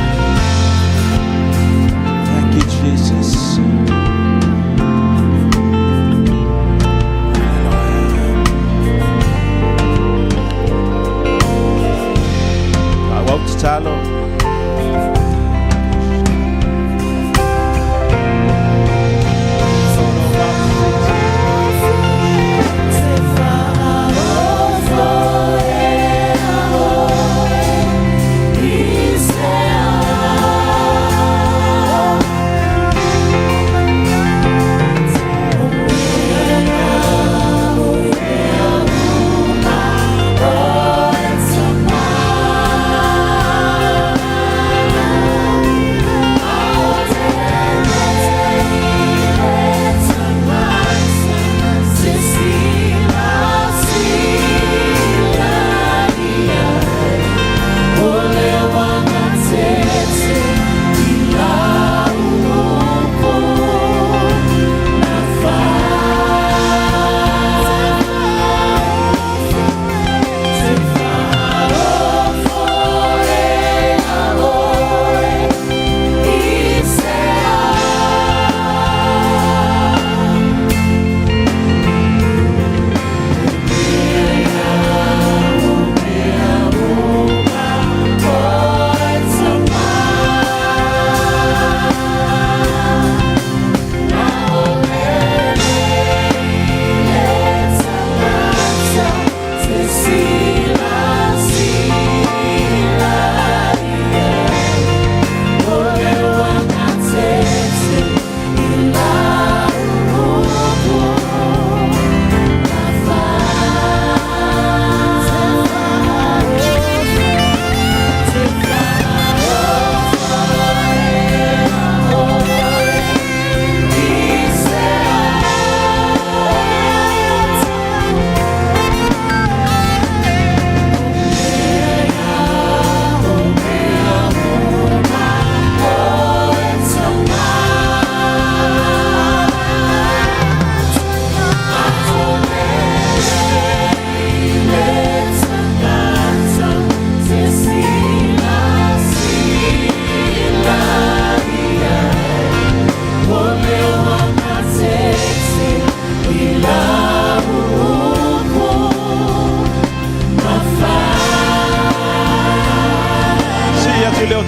Thank you, Jesus. I want to tell you.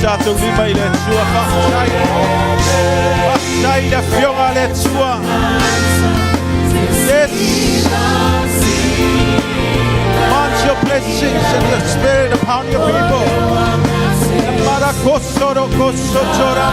Tatou lima I le tua whaktai le whionga le tua. Yes. Launch your blessings and your spirit upon your people. Mara kosoro kosotora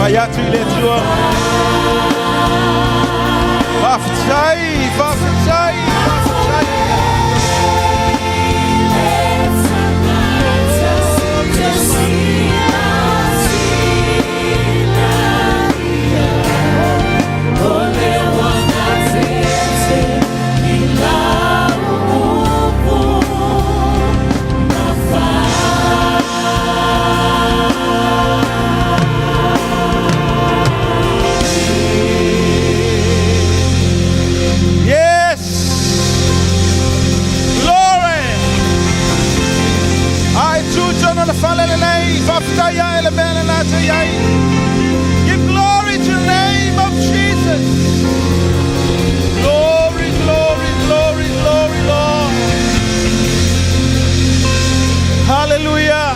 Yatu le tua. Waftai. Give glory to the name of Jesus. Glory, glory, glory, glory, Lord. Hallelujah.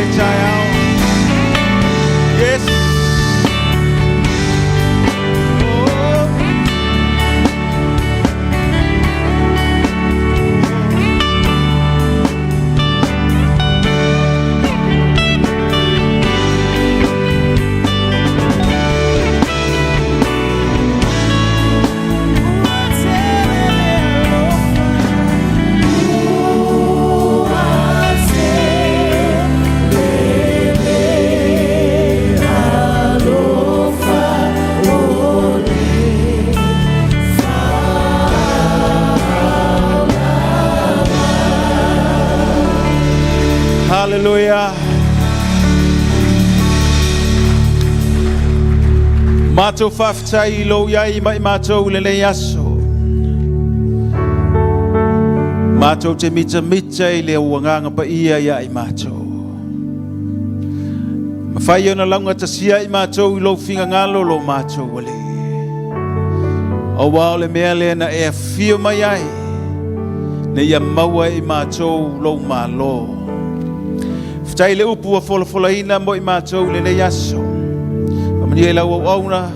le chai ao. Yes. Hallelujah. Mato faftai lo yai mai mato lele yaso. Mato te mita i le uanganga pa ia yai mato. Mawhai ona launga tasia i mato I lo finga ngalo lo mato wale. O wao le mea le na e fio mai ai. Ne ia maua I mato lo malo. Tai le upu a fola ina mo I mātou le le yaso. Whamani e lau au auna.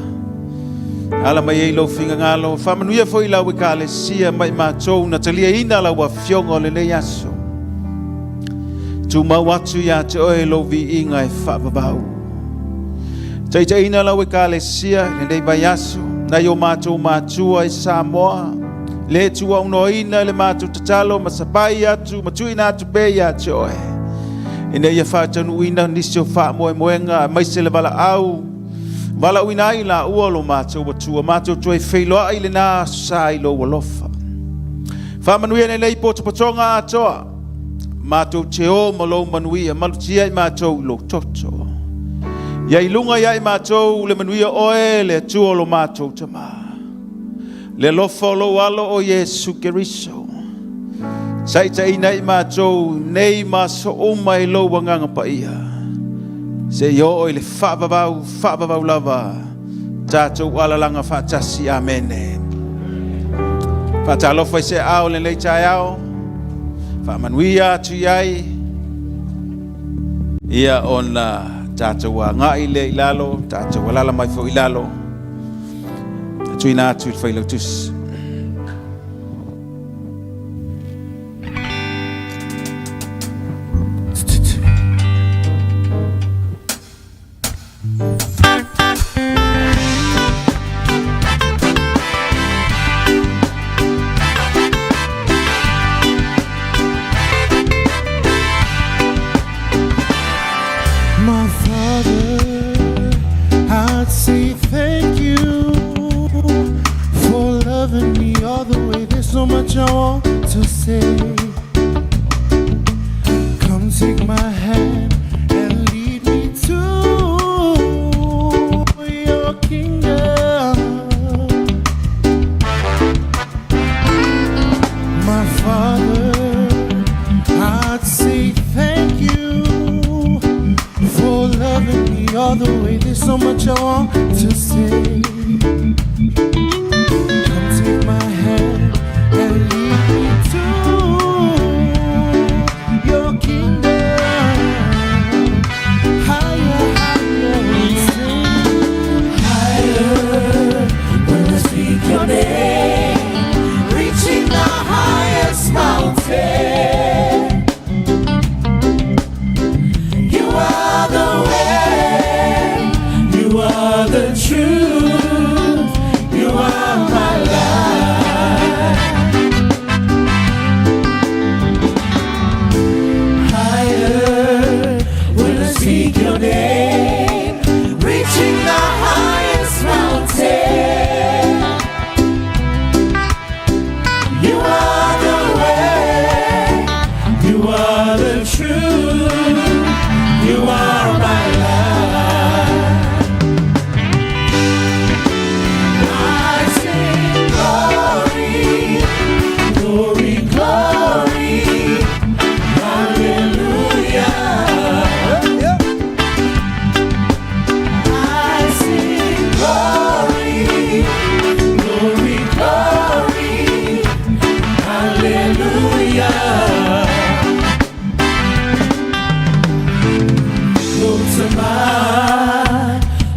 Ala mai e lau finga ngalo. Whamanu ia fo I lau I ka le sia mai mātou. Na talia ina lau a fiongo le le yaso. Tu mau atu ia te oe lau vi inga e whapabau. Taita ina lau I ka le sia le le bai yaso. Na yo mātou mātua I Samoa. Le tu au no ina le mātou tatalo. Masapai atu, matuina atu pe ia te oe. Ina ia whātanu uina nisi o wha moenga mai se le wala au. Wala uina I la ua lo mātou watua. Mātou tuai whailoa I le nā sa I lo walofa. Whamanuia nei lei potopatonga atoa. Mātou te o malo manuia. Malutia I mātou lo toto. Ia I lunga ia I mātou le manuia oe le atua lo mātou tama. Le lofa lo alo o Yesu Keriso. Saita ina I mātou nei maso o mai lo wanganga pa ia. Se yo o le whaabavau lava. Tātou alalanga whaatasi, amene. Whaatalofa I se ao le leitai ao. Whaamanuia atu iai. Ia ona tātou a ngai le ilalo. Tātou alala mai fo ilalo. Tuina atu I whailau tusi. You are the truth.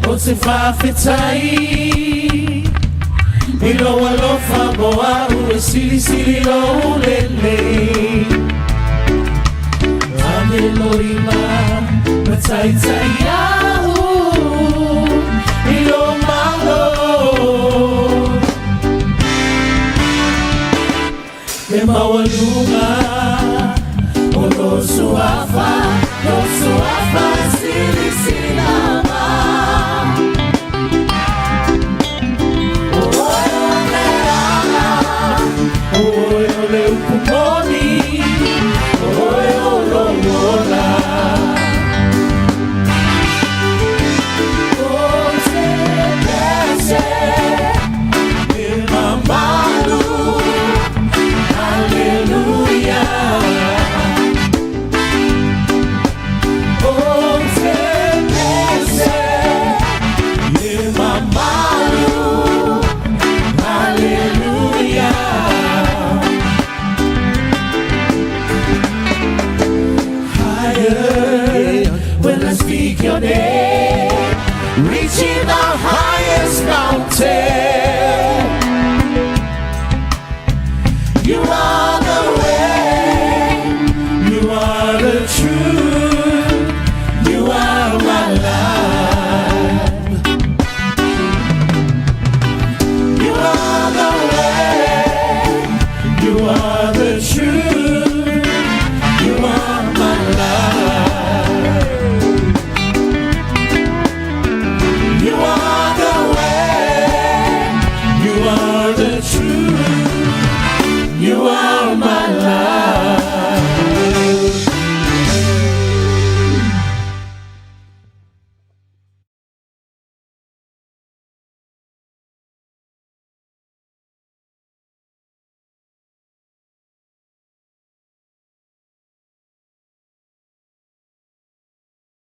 o te whawhetai I loa lofa moa ue sili sili lo lele Ame lorima, matai tai